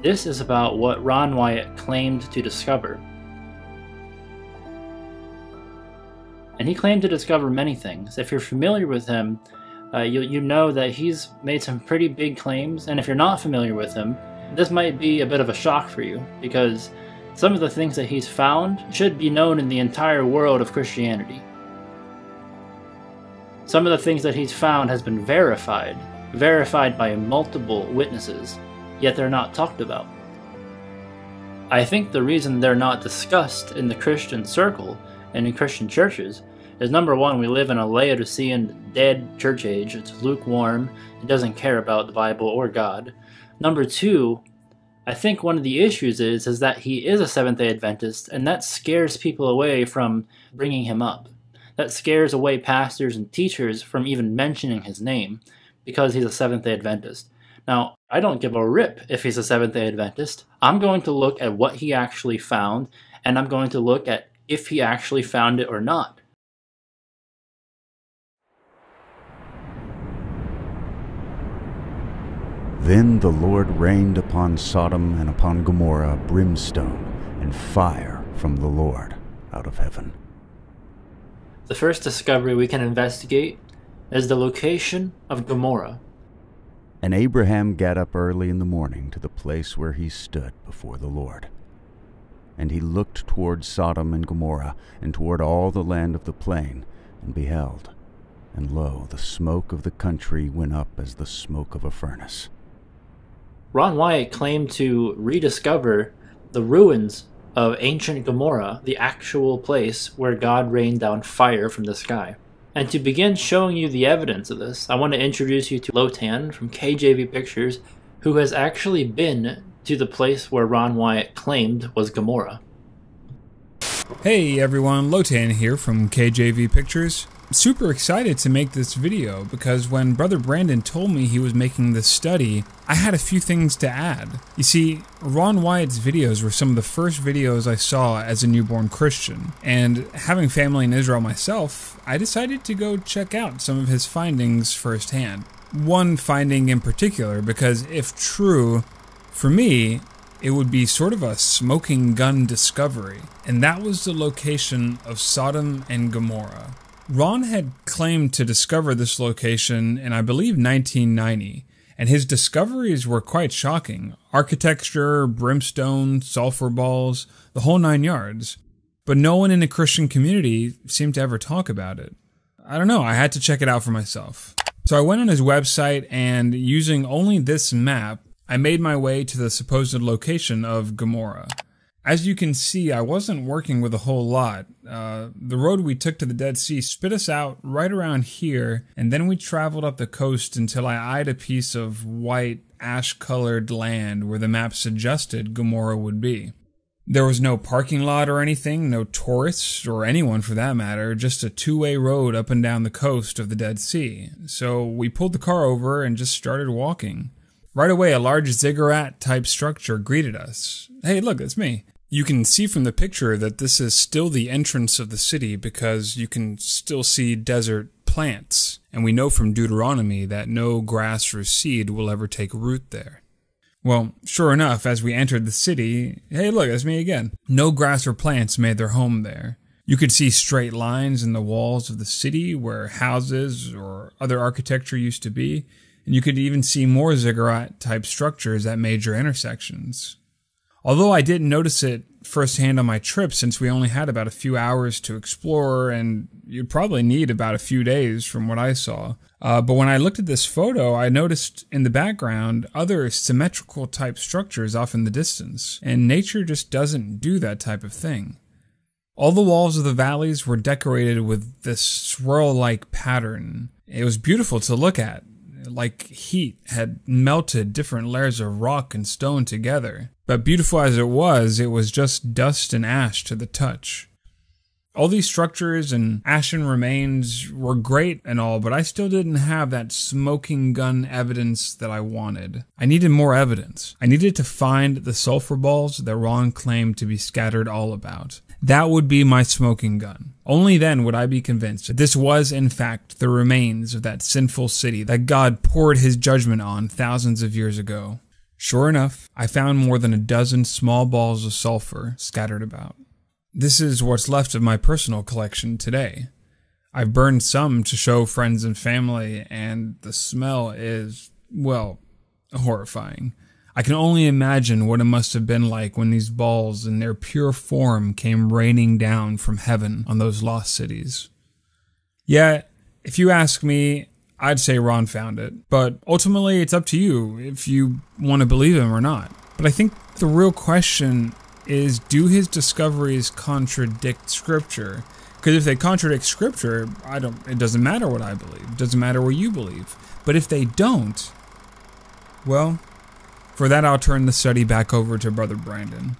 This is about what Ron Wyatt claimed to discover. And he claimed to discover many things. If you're familiar with him, you know that he's made some pretty big claims, and if you're not familiar with him, this might be a bit of a shock for you, because some of the things that he's found should be known in the entire world of Christianity. Some of the things that he's found has been verified by multiple witnesses, yet they're not talked about. I think the reason they're not discussed in the Christian circle and in Christian churches is, number one, we live in a Laodicean dead church age. It's lukewarm. It doesn't care about the Bible or God. Number two, I think one of the issues is that he is a Seventh-day Adventist, and that scares people away from bringing him up. That scares away pastors and teachers from even mentioning his name because he's a Seventh-day Adventist. Now, I don't give a rip if he's a Seventh-day Adventist. I'm going to look at what he actually found, and I'm going to look at if he actually found it or not. Then the Lord rained upon Sodom and upon Gomorrah brimstone and fire from the Lord out of heaven. The first discovery we can investigate is the location of Gomorrah. And Abraham got up early in the morning to the place where he stood before the Lord. And he looked toward Sodom and Gomorrah, and toward all the land of the plain, and beheld, and lo, the smoke of the country went up as the smoke of a furnace. Ron Wyatt claimed to rediscover the ruins of ancient Gomorrah, the actual place where God rained down fire from the sky. And to begin showing you the evidence of this, I want to introduce you to Lotan from KJV Pictures, who has actually been to the place where Ron Wyatt claimed was Gomorrah. Hey everyone, Lotan here from KJV Pictures. Super excited to make this video because when Brother Brandon told me he was making this study, I had a few things to add. You see, Ron Wyatt's videos were some of the first videos I saw as a newborn Christian, and having family in Israel myself, I decided to go check out some of his findings firsthand. One finding in particular, because if true, for me, it would be sort of a smoking gun discovery, and that was the location of Sodom and Gomorrah. Ron had claimed to discover this location in, I believe, 1990, and his discoveries were quite shocking. Architecture, brimstone, sulfur balls, the whole 9 yards. But no one in the Christian community seemed to ever talk about it. I don't know, I had to check it out for myself. So I went on his website, and using only this map, I made my way to the supposed location of Gomorrah. As you can see, I wasn't working with a whole lot. The road we took to the Dead Sea spit us out right around here, and then we traveled up the coast until I eyed a piece of white, ash-colored land where the map suggested Gomorrah would be. There was no parking lot or anything, no tourists, or anyone for that matter, just a two-way road up and down the coast of the Dead Sea. So we pulled the car over and just started walking. Right away, a large ziggurat-type structure greeted us. Hey, look, that's me. You can see from the picture that this is still the entrance of the city because you can still see desert plants, and we know from Deuteronomy that no grass or seed will ever take root there. Well, sure enough, as we entered the city, hey look, that's me again. No grass or plants made their home there. You could see straight lines in the walls of the city where houses or other architecture used to be, and you could even see more ziggurat-type structures at major intersections. Although I didn't notice it firsthand on my trip since we only had about a few hours to explore, and you'd probably need about a few days from what I saw. But when I looked at this photo, I noticed in the background other symmetrical type structures off in the distance, and nature just doesn't do that type of thing. All the walls of the valleys were decorated with this swirl-like pattern. It was beautiful to look at, like heat had melted different layers of rock and stone together. But beautiful as it was just dust and ash to the touch. All these structures and ashen remains were great and all, but I still didn't have that smoking gun evidence that I wanted. I needed more evidence. I needed to find the sulfur balls that Ron claimed to be scattered all about. That would be my smoking gun. Only then would I be convinced that this was, in fact, the remains of that sinful city that God poured his judgment on thousands of years ago. Sure enough, I found more than a dozen small balls of sulfur scattered about. This is what's left of my personal collection today. I've burned some to show friends and family, and the smell is, well, horrifying. I can only imagine what it must have been like when these balls in their pure form came raining down from heaven on those lost cities. Yeah, if you ask me, I'd say Ron found it, but ultimately it's up to you if you want to believe him or not. But I think the real question is, do his discoveries contradict Scripture? Because if they contradict Scripture, it doesn't matter what I believe. It doesn't matter what you believe. But if they don't, well, for that I'll turn the study back over to Brother Brandon.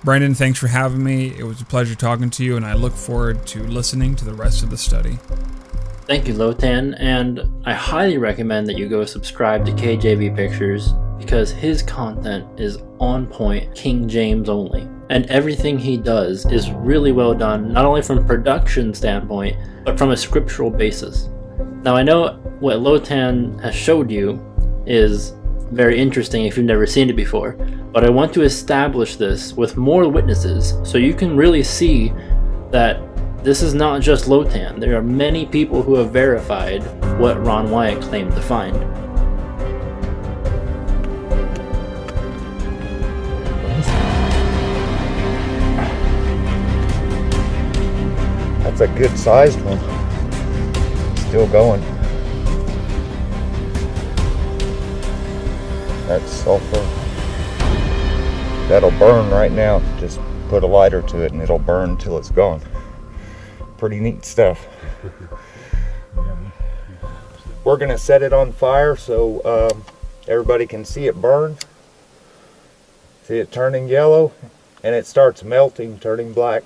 Brandon, thanks for having me. It was a pleasure talking to you, and I look forward to listening to the rest of the study. Thank you, Lotan, and I highly recommend that you go subscribe to KJV Pictures because his content is on point, King James only. And everything he does is really well done, not only from a production standpoint, but from a scriptural basis. Now I know what Lotan has showed you is very interesting if you've never seen it before, but I want to establish this with more witnesses so you can really see that this is not just Lotan. There are many people who have verified what Ron Wyatt claimed to find. That's a good sized one. Still going. That's sulfur. That'll burn right now. Just put a lighter to it and it'll burn until it's gone. Pretty neat stuff. We're gonna set it on fire so everybody can see it burn. See it turning yellow, and it starts melting, turning black.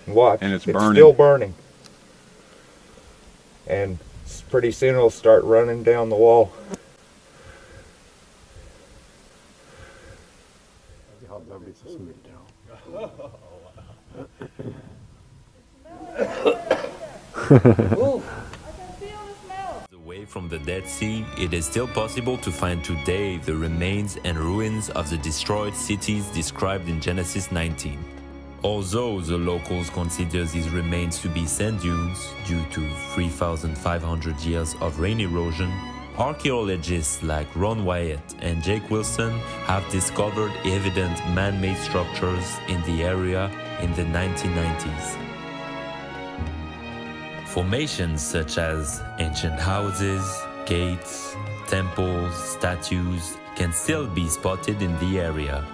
Watch, and it's still burning. And pretty soon it'll start running down the wall. Away from the Dead Sea, it is still possible to find today the remains and ruins of the destroyed cities described in Genesis 19. Although the locals consider these remains to be sand dunes due to 3,500 years of rain erosion, archaeologists like Ron Wyatt and Jake Wilson have discovered evident man-made structures in the area in the 1990s. Formations such as ancient houses, gates, temples, statues can still be spotted in the area.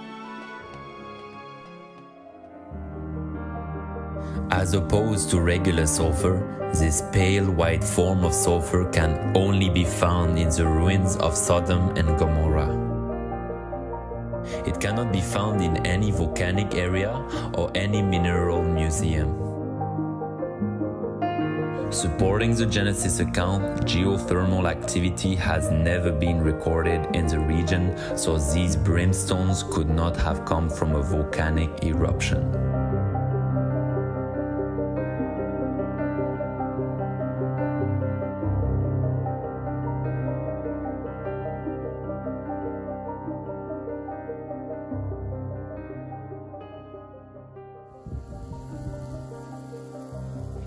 As opposed to regular sulfur, this pale white form of sulfur can only be found in the ruins of Sodom and Gomorrah. It cannot be found in any volcanic area or any mineral museum. Supporting the Genesis account, geothermal activity has never been recorded in the region, so these brimstones could not have come from a volcanic eruption.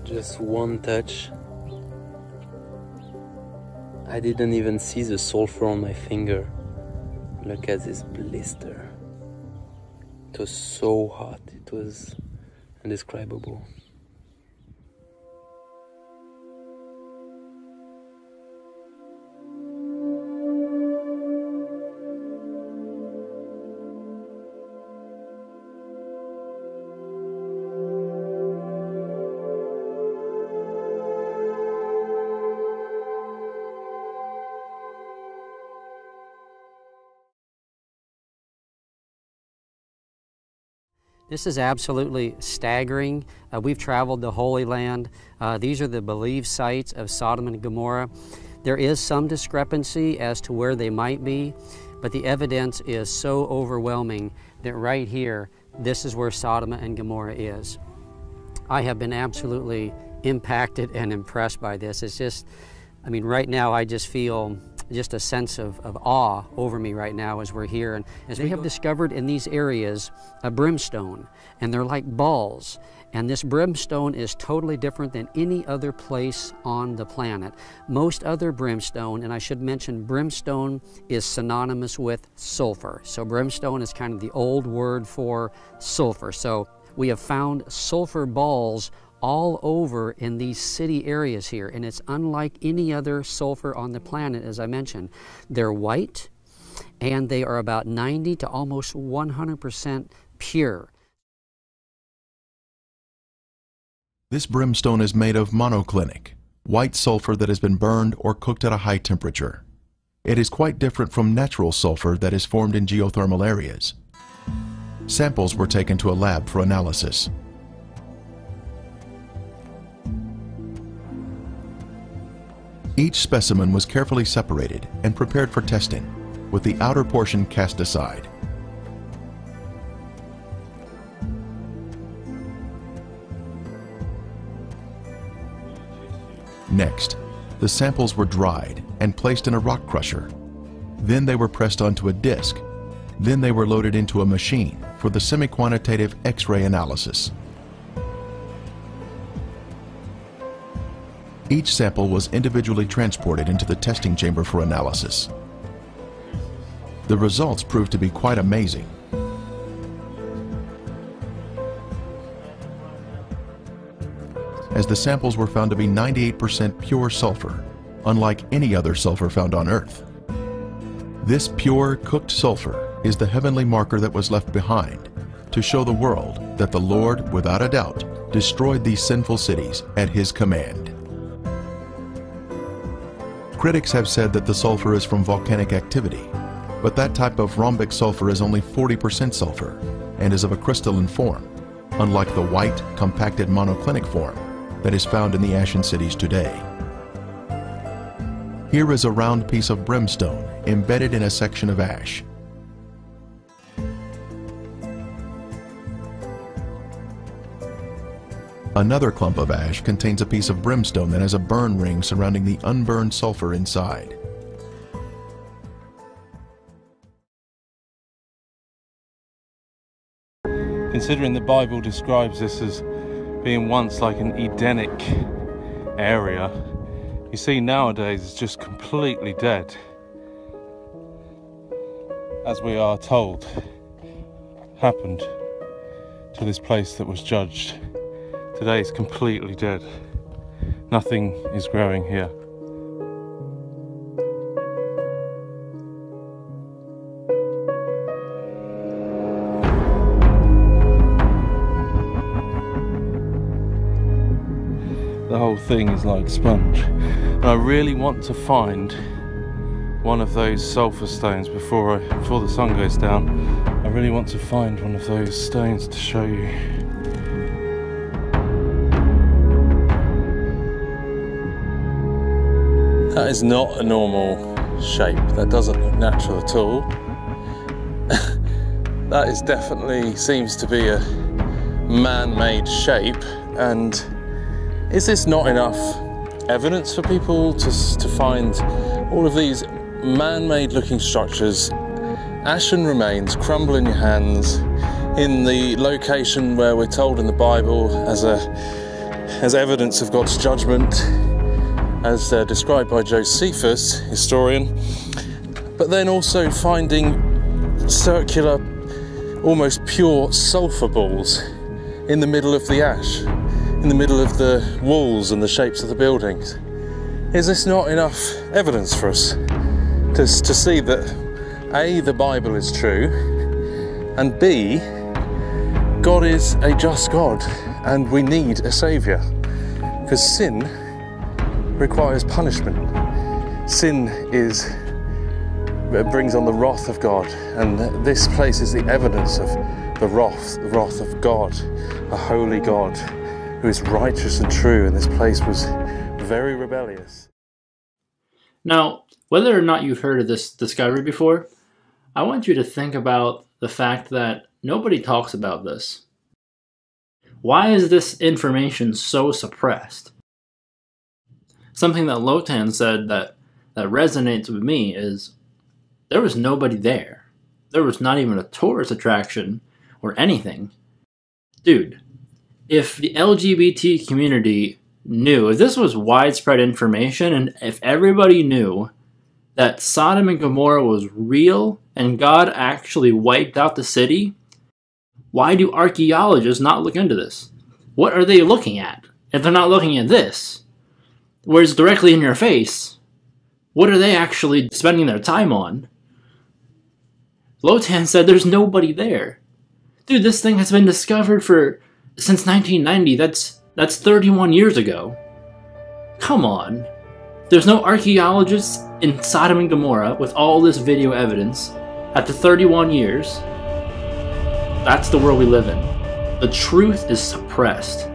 Just one touch. I didn't even see the sulfur on my finger. Look at this blister. It was so hot, it was indescribable. This is absolutely staggering. We've traveled the Holy Land. These are the believed sites of Sodom and Gomorrah. There is some discrepancy as to where they might be, but the evidence is so overwhelming that right here, this is where Sodom and Gomorrah is. I have been absolutely impacted and impressed by this. It's just, I mean, right now I just feel just a sense of awe over me right now as we're here. And as they have discovered in these areas a brimstone, and they're like balls. And this brimstone is totally different than any other place on the planet. Most other brimstone, and I should mention brimstone is synonymous with sulfur. So brimstone is kind of the old word for sulfur. So we have found sulfur balls all over in these city areas here, and it's unlike any other sulfur on the planet, as I mentioned. They're white, and they are about 90 to almost 100% pure. This brimstone is made of monoclinic, white sulfur that has been burned or cooked at a high temperature. It is quite different from natural sulfur that is formed in geothermal areas. Samples were taken to a lab for analysis. Each specimen was carefully separated and prepared for testing, with the outer portion cast aside. Next, the samples were dried and placed in a rock crusher. Then they were pressed onto a disc. Then they were loaded into a machine for the semi-quantitative X-ray analysis. Each sample was individually transported into the testing chamber for analysis. The results proved to be quite amazing. As the samples were found to be 98% pure sulfur, unlike any other sulfur found on Earth. This pure, cooked sulfur is the heavenly marker that was left behind to show the world that the Lord, without a doubt, destroyed these sinful cities at His command. Critics have said that the sulfur is from volcanic activity, but that type of rhombic sulfur is only 40% sulfur and is of a crystalline form, unlike the white, compacted monoclinic form that is found in the ashen cities today. Here is a round piece of brimstone embedded in a section of ash. Another clump of ash contains a piece of brimstone that has a burn ring surrounding the unburned sulfur inside. Considering the Bible describes this as being once like an Edenic area, you see nowadays it's just completely dead. As we are told, happened to this place that was judged. Today it's completely dead. Nothing is growing here. The whole thing is like sponge. And I really want to find one of those sulfur stones before the sun goes down. I really want to find one of those stones to show you. That is not a normal shape. That doesn't look natural at all. That is definitely seems to be a man-made shape. And is this not enough evidence for people to find all of these man-made looking structures, ashen remains, crumble in your hands, in the location where we're told in the Bible as evidence of God's judgment, as described by Josephus, historian, but then also finding circular, almost pure sulfur balls in the middle of the ash, in the middle of the walls and the shapes of the buildings. Is this not enough evidence for us to see that A, the Bible is true, and B, God is a just God and we need a saviour? Because sin requires punishment. Sin brings on the wrath of God, and this place is the evidence of the wrath of God, a holy God who is righteous and true, and this place was very rebellious. Now, whether or not you've heard of this discovery before, I want you to think about the fact that nobody talks about this. Why is this information so suppressed? Something that Lotan said that that resonates with me is there was nobody there. There was not even a tourist attraction or anything. Dude, if the LGBT community knew, if this was widespread information, and if everybody knew that Sodom and Gomorrah was real and God actually wiped out the city, why do archaeologists not look into this? What are they looking at? If they're not looking at this, where it's directly in your face, what are they actually spending their time on? Lotan said there's nobody there. Dude, this thing has been discovered since 1990. That's 31 years ago. Come on. There's no archaeologists in Sodom and Gomorrah with all this video evidence after 31 years. That's the world we live in. The truth is suppressed.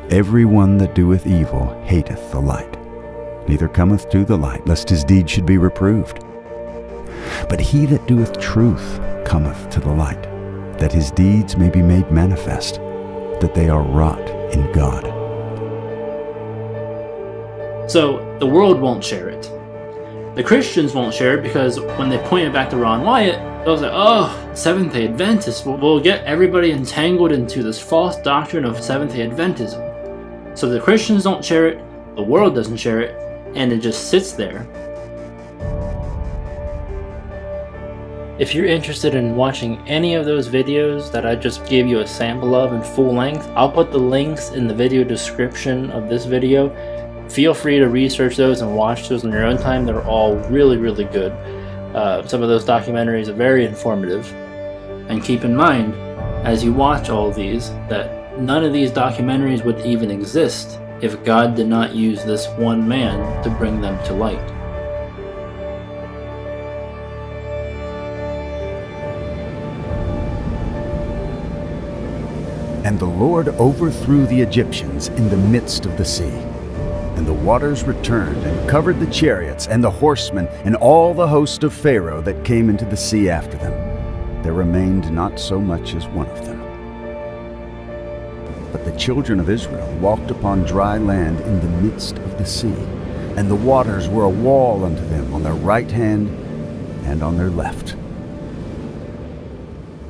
Every one that doeth evil hateth the light, neither cometh to the light, lest his deed should be reproved. But he that doeth truth cometh to the light, that his deeds may be made manifest, that they are wrought in God. So the world won't share it. The Christians won't share it because when they point it back to Ron Wyatt, they'll say, oh, Seventh-day Adventists, we'll get everybody entangled into this false doctrine of Seventh-day Adventism. So the Christians don't share it, the world doesn't share it, and it just sits there. If you're interested in watching any of those videos that I just gave you a sample of in full length, I'll put the links in the video description of this video. Feel free to research those and watch those on your own time. They're all really, really good. Some of those documentaries are very informative. And keep in mind, as you watch all of these, that none of these documentaries would even exist if God did not use this one man to bring them to light. And the Lord overthrew the Egyptians in the midst of the sea. And the waters returned and covered the chariots and the horsemen and all the host of Pharaoh that came into the sea after them. There remained not so much as one of them. But the children of Israel walked upon dry land in the midst of the sea, and the waters were a wall unto them on their right hand and on their left.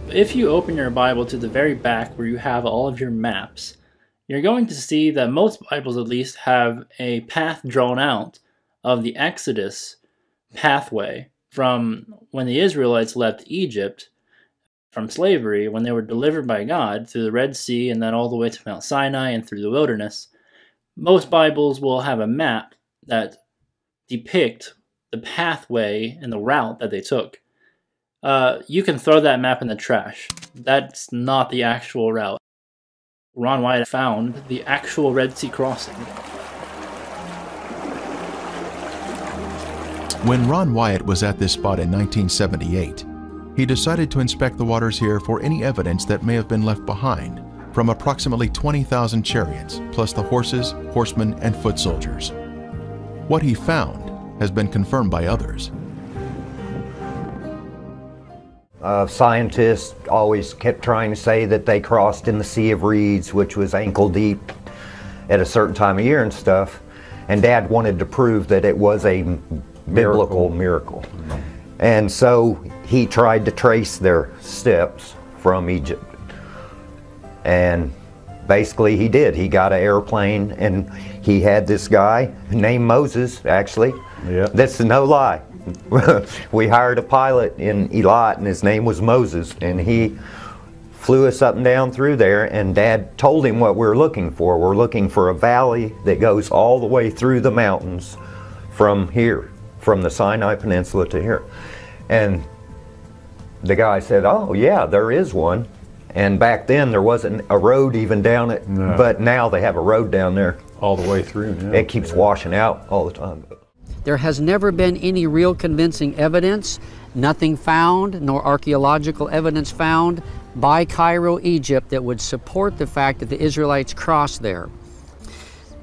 If you open your Bible to the very back where you have all of your maps, you're going to see that most Bibles at least have a path drawn out of the Exodus pathway from when the Israelites left Egypt from slavery, when they were delivered by God through the Red Sea and then all the way to Mount Sinai and through the wilderness. Most Bibles will have a map that depict the pathway and the route that they took. You can throw that map in the trash. That's not the actual route. Ron Wyatt found the actual Red Sea crossing. When Ron Wyatt was at this spot in 1978, he decided to inspect the waters here for any evidence that may have been left behind from approximately 20,000 chariots, plus the horses, horsemen, and foot soldiers. What he found has been confirmed by others. Scientists always kept trying to say that they crossed in the Sea of Reeds, which was ankle deep at a certain time of year and stuff. And Dad wanted to prove that it was a biblical miracle. And so he tried to trace their steps from Egypt. And basically he did. He got an airplane and he had this guy named Moses, actually. Yeah. That's no lie. We hired a pilot in Eilat and his name was Moses, and he flew us up and down through there, and Dad told him what we're looking for. We're looking for a valley that goes all the way through the mountains from here, from the Sinai Peninsula to here. And the guy said, oh yeah, there is one. And back then there wasn't a road even down it, but now they have a road down there. All the way through. Yeah. It keeps washing out all the time. There has never been any real convincing evidence, nothing found, nor archaeological evidence found by Cairo, Egypt, that would support the fact that the Israelites crossed there.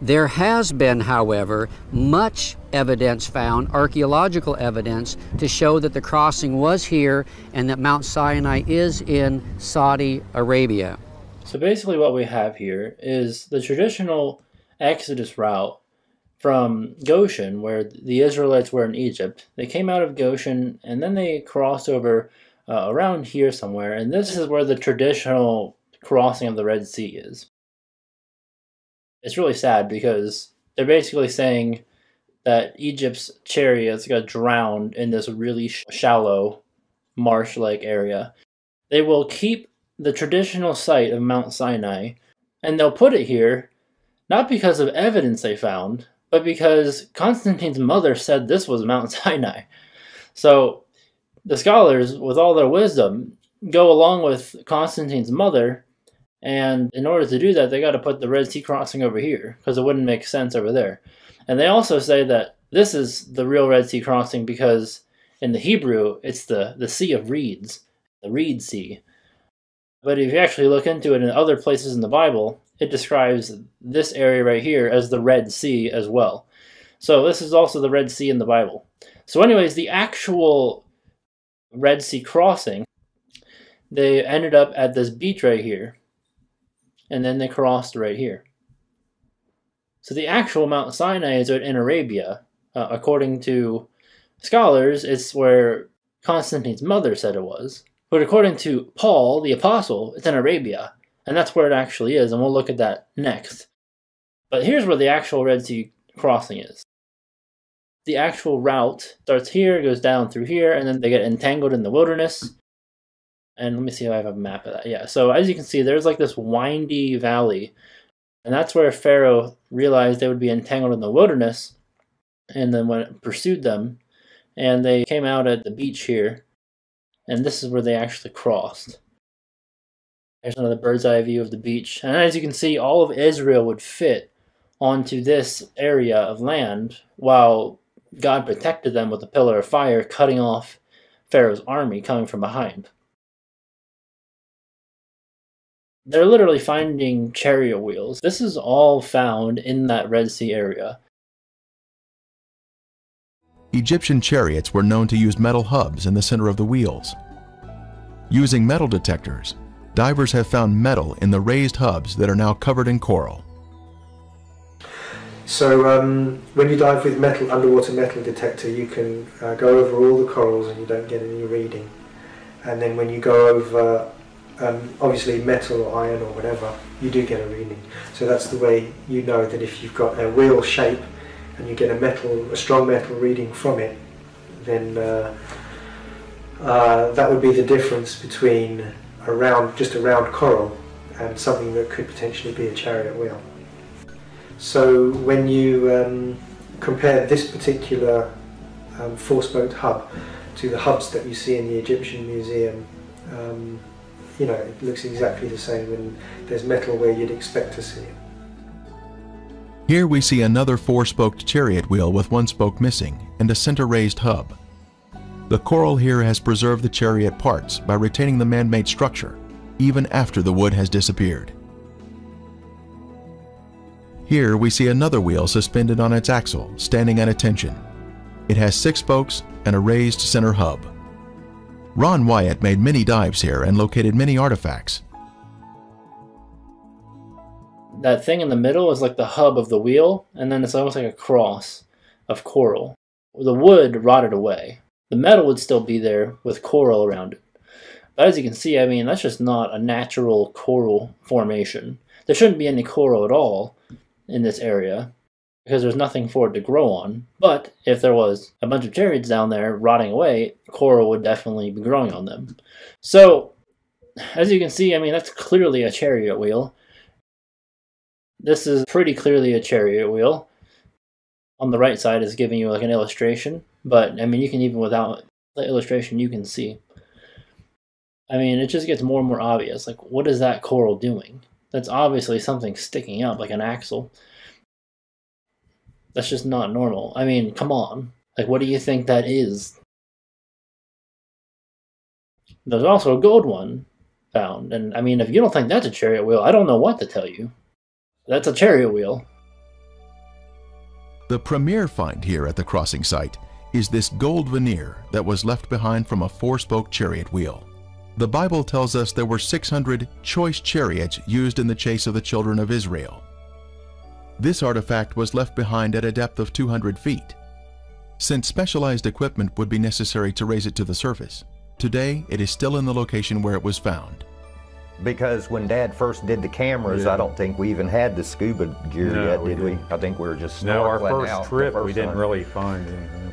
There has been, however, much evidence found, archaeological evidence, to show that the crossing was here and that Mount Sinai is in Saudi Arabia. So basically what we have here is the traditional Exodus route from Goshen, where the Israelites were in Egypt. They came out of Goshen and then they crossed over around here somewhere, and this is where the traditional crossing of the Red Sea is. It's really sad because they're basically saying that Egypt's chariots got drowned in this really shallow marsh-like area. They will keep the traditional site of Mount Sinai, and they'll put it here not because of evidence they found, but because Constantine's mother said this was Mount Sinai. So the scholars, with all their wisdom, go along with Constantine's mother, and in order to do that, they got to put the Red Sea crossing over here, because it wouldn't make sense over there. And they also say that this is the real Red Sea crossing because in the Hebrew, it's the Sea of Reeds, the Reed Sea. But if you actually look into it in other places in the Bible, it describes this area right here as the Red Sea as well. So this is also the Red Sea in the Bible. So anyways, the actual Red Sea crossing, they ended up at this beach right here. And then they crossed right here. So the actual Mount Sinai is in Arabia. According to scholars, it's where Constantine's mother said it was. But according to Paul, the apostle, it's in Arabia. And that's where it actually is, and we'll look at that next. But here's where the actual Red Sea crossing is. The actual route starts here, goes down through here, and then they get entangled in the wilderness. And let me see if I have a map of that. Yeah, so as you can see, there's like this windy valley. And that's where Pharaoh realized they would be entangled in the wilderness. And then when it pursued them, and they came out at the beach here. And this is where they actually crossed. There's another bird's eye view of the beach. And as you can see, all of Israel would fit onto this area of land while God protected them with a pillar of fire, cutting off Pharaoh's army coming from behind. They're literally finding chariot wheels. This is all found in that Red Sea area. Egyptian chariots were known to use metal hubs in the center of the wheels. Using metal detectors, divers have found metal in the raised hubs that are now covered in coral. So when you dive with underwater metal detector, you can go over all the corals and you don't get any reading. And then when you go over obviously metal or iron or whatever, you do get a reading. So that's the way you know that if you've got a wheel shape and you get a strong metal reading from it, then that would be the difference between just a round coral and something that could potentially be a chariot wheel. So when you compare this particular four-spoked hub to the hubs that you see in the Egyptian Museum, you know, it looks exactly the same, and there's metal where you'd expect to see it. Here we see another four-spoked chariot wheel with one spoke missing and a center raised hub. The coral here has preserved the chariot parts by retaining the man-made structure, even after the wood has disappeared. Here we see another wheel suspended on its axle, standing at attention. It has 6 spokes and a raised center hub. Ron Wyatt made many dives here and located many artifacts. That thing in the middle is like the hub of the wheel, and then it's almost like a cross of coral. The wood rotted away. The metal would still be there with coral around it. But as you can see, I mean, that's just not a natural coral formation. There shouldn't be any coral at all in this area because there's nothing for it to grow on. But if there was a bunch of chariots down there rotting away, coral would definitely be growing on them. So, as you can see, I mean, that's clearly a chariot wheel. This is pretty clearly a chariot wheel. On the right side is giving you like an illustration, but I mean, you can even without the illustration, you can see. I mean, it just gets more and more obvious. Like, what is that coral doing? That's obviously something sticking up, like an axle. That's just not normal. I mean, come on. Like, what do you think that is? There's also a gold one found, and I mean, if you don't think that's a chariot wheel, I don't know what to tell you. That's a chariot wheel. The premier find here at the crossing site is this gold veneer that was left behind from a 4-spoke chariot wheel. The Bible tells us there were 600 choice chariots used in the chase of the children of Israel. This artifact was left behind at a depth of 200 feet. Since specialized equipment would be necessary to raise it to the surface, today it is still in the location where it was found. Because when Dad first did the cameras, I don't think we even had the scuba gear yet, did we? I think we were just No, our snorkeling first out trip the we didn't time. really find anything,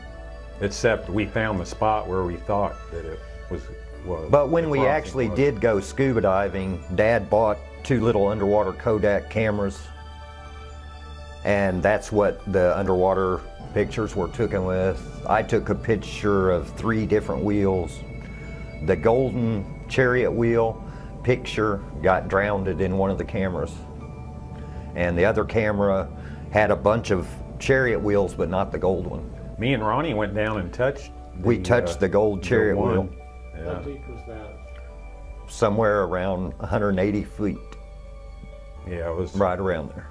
except we found the spot where we thought that it was. But when we actually did go scuba diving, Dad bought 2 little underwater Kodak cameras, and that's what the underwater pictures were taken with. I took a picture of 3 different wheels. The golden chariot wheel picture got drowned in one of the cameras, and the other camera had a bunch of chariot wheels but not the gold one. Me and Ronnie went down and touched we touched the gold chariot wheel. Yeah. How deep was that? Somewhere around 180 feet. Yeah, it was right around there.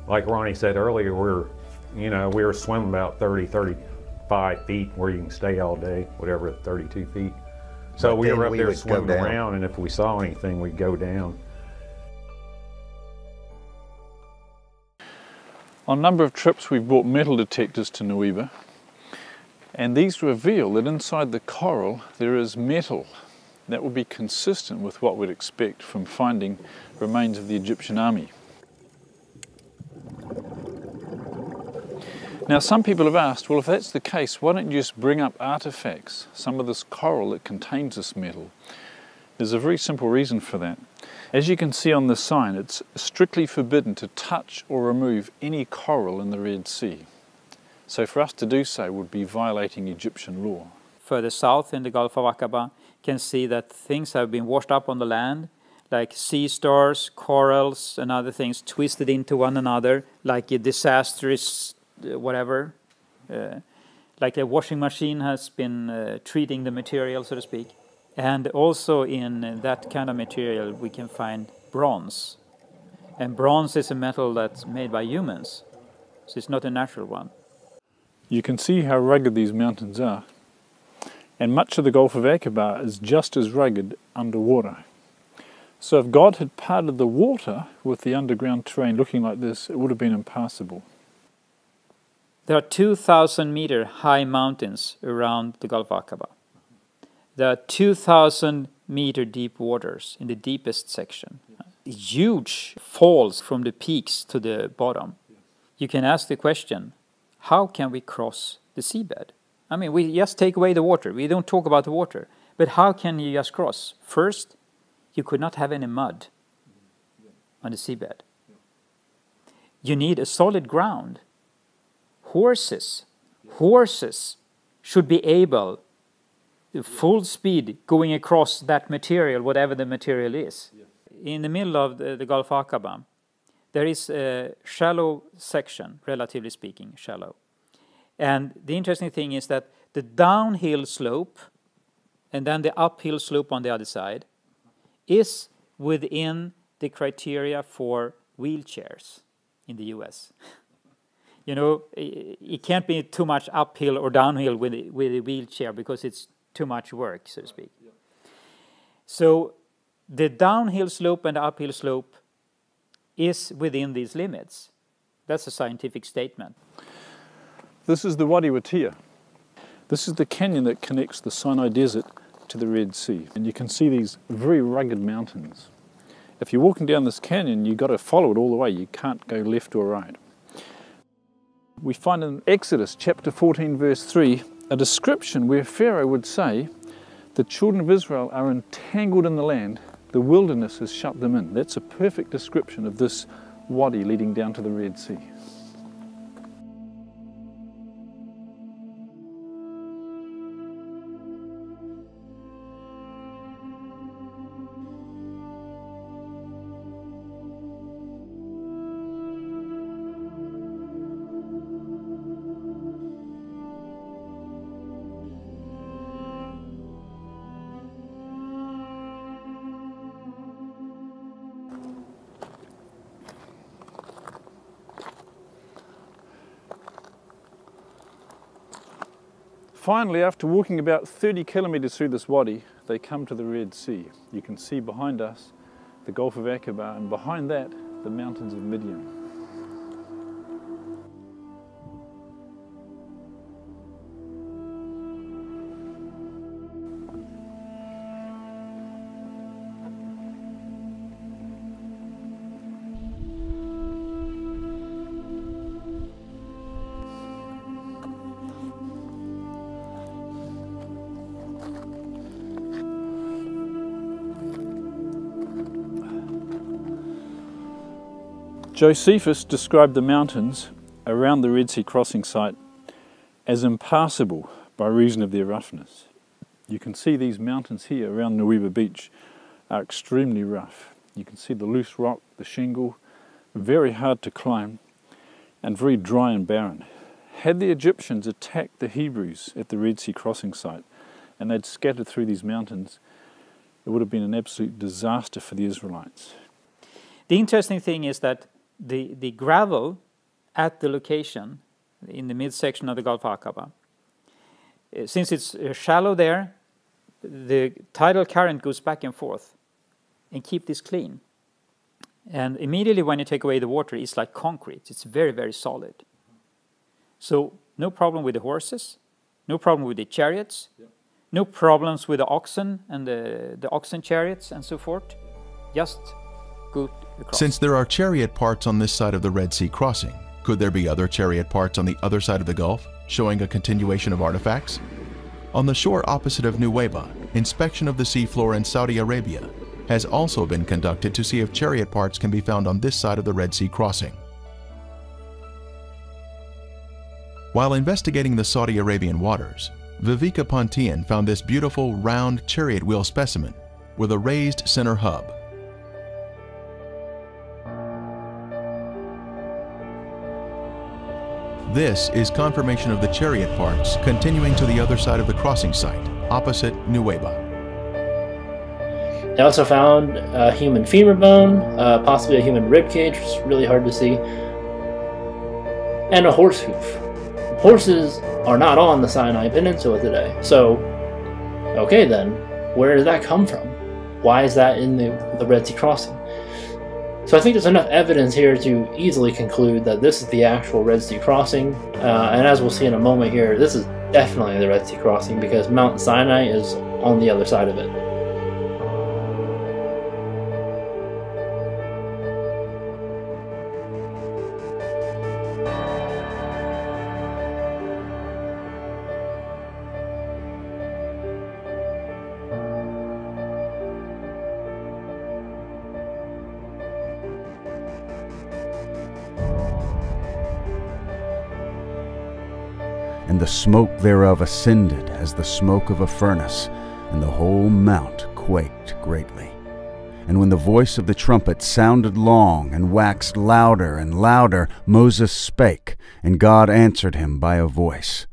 Like Ronnie said earlier, we were swimming about 35 feet where you can stay all day, whatever, 32 feet. So But we then were up we there would go swimming down. around, and if we saw anything, we'd go down. On a number of trips we've brought metal detectors to Nueva, and these reveal that inside the coral there is metal. That would be consistent with what we'd expect from finding remains of the Egyptian army. Now some people have asked, well, if that's the case, why don't you just bring up artifacts, some of this coral that contains this metal? There's a very simple reason for that. As you can see on the sign, it's strictly forbidden to touch or remove any coral in the Red Sea. So for us to do so would be violating Egyptian law. Further south in the Gulf of Aqaba, you can see that things have been washed up on the land, like sea stars, corals, and other things twisted into one another, like a disastrous whatever. Like a washing machine has been treating the material, so to speak. And also in that kind of material we can find bronze. And bronze is a metal that's made by humans, so it's not a natural one. You can see how rugged these mountains are. And much of the Gulf of Aqaba is just as rugged underwater. So if God had parted the water with the underground terrain looking like this, it would have been impassable. There are 2,000 meter high mountains around the Gulf of Aqaba. There are 2,000 meter deep waters in the deepest section. Huge falls from the peaks to the bottom. You can ask the question, how can we cross the seabed? I mean, we just take away the water. We don't talk about the water. But how can you just cross? First, you could not have any mud on the seabed. You need a solid ground. Horses should be able, full speed, going across that material, whatever the material is. In the middle of the Gulf of Aqaba, there is a shallow section, relatively speaking, shallow. And the interesting thing is that the downhill slope and then the uphill slope on the other side is within the criteria for wheelchairs in the US. You know, it can't be too much uphill or downhill with a wheelchair because it's too much work, so to speak. So the downhill slope and the uphill slope is within these limits. That's a scientific statement. This is the Wadi Watiya. This is the canyon that connects the Sinai Desert to the Red Sea. And you can see these very rugged mountains. If you're walking down this canyon, you've got to follow it all the way. You can't go left or right. We find in Exodus chapter 14 verse 3 a description where Pharaoh would say the children of Israel are entangled in the land, the wilderness has shut them in. That's a perfect description of this wadi leading down to the Red Sea. Finally, after walking about 30 kilometers through this wadi, they come to the Red Sea. You can see behind us the Gulf of Aqaba, and behind that, the mountains of Midian. Josephus described the mountains around the Red Sea crossing site as impassable by reason of their roughness. You can see these mountains here around Nuweiba Beach are extremely rough. You can see the loose rock, the shingle, very hard to climb and very dry and barren. Had the Egyptians attacked the Hebrews at the Red Sea crossing site and they'd scattered through these mountains, it would have been an absolute disaster for the Israelites. The interesting thing is that the gravel at the location in the midsection of the Gulf of Aqaba, since it's shallow there, the tidal current goes back and forth and keep this clean. And immediately when you take away the water, it's like concrete. It's very, very solid. So no problem with the horses, no problem with the chariots, no problems with the oxen and the oxen chariots and so forth. Just good across. Since there are chariot parts on this side of the Red Sea crossing, could there be other chariot parts on the other side of the Gulf, showing a continuation of artifacts? On the shore opposite of Nuweiba, inspection of the seafloor in Saudi Arabia has also been conducted to see if chariot parts can be found on this side of the Red Sea crossing. While investigating the Saudi Arabian waters, Viveka Pontian found this beautiful round chariot wheel specimen with a raised center hub. This is confirmation of the chariot parts continuing to the other side of the crossing site, opposite Nuweiba. They also found a human femur bone, possibly a human rib cage, which is really hard to see, and a horse hoof. Horses are not on the Sinai Peninsula today, so okay then, where did that come from? Why is that in the Red Sea crossing? So I think there's enough evidence here to easily conclude that this is the actual Red Sea crossing, and as we'll see in a moment here, this is definitely the Red Sea crossing because Mount Sinai is on the other side of it. And the smoke thereof ascended as the smoke of a furnace, and the whole mount quaked greatly. And when the voice of the trumpet sounded long, and waxed louder and louder, Moses spake, and God answered him by a voice.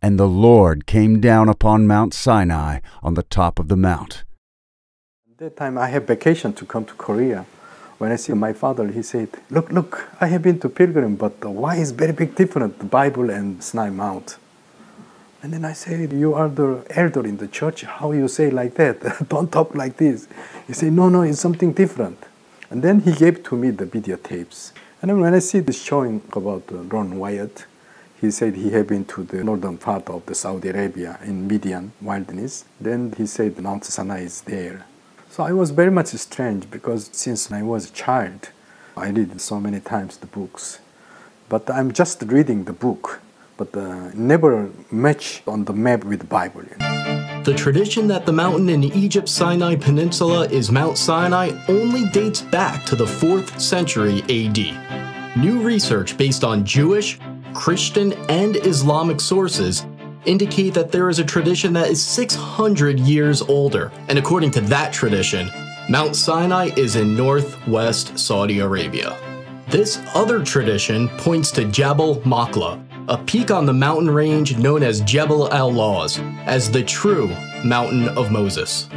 And the Lord came down upon Mount Sinai on the top of the mount. At that time I had vacation to come to Korea. When I see my father, he said, look, I have been to pilgrim, but why is very big difference, the Bible and Sinai Mount? And then I said, you are the elder in the church, how you say like that? Don't talk like this. He said, no, it's something different. And then he gave to me the videotapes. And then when I see this showing about Ron Wyatt, he said he had been to the northern part of the Saudi Arabia in Midian wilderness. Then he said Mount Sinai is there. So I was very much strange because since I was a child, I read so many times the books. But I'm just reading the book, but never match on the map with the Bible. The tradition that the mountain in Egypt's Sinai Peninsula is Mount Sinai only dates back to the 4th century AD. New research based on Jewish, Christian, and Islamic sources indicate that there is a tradition that is 600 years older, and according to that tradition, Mount Sinai is in northwest Saudi Arabia. This other tradition points to Jebel Makla, a peak on the mountain range known as Jebel al-Lawz, as the true Mountain of Moses.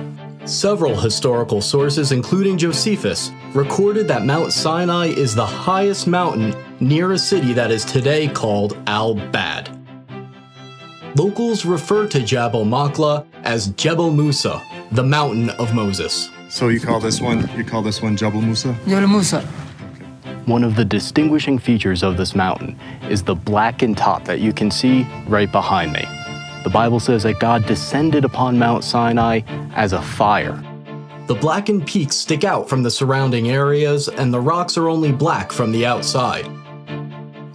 Several historical sources, including Josephus, recorded that Mount Sinai is the highest mountain near a city that is today called Al-Bad. Locals refer to Jabal Makla as Jebel Musa, the mountain of Moses. So you call this one Jabal Musa? Jabal Musa. One of the distinguishing features of this mountain is the blackened top that you can see right behind me. The Bible says that God descended upon Mount Sinai as a fire. The blackened peaks stick out from the surrounding areas, and the rocks are only black from the outside.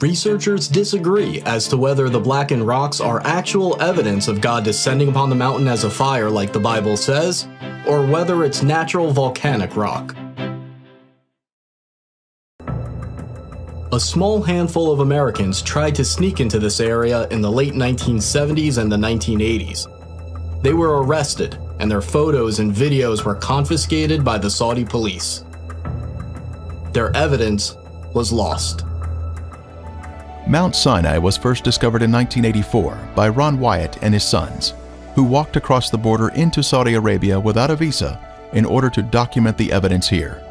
Researchers disagree as to whether the blackened rocks are actual evidence of God descending upon the mountain as a fire like the Bible says, or whether it's natural volcanic rock. A small handful of Americans tried to sneak into this area in the late 1970s and the 1980s. They were arrested, and their photos and videos were confiscated by the Saudi police. Their evidence was lost. Mount Sinai was first discovered in 1984 by Ron Wyatt and his sons, who walked across the border into Saudi Arabia without a visa in order to document the evidence here.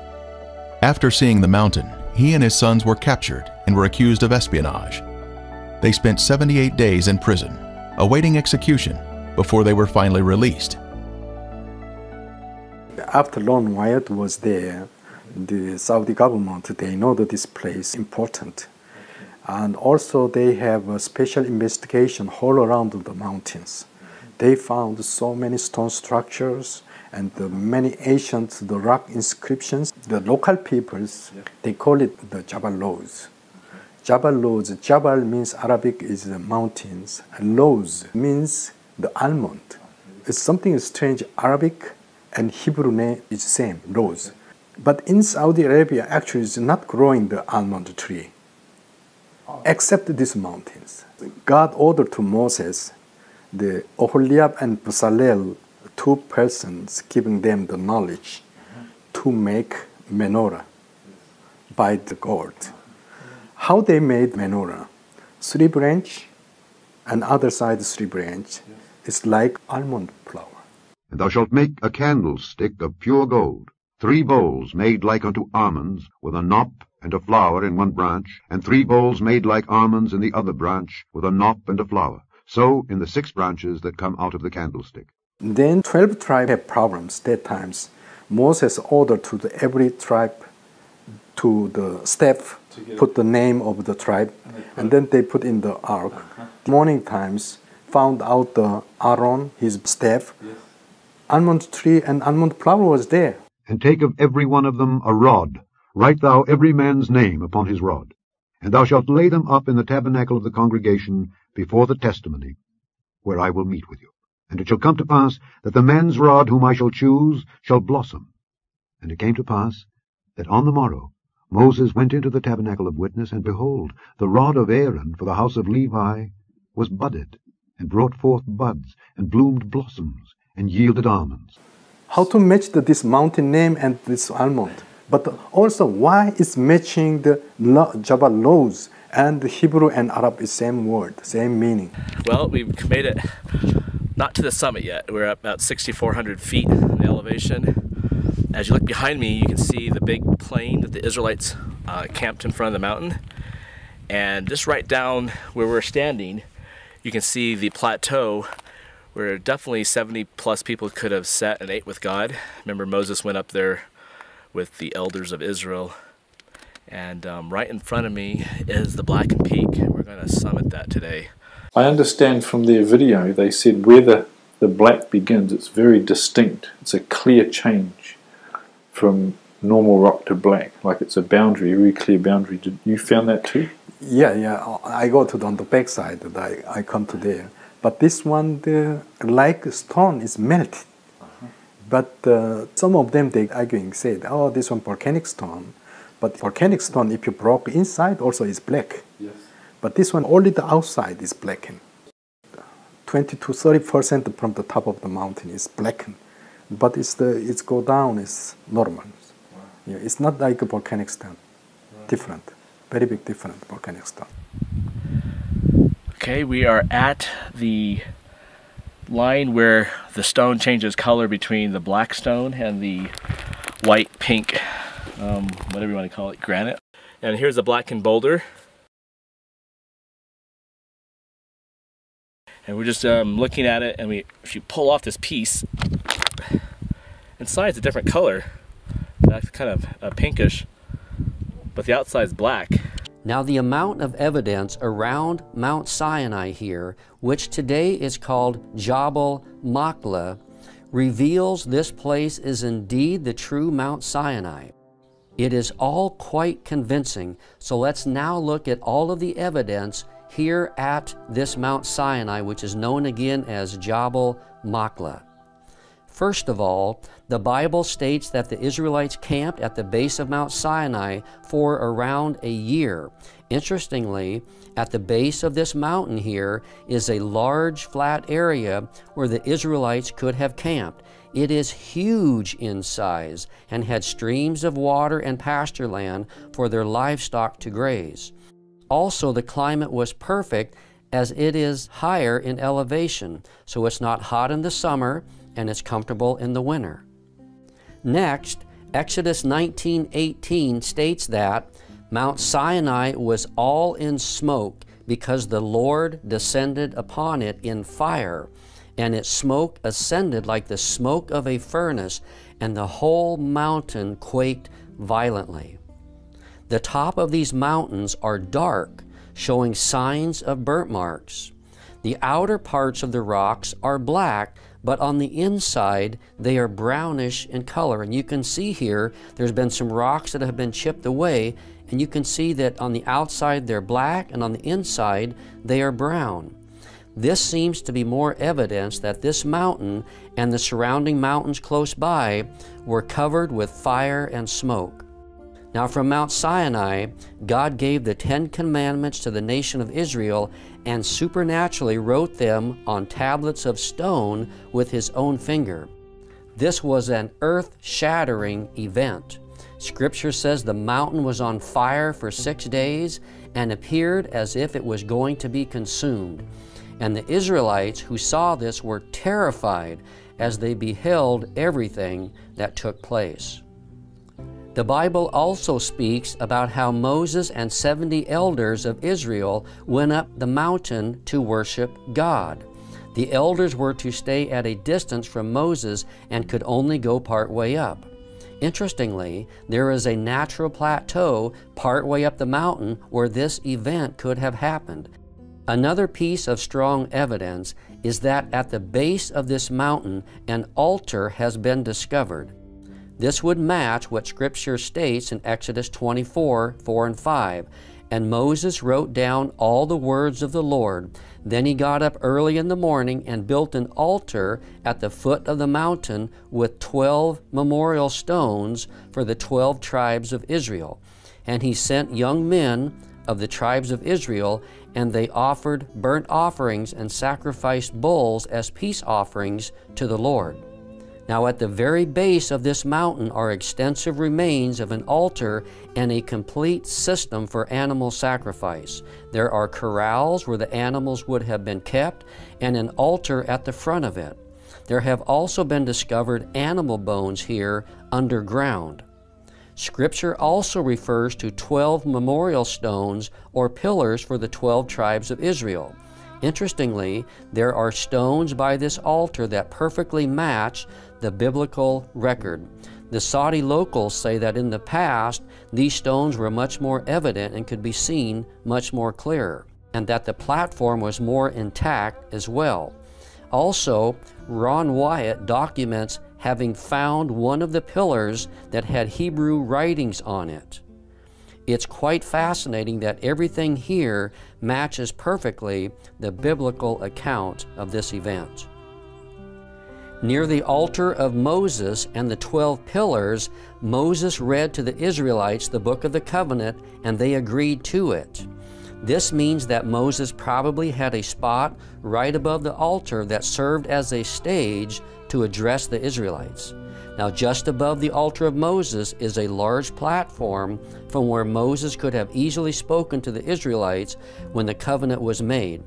After seeing the mountain, he and his sons were captured and were accused of espionage. They spent 78 days in prison, awaiting execution, before they were finally released. After Ron Wyatt was there, the Saudi government, they know that this place is important. And also they have a special investigation all around the mountains. They found so many stone structures and many ancient rock inscriptions. The local peoples, they call it the Jabal Lows. Jabal Lows, Jabal means Arabic is the mountains, and Lows means the almond. It's something strange, Arabic and Hebrew name is same, Lows. But in Saudi Arabia, actually it's not growing the almond tree, except these mountains. God ordered to Moses, the Oholiab and Bezalel, two persons, giving them the knowledge to make menorah by the gourd. How they made menorah? 3 branch and other side 3 branch. It's like almond flour. And thou shalt make a candlestick of pure gold, 3 bowls made like unto almonds, with a knop and a flower in one branch, and 3 bowls made like almonds in the other branch, with a knop and a flower. So in the 6 branches that come out of the candlestick. Then 12 tribes have problems that times. Moses ordered to every tribe to the staff, put the name of the tribe, and then they put in the ark. Morning times, found out the Aaron, his staff, almond tree and almond flower was there. And take of every one of them a rod, write thou every man's name upon his rod. And thou shalt lay them up in the tabernacle of the congregation before the testimony, where I will meet with you. And it shall come to pass that the man's rod whom I shall choose shall blossom. And it came to pass that on the morrow Moses went into the tabernacle of witness, and behold, the rod of Aaron for the house of Levi was budded, and brought forth buds, and bloomed blossoms, and yielded almonds. How to match this mountain name and this almond? But also, why is matching the Jabal Lows and the Hebrew and Arab is same word, same meaning? Well, we've made it not to the summit yet. We're at about 6,400 feet in the elevation. As you look behind me, you can see the big plain that the Israelites camped in front of the mountain. And just right down where we're standing, you can see the plateau where definitely 70 plus people could have sat and ate with God. Remember, Moses went up there with the elders of Israel. And right in front of me is the Blackened Peak. We're going to summit that today. I understand from their video, they said where the black begins, it's very distinct. It's a clear change from normal rock to black, like it's a boundary, a very clear boundary. Did you found that too? Yeah. I go to on the back side, I come to there. But this one, like stone is melted. But some of them, they arguing, said, oh, this one volcanic stone. But volcanic stone, if you broke inside, also is black. Yes. But this one, only the outside is blackened. 20 to 30% from the top of the mountain is blackened. But it's go down is normal. Wow. Yeah, it's not like a volcanic stone. Right. Different, very big different volcanic stone. Okay, we are at the line where the stone changes color between the black stone and the white, pink, whatever you want to call it, granite. And here's the blackened boulder. And we're just looking at it, and if you pull off this piece, inside it's a different color. That's kind of pinkish, but the outside's black. Now the amount of evidence around Mount Sinai here, which today is called Jabal Machlah, reveals this place is indeed the true Mount Sinai. It is all quite convincing, so let's now look at all of the evidence here at this Mount Sinai, which is known again as Jabal Machlah. First of all, the Bible states that the Israelites camped at the base of Mount Sinai for around a year. Interestingly, at the base of this mountain here is a large flat area where the Israelites could have camped. It is huge in size and had streams of water and pasture land for their livestock to graze. Also, the climate was perfect as it is higher in elevation, so it's not hot in the summer and it's comfortable in the winter. Next, Exodus 19:18 states that Mount Sinai was all in smoke because the Lord descended upon it in fire, and its smoke ascended like the smoke of a furnace, and the whole mountain quaked violently. The top of these mountains are dark, showing signs of burnt marks. The outer parts of the rocks are black, but on the inside they are brownish in color. And you can see here there's been some rocks that have been chipped away, and you can see that on the outside they're black and on the inside they are brown. This seems to be more evidence that this mountain and the surrounding mountains close by were covered with fire and smoke. Now from Mount Sinai, God gave the 10 Commandments to the nation of Israel and supernaturally wrote them on tablets of stone with His own finger. This was an earth-shattering event. Scripture says the mountain was on fire for 6 days and appeared as if it was going to be consumed. And the Israelites who saw this were terrified as they beheld everything that took place. The Bible also speaks about how Moses and 70 elders of Israel went up the mountain to worship God. The elders were to stay at a distance from Moses and could only go part way up. Interestingly, there is a natural plateau part way up the mountain where this event could have happened. Another piece of strong evidence is that at the base of this mountain, an altar has been discovered. This would match what Scripture states in Exodus 24:4 and 5. And Moses wrote down all the words of the Lord. Then he got up early in the morning and built an altar at the foot of the mountain with 12 memorial stones for the 12 tribes of Israel. And he sent young men of the tribes of Israel, and they offered burnt offerings and sacrificed bulls as peace offerings to the Lord. Now at the very base of this mountain are extensive remains of an altar and a complete system for animal sacrifice. There are corrals where the animals would have been kept and an altar at the front of it. There have also been discovered animal bones here underground. Scripture also refers to 12 memorial stones or pillars for the 12 tribes of Israel. Interestingly, there are stones by this altar that perfectly match the biblical record. The Saudi locals say that in the past, these stones were much more evident and could be seen much more clearer, and that the platform was more intact as well. Also, Ron Wyatt documents having found one of the pillars that had Hebrew writings on it. It's quite fascinating that everything here matches perfectly the biblical account of this event. Near the altar of Moses and the 12 pillars, Moses read to the Israelites the Book of the Covenant, and they agreed to it. This means that Moses probably had a spot right above the altar that served as a stage to address the Israelites. Now, just above the altar of Moses is a large platform from where Moses could have easily spoken to the Israelites when the covenant was made.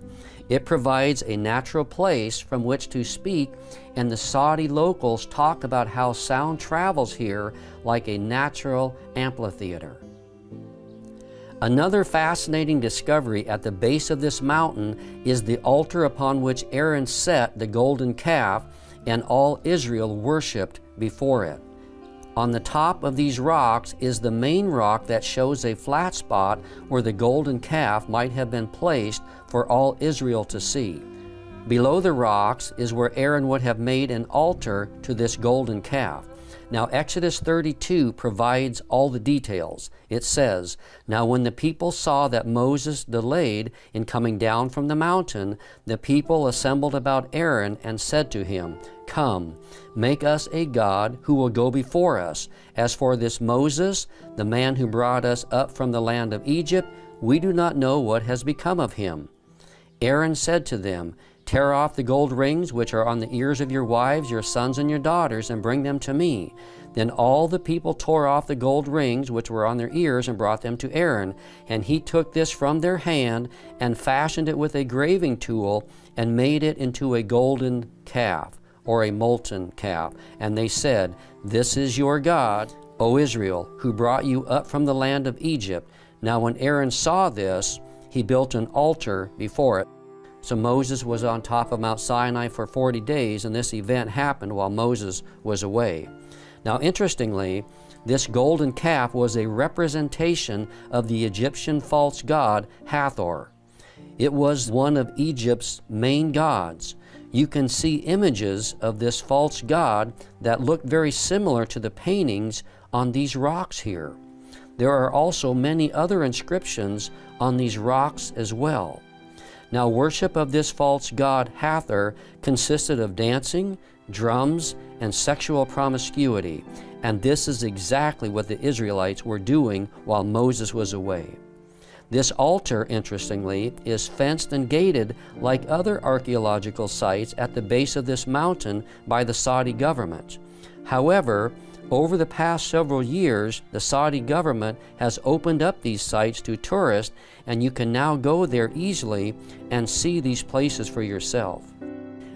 It provides a natural place from which to speak, and the Saudi locals talk about how sound travels here like a natural amphitheater. Another fascinating discovery at the base of this mountain is the altar upon which Aaron set the golden calf, and all Israel worshipped before it. On the top of these rocks is the main rock that shows a flat spot where the golden calf might have been placed for all Israel to see. Below the rocks is where Aaron would have made an altar to this golden calf. Now Exodus 32 provides all the details. It says, "Now when the people saw that Moses delayed in coming down from the mountain, the people assembled about Aaron and said to him, 'Come, make us a god who will go before us. As for this Moses, the man who brought us up from the land of Egypt, we do not know what has become of him.' Aaron said to them, 'Tear off the gold rings which are on the ears of your wives, your sons, and your daughters, and bring them to me.' Then all the people tore off the gold rings which were on their ears and brought them to Aaron. And he took this from their hand and fashioned it with a graving tool and made it into a golden calf, or a molten calf. And they said, 'This is your God, O Israel, who brought you up from the land of Egypt.' Now when Aaron saw this, he built an altar before it." So Moses was on top of Mount Sinai for 40 days, and this event happened while Moses was away. Now interestingly, this golden calf was a representation of the Egyptian false god Hathor. It was one of Egypt's main gods. You can see images of this false god that look very similar to the paintings on these rocks here. There are also many other inscriptions on these rocks as well. Now, worship of this false god Hathor consisted of dancing, drums, and sexual promiscuity, and this is exactly what the Israelites were doing while Moses was away. This altar, interestingly, is fenced and gated like other archaeological sites at the base of this mountain by the Saudi government. However, over the past several years, the Saudi government has opened up these sites to tourists, and you can now go there easily and see these places for yourself.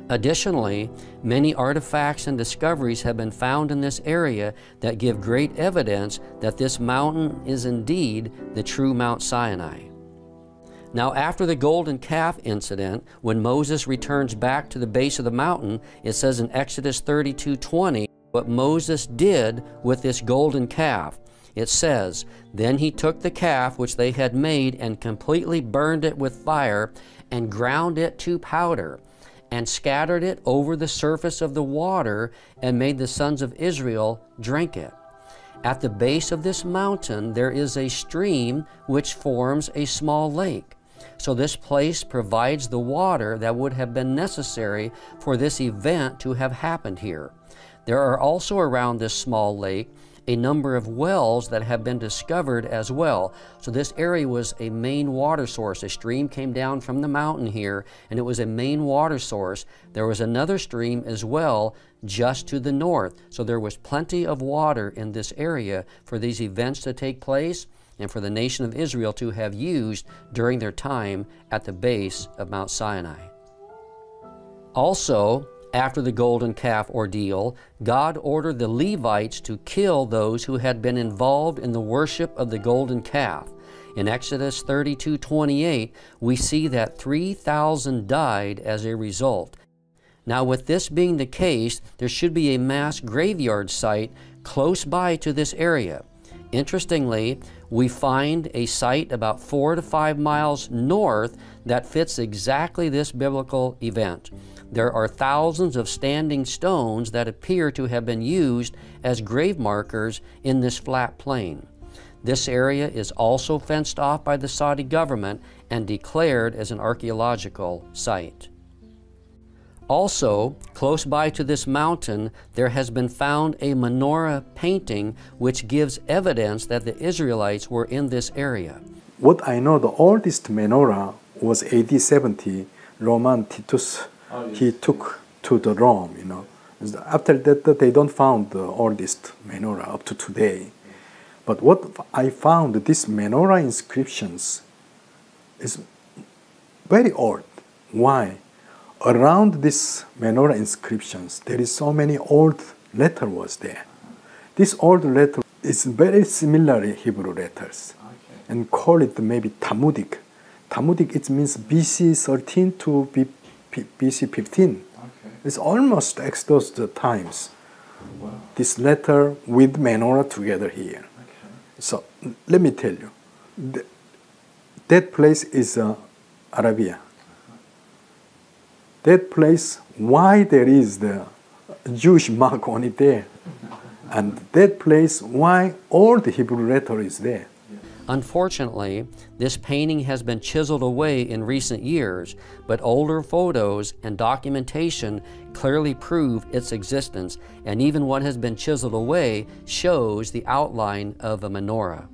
Additionally, many artifacts and discoveries have been found in this area that give great evidence that this mountain is indeed the true Mount Sinai. Now, after the golden calf incident, when Moses returns back to the base of the mountain, it says in Exodus 32:20, what Moses did with this golden calf. It says, "Then he took the calf which they had made and completely burned it with fire and ground it to powder and scattered it over the surface of the water and made the sons of Israel drink it." At the base of this mountain there is a stream which forms a small lake. So this place provides the water that would have been necessary for this event to have happened here. There are also around this small lake a number of wells that have been discovered as well. So this area was a main water source. A stream came down from the mountain here, and it was a main water source. There was another stream as well just to the north. So there was plenty of water in this area for these events to take place and for the nation of Israel to have used during their time at the base of Mount Sinai. Also, after the golden calf ordeal, God ordered the Levites to kill those who had been involved in the worship of the golden calf. In Exodus 32:28, we see that 3,000 died as a result. Now, with this being the case, there should be a mass graveyard site close by to this area. Interestingly, we find a site about 4 to 5 miles north that fits exactly this biblical event. There are thousands of standing stones that appear to have been used as grave markers in this flat plain. This area is also fenced off by the Saudi government and declared as an archaeological site. Also, close by to this mountain, there has been found a menorah painting which gives evidence that the Israelites were in this area. What I know, the oldest menorah was AD 70, Roman Titus. He took to the Rome, you know. After that, they don't found the oldest menorah up to today. But what I found, these menorah inscriptions is very old. Why? Around these menorah inscriptions, there is so many old letter was there. This old letter is very similar Hebrew letters. and call it maybe Talmudic. Talmudic, it means BC 13 to BC 15. Okay. It's almost Exodus times. Wow. This letter with menorah together here. Okay. So let me tell you, that place is Arabia. That place, why there is the Jewish mark on it there, and that place, why all the Hebrew letter is there. Unfortunately, this painting has been chiseled away in recent years, but older photos and documentation clearly prove its existence, and even what has been chiseled away shows the outline of a menorah.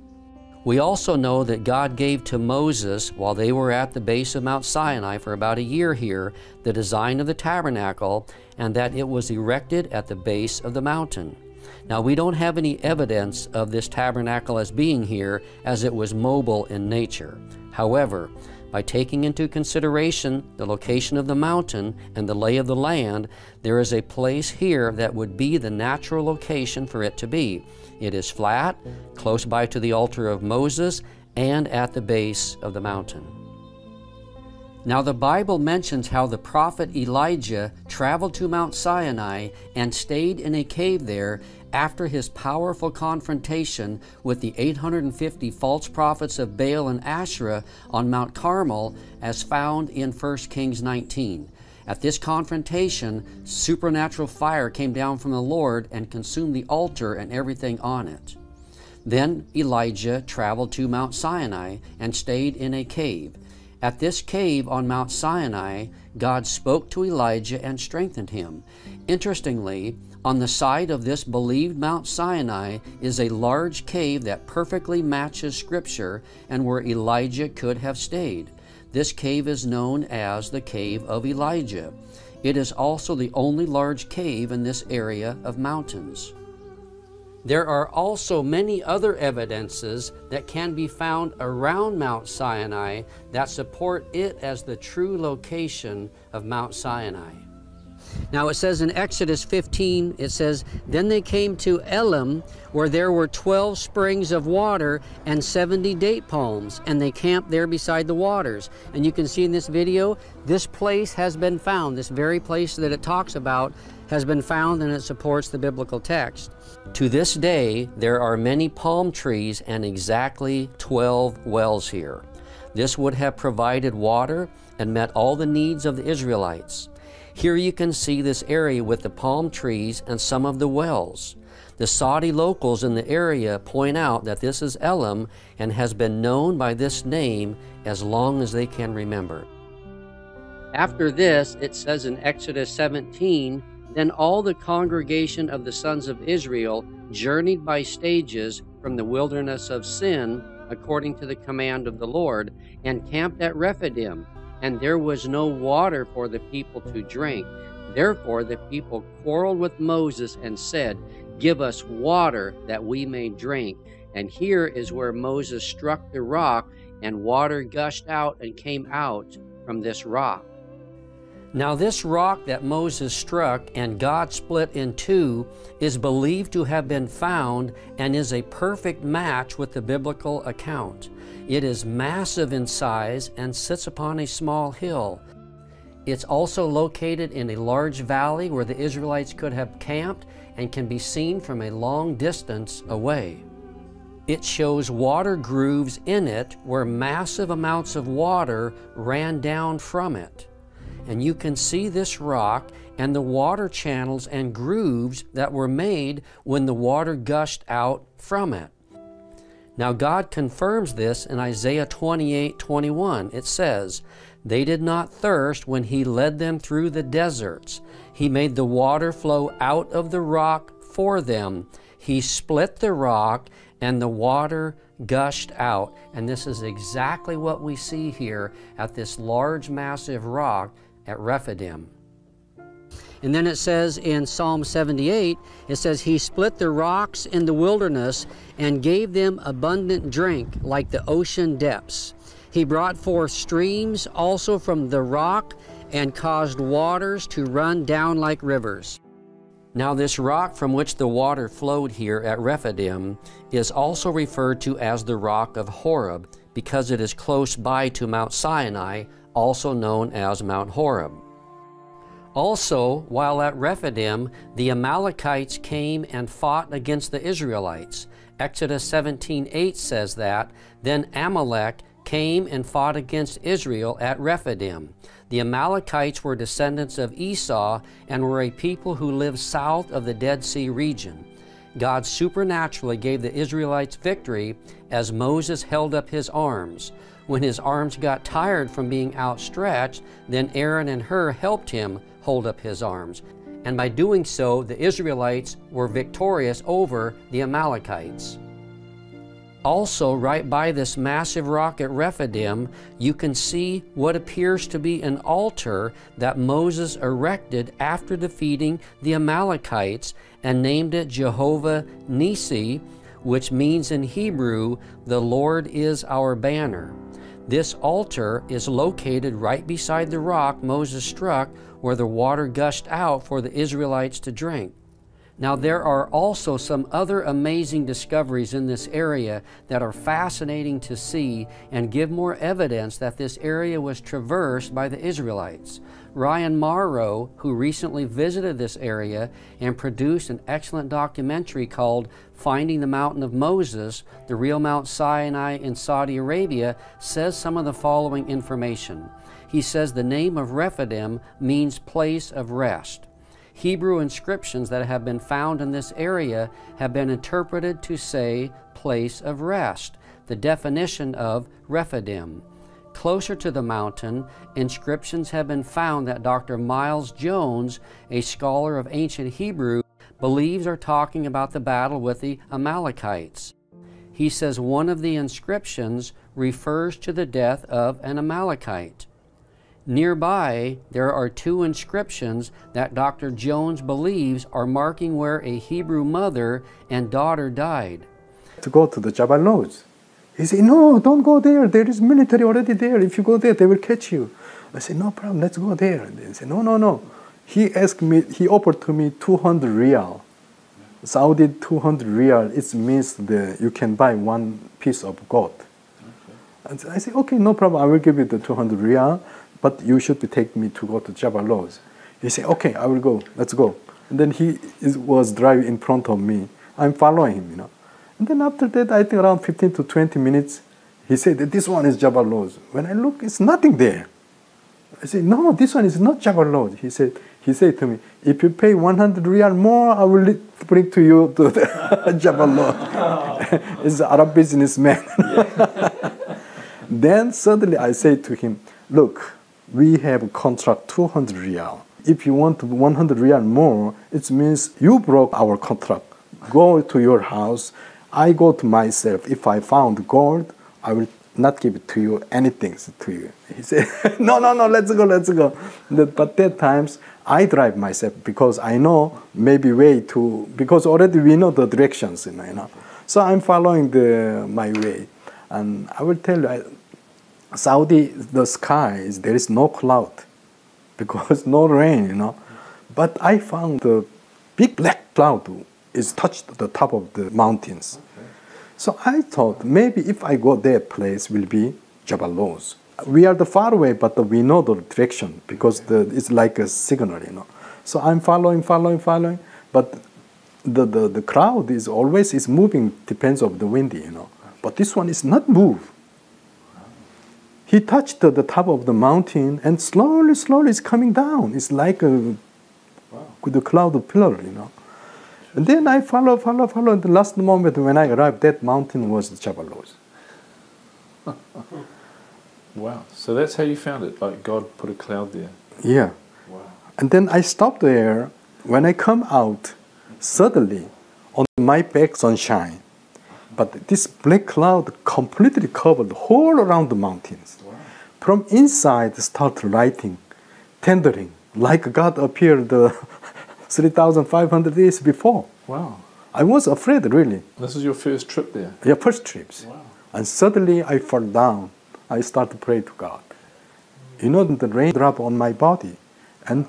We also know that God gave to Moses, while they were at the base of Mount Sinai for about a year here, the design of the tabernacle, and that it was erected at the base of the mountain. Now, we don't have any evidence of this tabernacle as being here, as it was mobile in nature. However, by taking into consideration the location of the mountain and the lay of the land, there is a place here that would be the natural location for it to be. It is flat, close by to the altar of Moses, and at the base of the mountain. Now, the Bible mentions how the prophet Elijah traveled to Mount Sinai and stayed in a cave there after his powerful confrontation with the 850 false prophets of Baal and Asherah on Mount Carmel, as found in 1 Kings 19. At this confrontation, supernatural fire came down from the Lord and consumed the altar and everything on it. Then Elijah traveled to Mount Sinai and stayed in a cave. At this cave on Mount Sinai, God spoke to Elijah and strengthened him. Interestingly, on the side of this believed Mount Sinai is a large cave that perfectly matches Scripture and where Elijah could have stayed. This cave is known as the Cave of Elijah. It is also the only large cave in this area of mountains. There are also many other evidences that can be found around Mount Sinai that support it as the true location of Mount Sinai. Now it says in Exodus 15, it says, "Then they came to Elim, where there were 12 springs of water and 70 date palms, and they camped there beside the waters." And you can see in this video, this place has been found. This very place that it talks about has been found, and it supports the biblical text. To this day, there are many palm trees and exactly 12 wells here. This would have provided water and met all the needs of the Israelites. Here you can see this area with the palm trees and some of the wells. The Saudi locals in the area point out that this is Elim and has been known by this name as long as they can remember. After this, it says in Exodus 17, "Then all the congregation of the sons of Israel journeyed by stages from the wilderness of Sin, according to the command of the Lord, and camped at Rephidim. And there was no water for the people to drink. Therefore the people quarreled with Moses and said, 'Give us water that we may drink.' And here is where Moses struck the rock, and water gushed out and came out from this rock." Now this rock that Moses struck and God split in two is believed to have been found and is a perfect match with the biblical account. It is massive in size and sits upon a small hill. It's also located in a large valley where the Israelites could have camped and can be seen from a long distance away. It shows water grooves in it where massive amounts of water ran down from it. And you can see this rock and the water channels and grooves that were made when the water gushed out from it. Now God confirms this in Isaiah 28:21. It says, "They did not thirst when He led them through the deserts. He made the water flow out of the rock for them. He split the rock and the water gushed out." And this is exactly what we see here at this large, massive rock at Rephidim. And then it says in Psalm 78, it says, "He split the rocks in the wilderness and gave them abundant drink like the ocean depths. He brought forth streams also from the rock and caused waters to run down like rivers." Now this rock from which the water flowed here at Rephidim is also referred to as the rock of Horeb, because it is close by to Mount Sinai, also known as Mount Horeb. Also, while at Rephidim, the Amalekites came and fought against the Israelites. Exodus 17:8 says that, "Then Amalek came and fought against Israel at Rephidim." The Amalekites were descendants of Esau and were a people who lived south of the Dead Sea region. God supernaturally gave the Israelites victory as Moses held up his arms. When his arms got tired from being outstretched, then Aaron and Hur helped him hold up his arms. And by doing so, the Israelites were victorious over the Amalekites. Also, right by this massive rock at Rephidim, you can see what appears to be an altar that Moses erected after defeating the Amalekites and named it Jehovah Nissi, which means in Hebrew, "The Lord is our banner." This altar is located right beside the rock Moses struck where the water gushed out for the Israelites to drink. Now there are also some other amazing discoveries in this area that are fascinating to see and give more evidence that this area was traversed by the Israelites. Ryan Morrow, who recently visited this area and produced an excellent documentary called Finding the Mountain of Moses, the real Mount Sinai in Saudi Arabia, says some of the following information. He says the name of Rephidim means place of rest. Hebrew inscriptions that have been found in this area have been interpreted to say place of rest, the definition of Rephidim. Closer to the mountain, inscriptions have been found that Dr. Miles Jones, a scholar of ancient Hebrew, believes are talking about the battle with the Amalekites. He says one of the inscriptions refers to the death of an Amalekite. Nearby, there are two inscriptions that Dr. Jones believes are marking where a Hebrew mother and daughter died. To go to the Jabal Lodz. He said, "No, don't go there. There is military already there. If you go there, they will catch you." I said, "No problem, let's go there." And they said, "No. He asked me, he offered to me 200 riyal. Saudi 200 riyal, it means you can buy one piece of gold. And I said, "Okay, no problem, I will give you the 200 riyal. But you should take me to go to Jabal Lodz." He said, "Okay, I will go. Let's go." And then he was driving in front of me. I'm following him, And then after that, I think around 15 to 20 minutes, he said that this one is Jabal Lodz. When I look, it's nothing there. I said, "No, this one is not Jabal Lodz." He said to me, "If you pay 100 riyal more, I will bring to you to the Jabal Lodz." He's an Arab businessman. Then suddenly I said to him, "Look, we have a contract 200 riyal. If you want 100 riyal more, it means you broke our contract. Go to your house. I go to myself. If I found gold, I will not give it to you, anything to you." He said, no, let's go. But that times, I drive myself because I know maybe way to, because already we know the directions, So I'm following my way. And I will tell you, Saudi, the sky, there is no cloud because no rain, But I found the big black cloud is touched the top of the mountains. Okay. So I thought maybe if I go there, place will be Jabal Lodz. We are far away, but we know the direction because it's like a signal, So I'm following, but the crowd is always moving, depends on the windy, But this one is not moved. He touched the top of the mountain and slowly it's coming down. It's like the cloud pillar, And then I follow. And the last moment when I arrived, that mountain was Jabal Lodz. Wow. So that's how you found it, like God put a cloud there. Yeah. Wow. And then I stopped there. When I come out, suddenly on my back sunshine. But this black cloud completely covered all around the mountains. Wow. From inside, start lighting, tendering, like God appeared 3,500 years before. Wow. I was afraid, really. This is your first trip there? Yeah, first trips. Wow. And suddenly I fell down. I started to pray to God. The rain dropped on my body. And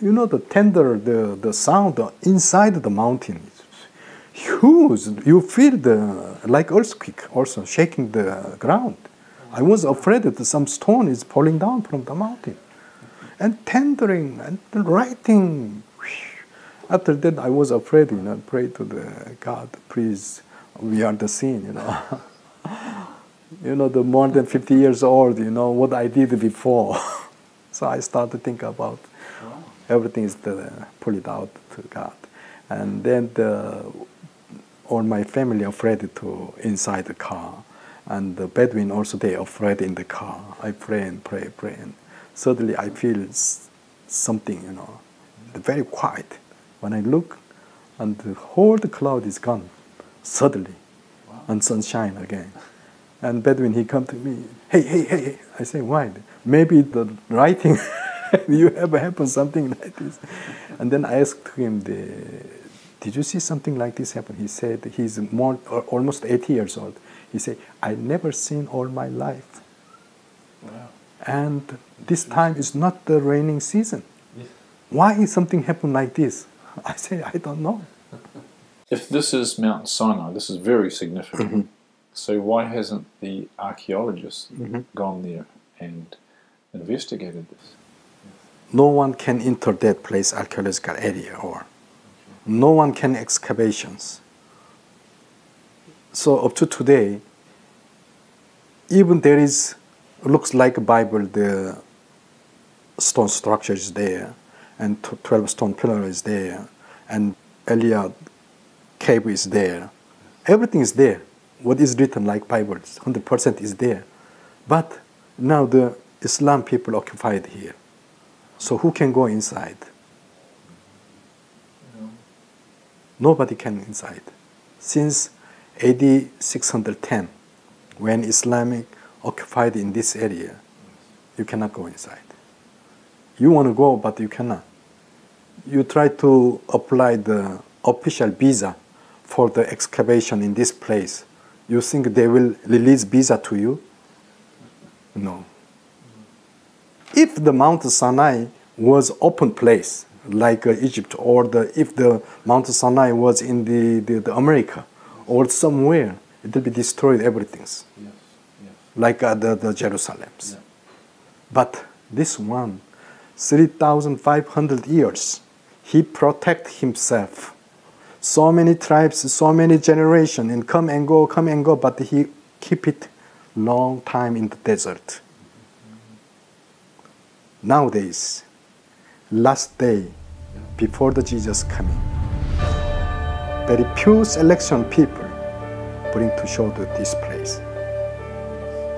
you know, the tender, the sound inside the mountain is huge. You feel like earthquake also shaking the ground. I was afraid that some stone is falling down from the mountain. And tendering and writing. After that, I was afraid, you know, pray to the God, please, we are the sin, you know. You know, the more than 50 years old, you know, what I did before. So I started to think about everything is pull it out to God. And then all my family afraid to inside the car. And the Bedouin also, they afraid in the car. I pray and pray, pray. And suddenly I feel something, you know, very quiet. When I look, and the whole cloud is gone, suddenly, and sunshine again. And Bedouin, he come to me, hey, hey, hey. I say, why? Maybe the writing, you ever happen something like this? And then I asked him, did you see something like this happen? He said, he's almost 80 years old. He said, I never seen all my life. Wow. And this time is not the raining season. Yes. Why is something happen like this? I say, I don't know. If this is Mount Sinai, this is very significant. Mm-hmm. So why hasn't the archaeologists gone there and investigated this? No one can enter that place, archaeological area, or no one can excavations. So up to today, even there is, looks like a Bible, the stone structure is there, and 12 stone pillar is there, and Eliad cave is there. Everything is there. What is written like Bible, 100% is there. But now the Islam people occupied here. So who can go inside? Nobody can inside. Since AD 610, when Islamic occupied in this area, you cannot go inside. You want to go, but you cannot. You try to apply the official visa for the excavation in this place. You think they will release visa to you? No. If the Mount Sinai was open place, like Egypt, or if the Mount Sinai was in the America, or somewhere, it will be destroyed everything. Yes. Yes. Like the Jerusalems. Yeah. But this one, 3,500 years, he protect himself. So many tribes, so many generations, and come and go, but he keep it long time in the desert. Nowadays, last day, before the Jesus coming, very few selection people bring to show this place,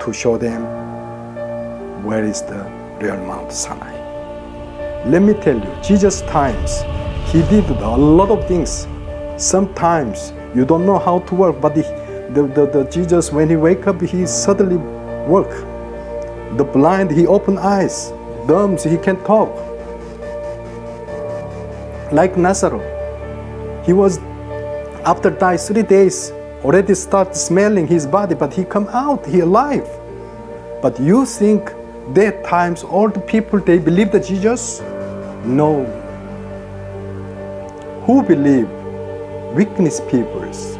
to show them where is the real Mount Sinai. Let me tell you, Jesus' times, he did a lot of things. Sometimes you don't know how to work, but the Jesus, when he wake up, he suddenly work. The blind, he open eyes. Dumb, he can talk. Like Nazareth, he was, after die 3 days, already start smelling his body, but he come out, he alive. But you think that times all the people, they believe that Jesus? No. Who believe? Weakness peoples,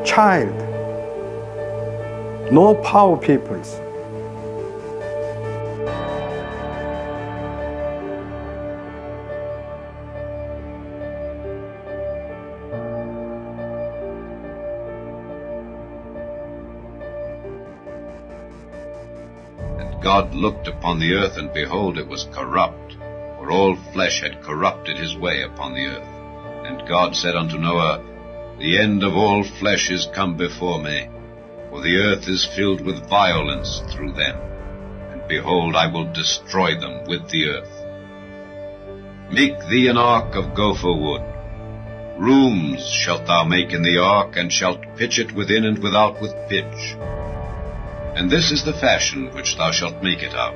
child, no power peoples. And God looked upon the earth, and behold, it was corrupt, for all flesh had corrupted his way upon the earth. And God said unto Noah, The end of all flesh is come before me, for the earth is filled with violence through them. And behold, I will destroy them with the earth. Make thee an ark of gopher wood. Rooms shalt thou make in the ark, and shalt pitch it within and without with pitch. And this is the fashion which thou shalt make it of.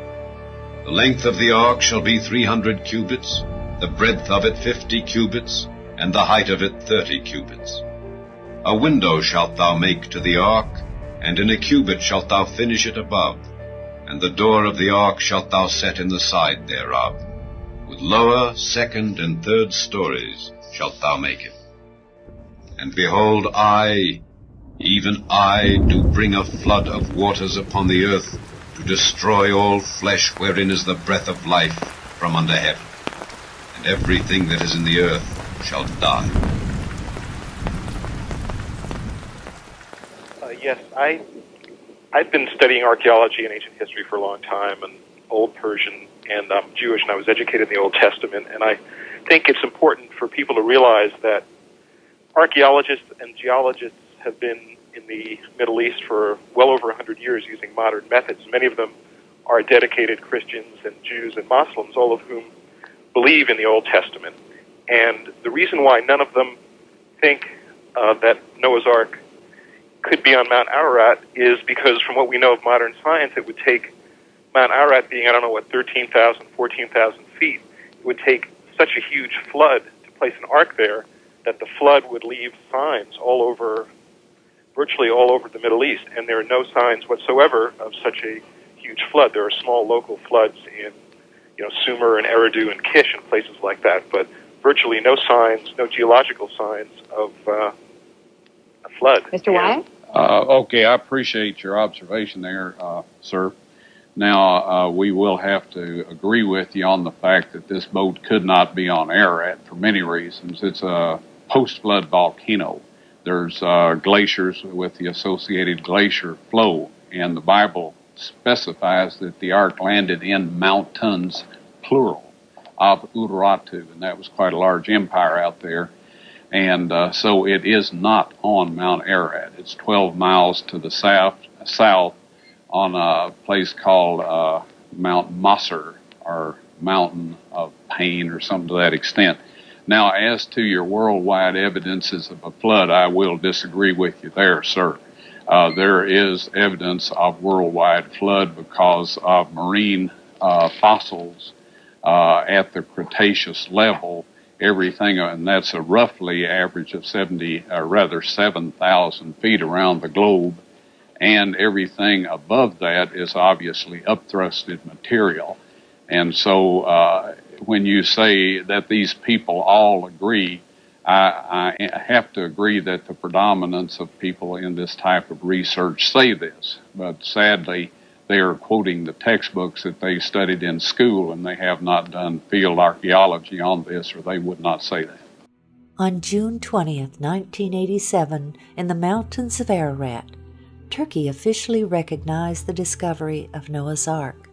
The length of the ark shall be 300 cubits, the breadth of it 50 cubits, and the height of it 30 cubits. A window shalt thou make to the ark, and in a cubit shalt thou finish it above, and the door of the ark shalt thou set in the side thereof. With lower, second, and third stories shalt thou make it. And behold, I, even I, do bring a flood of waters upon the earth, to destroy all flesh wherein is the breath of life from under heaven. And everything that is in the earth shall die. Yes, I've been studying archaeology and ancient history for a long time, and Old Persian, and I'm Jewish, and I was educated in the Old Testament, and I think it's important for people to realize that archaeologists and geologists have been in the Middle East for well over 100 years using modern methods. Many of them are dedicated Christians and Jews and Muslims, all of whom believe in the Old Testament. And the reason why none of them think that Noah's Ark could be on Mount Ararat is because, from what we know of modern science, it would take Mount Ararat being, 13,000, 14,000 feet, it would take such a huge flood to place an ark there that the flood would leave signs all over, virtually all over the Middle East, and there are no signs whatsoever of such a huge flood. There are small local floods in, Sumer and Eridu and Kish and places like that, but virtually no signs, no geological signs of a flood. Mr. Wyatt? Okay, I appreciate your observation there, sir. Now, we will have to agree with you on the fact that this boat could not be on Ararat for many reasons. It's a post-flood volcano. There's glaciers with the associated glacier flow, and the Bible specifies that the ark landed in mountains, plural, of Urartu, and that was quite a large empire out there. And so it is not on Mount Ararat. It's 12 miles to the south on a place called Mount Masr, or Mountain of Pain, or something to that extent. Now, as to your worldwide evidences of a flood, I will disagree with you there, sir. There is evidence of worldwide flood because of marine fossils at the Cretaceous level. Everything, and that's a roughly average of 7,000 feet around the globe, and everything above that is obviously upthrusted material. And so when you say that these people all agree, I have to agree that the predominance of people in this type of research say this, but sadly they are quoting the textbooks that they studied in school, and they have not done field archaeology on this, or they would not say that. On June 20th, 1987, in the mountains of Ararat, Turkey officially recognized the discovery of Noah's Ark.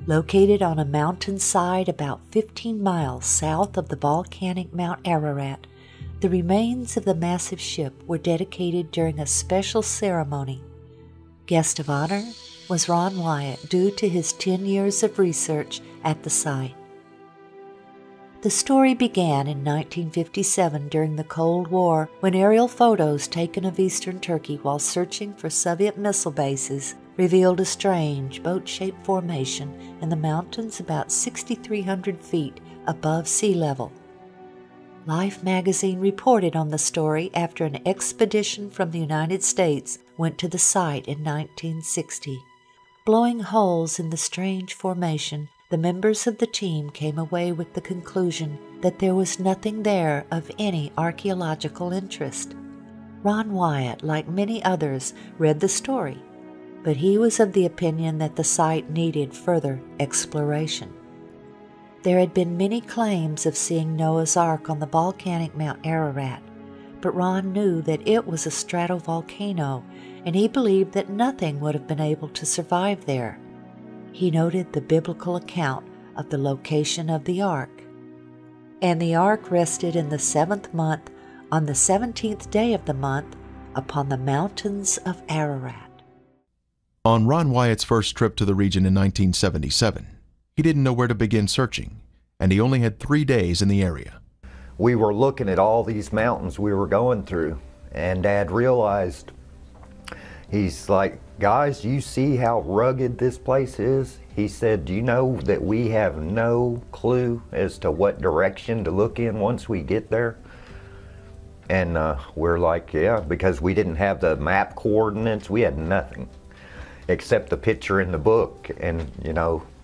Located on a mountainside about 15 miles south of the volcanic Mount Ararat, the remains of the massive ship were dedicated during a special ceremony. Guest of honor was Ron Wyatt, due to his 10 years of research at the site. The story began in 1957 during the Cold War, when aerial photos taken of eastern Turkey while searching for Soviet missile bases revealed a strange boat-shaped formation in the mountains about 6,300 feet above sea level. Life magazine reported on the story after an expedition from the United States went to the site in 1960. Blowing holes in the strange formation, the members of the team came away with the conclusion that there was nothing there of any archaeological interest. Ron Wyatt, like many others, read the story, but he was of the opinion that the site needed further exploration. There had been many claims of seeing Noah's Ark on the volcanic Mount Ararat, but Ron knew that it was a stratovolcano, and he believed that nothing would have been able to survive there. He noted the biblical account of the location of the ark. And the ark rested in the 7th month, on the 17th day of the month, upon the mountains of Ararat. On Ron Wyatt's first trip to the region in 1977, he didn't know where to begin searching, and he only had 3 days in the area. We were looking at all these mountains we were going through, and Dad realized, he's like, guys, you see how rugged this place is? He said, do you know that we have no clue as to what direction to look in once we get there? And we're like, yeah, because we didn't have the map coordinates. We had nothing except the picture in the book and,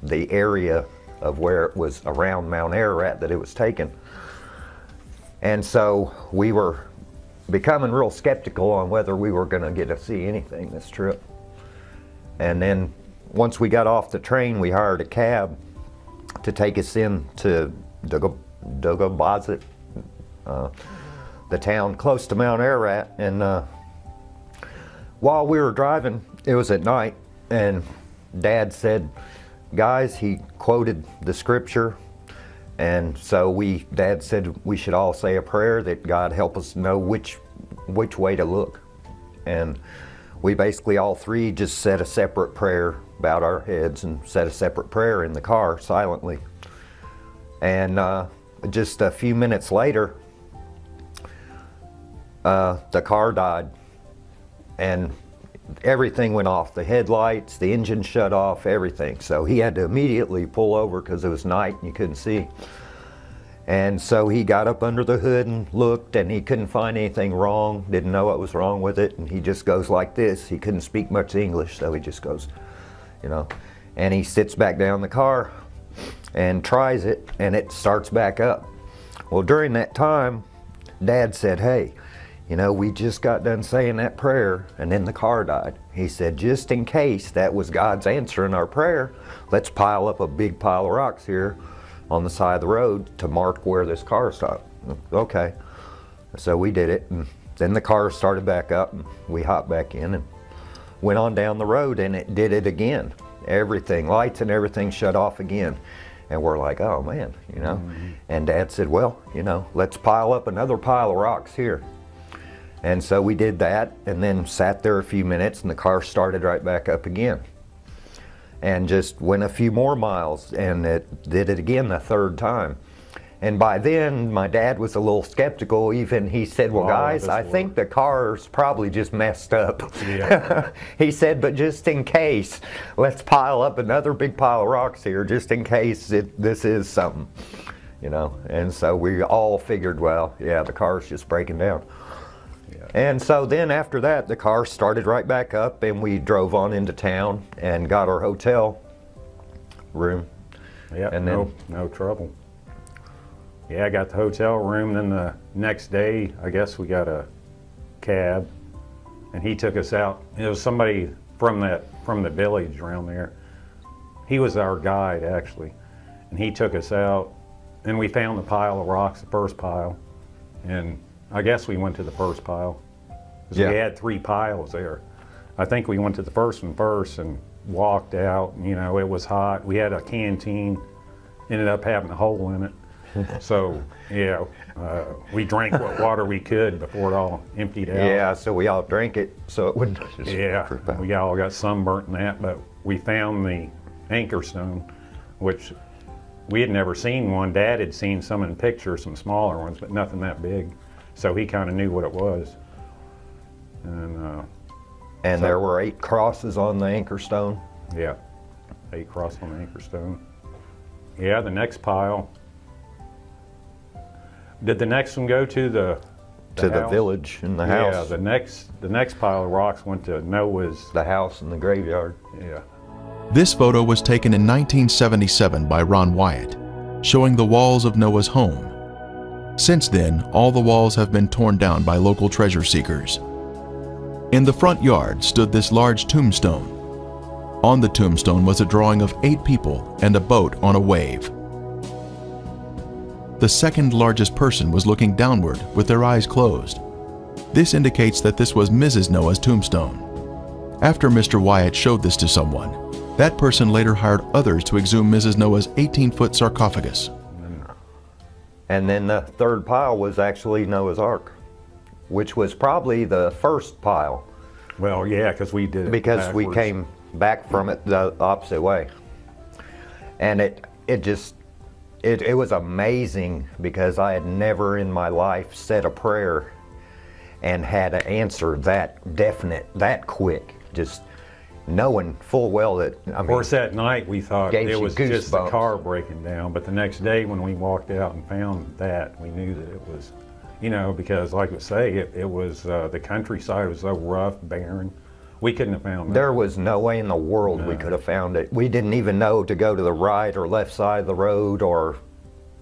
the area of where it was around Mount Ararat that it was taken. And so we were becoming real skeptical on whether we were going to get to see anything this trip. And then once we got off the train, we hired a cab to take us in to Dugabazit, the town close to Mount Ararat. And while we were driving, it was at night, and Dad said, guys, he quoted the scripture, and so Dad said we should all say a prayer that God help us know which way to look. And we basically all three just said a separate prayer, bowed our heads and said a separate prayer in the car silently. And just a few minutes later, the car died, and everything went off. The headlights, the engine shut off, everything. So he had to immediately pull over because it was night and you couldn't see. And so he got up under the hood and looked, and he couldn't find anything wrong, didn't know what was wrong with it, and he just goes like this. He couldn't speak much English, so he just goes, you know, and he sits back down in the car and tries it, and it starts back up. Well, during that time, Dad said, hey, you know, we just got done saying that prayer, and then the car died. He said, just in case that was God's answer in our prayer, let's pile up a big pile of rocks here on the side of the road to mark where this car stopped. Okay. So we did it, and then the car started back up, and we hopped back in and went on down the road, and it did it again. Everything, lights and everything shut off again. And we're like, oh man, you know. And Dad said, well, you know, let's pile up another pile of rocks here. And so we did that, and then sat there a few minutes, and the car started right back up again. And just went a few more miles, and it did it again the third time. And by then, my dad was a little skeptical. Even he said, well, guys, I think the car's probably just messed up. Yeah. He said, but just in case, let's pile up another big pile of rocks here, just in case this is something, you know. And so we all figured, well, yeah, the car's just breaking down. And so then after that, the car started right back up, and we drove on into town and got our hotel room. Yeah, and then no trouble. Yeah, I got the hotel room. Then the next day, I guess we got a cab, and he took us out. It was somebody from the village around there. He was our guide, actually, and he took us out, and we found the pile of rocks, the first pile, and I guess we went to the first pile, because we had 3 piles there. I think we went to the first one first and walked out. You know, it was hot. We had a canteen, ended up having a hole in it. So, yeah, we drank what water we could before it all emptied out. Yeah, so we all drank it so it wouldn't just... Yeah, we all got sunburnt in that, but we found the anchor stone, which we had never seen one. Dad had seen some in pictures, some smaller ones, but nothing that big. So he kind of knew what it was. And there were 8 crosses on the anchor stone? Yeah, 8 crosses on the anchor stone. Yeah, the next pile. Did the next one go to the village and the house? Yeah, the next pile of rocks went to Noah's. The house and the graveyard. Yeah. This photo was taken in 1977 by Ron Wyatt, showing the walls of Noah's home. Since then, all the walls have been torn down by local treasure seekers. In the front yard stood this large tombstone. On the tombstone was a drawing of 8 people and a boat on a wave. The second largest person was looking downward with their eyes closed. This indicates that this was Mrs. Noah's tombstone. After Mr. Wyatt showed this to someone, that person later hired others to exhume Mrs. Noah's 18-foot sarcophagus. And then the third pile was actually Noah's Ark, which was probably the first pile. Well, yeah, because we did it because backwards. We came back from it the opposite way. And it was amazing, because I had never in my life said a prayer and had an answer that definite, that quick, just knowing full well that, I mean, of course, that night we thought it was just the car breaking down, but the next day when we walked out and found that, we knew that it was, you know, because like I say, it was, the countryside was so rough, barren, We couldn't have found it. There was no way in the world we could have found it. We didn't even know to go to the right or left side of the road, or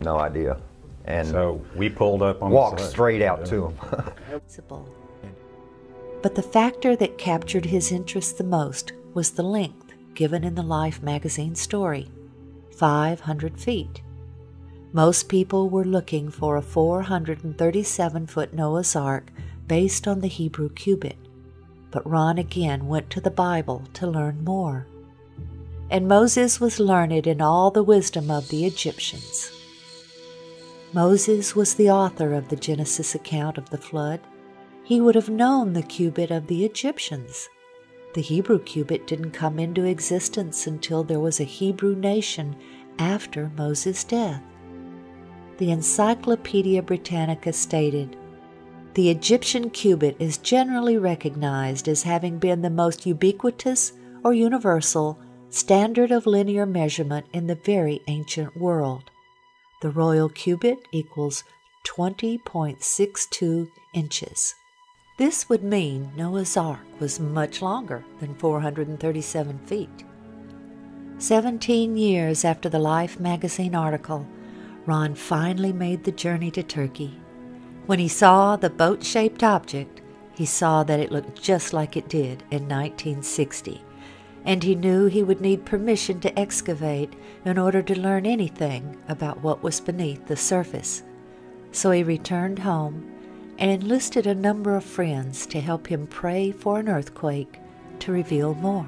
no idea. And so we pulled up on walked the side. straight out to him. But the factor that captured his interest the most was the length given in the Life magazine story, 500 feet. Most people were looking for a 437-foot Noah's Ark based on the Hebrew cubit, but Ron again went to the Bible to learn more. And Moses was learned in all the wisdom of the Egyptians. Moses was the author of the Genesis account of the flood. He would have known the cubit of the Egyptians. The Hebrew cubit didn't come into existence until there was a Hebrew nation after Moses' death. The Encyclopedia Britannica stated, "The Egyptian cubit is generally recognized as having been the most ubiquitous or universal standard of linear measurement in the very ancient world. The royal cubit equals 20.62 inches." This would mean Noah's Ark was much longer than 437 feet. 17 years after the Life magazine article, Ron finally made the journey to Turkey. When he saw the boat-shaped object, he saw that it looked just like it did in 1960, and he knew he would need permission to excavate in order to learn anything about what was beneath the surface. So he returned home and enlisted a number of friends to help him pray for an earthquake to reveal more.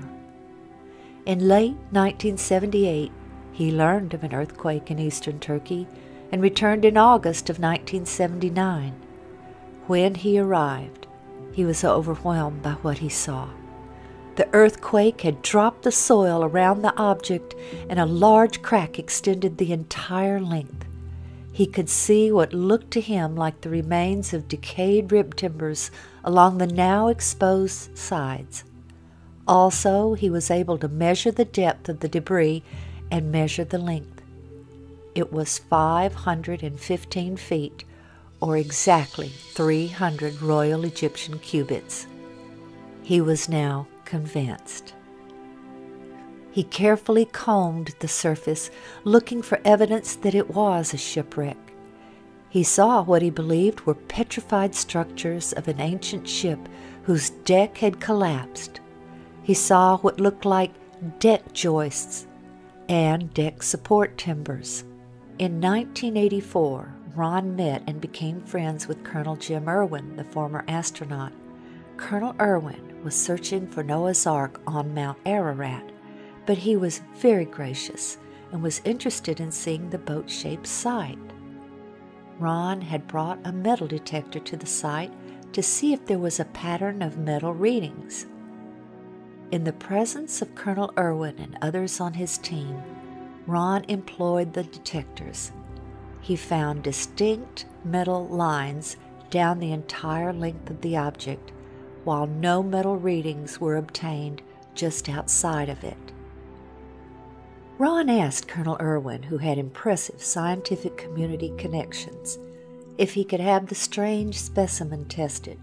In late 1978, he learned of an earthquake in eastern Turkey and returned in August of 1979. When he arrived, he was overwhelmed by what he saw. The earthquake had dropped the soil around the object, and a large crack extended the entire length. He could see what looked to him like the remains of decayed rib timbers along the now exposed sides. Also, he was able to measure the depth of the debris and measure the length. It was 515 feet, or exactly 300 Royal Egyptian cubits. He was now convinced. He carefully combed the surface, looking for evidence that it was a shipwreck. He saw what he believed were petrified structures of an ancient ship whose deck had collapsed. He saw what looked like deck joists and deck support timbers. In 1984, Ron met and became friends with Colonel Jim Irwin, the former astronaut. Colonel Irwin was searching for Noah's Ark on Mount Ararat, but he was very gracious and was interested in seeing the boat-shaped site. Ron had brought a metal detector to the site to see if there was a pattern of metal readings. In the presence of Colonel Irwin and others on his team, Ron employed the detectors. He found distinct metal lines down the entire length of the object, while no metal readings were obtained just outside of it. Ron asked Colonel Irwin, who had impressive scientific community connections, if he could have the strange specimen tested.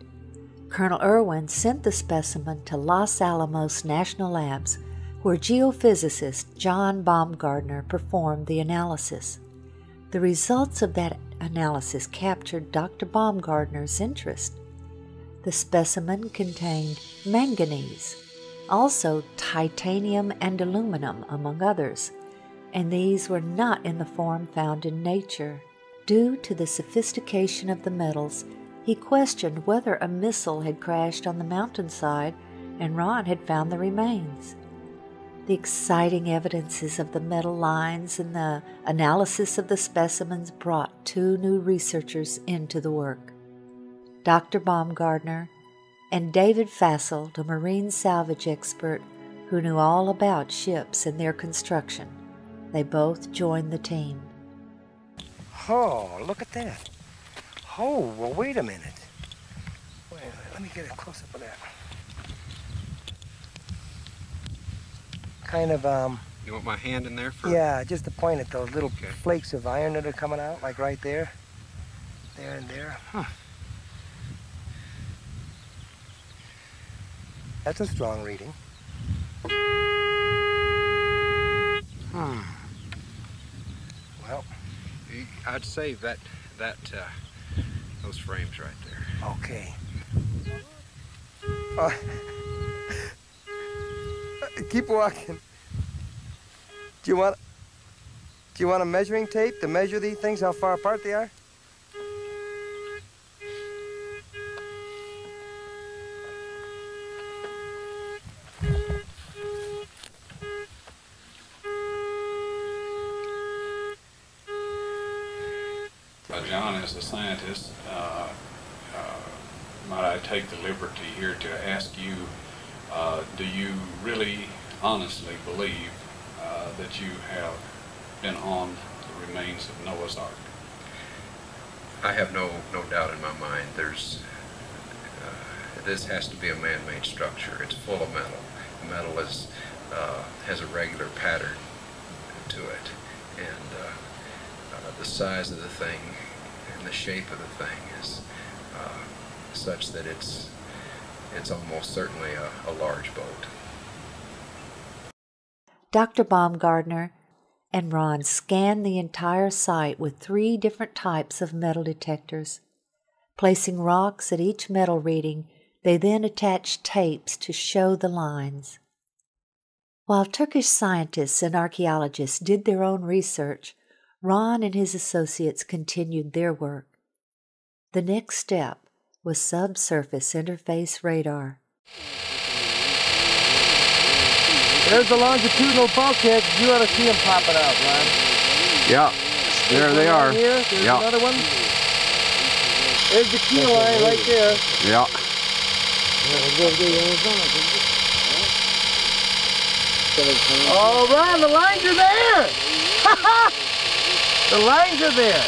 Colonel Irwin sent the specimen to Los Alamos National Labs, where geophysicist John Baumgartner performed the analysis. The results of that analysis captured Dr. Baumgartner's interest. The specimen contained manganese, also titanium and aluminum, among others, and these were not in the form found in nature. Due to the sophistication of the metals, he questioned whether a missile had crashed on the mountainside and Ron had found the remains. The exciting evidences of the metal lines and the analysis of the specimens brought two new researchers into the work. Dr. Baumgartner and David Fassel, the marine salvage expert who knew all about ships and their construction. They both joined the team. Oh, look at that. Oh, well, wait a minute. Wait a minute, let me get a close-up of that. Kind of, You want my hand in there for? yeah, just to point at those little flakes of iron that are coming out, like right there. There and there. Huh. That's a strong reading. Well, I'd save those frames right there. Okay. Keep walking. Do you want a measuring tape to measure these things, how far apart they are? John, as a scientist, might I take the liberty here to ask you, do you really honestly believe that you have been on the remains of Noah's Ark? I have no doubt in my mind. This has to be a man-made structure. It's full of metal. The metal has a regular pattern to it, and the size of the thing and the shape of the thing is such that it's almost certainly a large boat. Dr. Baumgartner and Ron scanned the entire site with 3 different types of metal detectors. Placing rocks at each metal reading, they then attached tapes to show the lines. While Turkish scientists and archaeologists did their own research, Ron and his associates continued their work. The next step was subsurface interface radar. There's the longitudinal bulkheads. You ought to see them popping out, Ron. Yeah, there they are. Here. There's yeah. another one. There's the keel line right there. Yeah. Oh, Ron, the lines are there! The lines are there!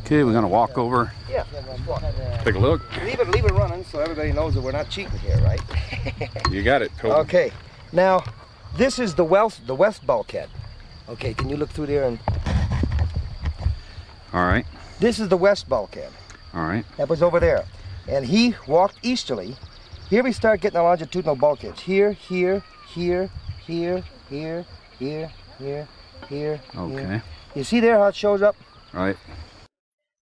Okay, we're gonna walk over. Yeah, walk. Take a look. Leave it running so everybody knows that we're not cheating here, right? You got it, Toby. Okay, now this is the west bulkhead. Okay, can you look through there and... All right. This is the west bulkhead. All right. That was over there. And he walked easterly. Here we start getting the longitudinal bulkheads. Here, here, here, here, here, here, here, here. Okay. Here. You see there how it shows up? Right.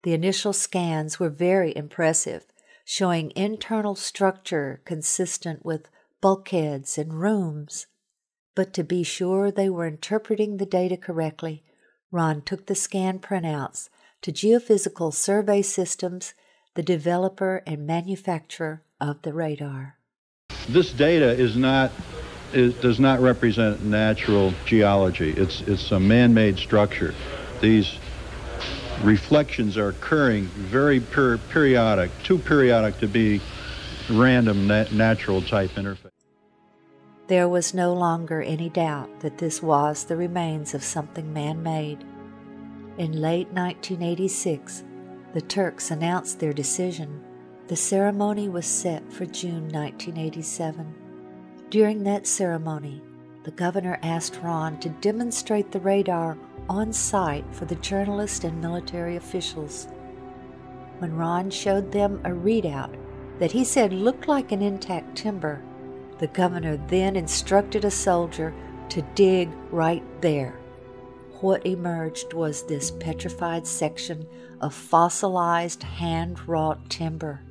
The initial scans were very impressive, showing internal structure consistent with bulkheads and rooms. But to be sure they were interpreting the data correctly, Ron took the scan printouts to Geophysical Survey Systems, the developer and manufacturer of the radar. This data does not represent natural geology. It's a man-made structure. These reflections are occurring very periodic, too periodic to be random natural type interface. There was no longer any doubt that this was the remains of something man-made. In late 1986, the Turks announced their decision. The ceremony was set for June 1987. During that ceremony, the governor asked Ron to demonstrate the radar on site for the journalists and military officials. When Ron showed them a readout that he said looked like an intact timber, the governor then instructed a soldier to dig right there. What emerged was this petrified section of fossilized hand-wrought timber.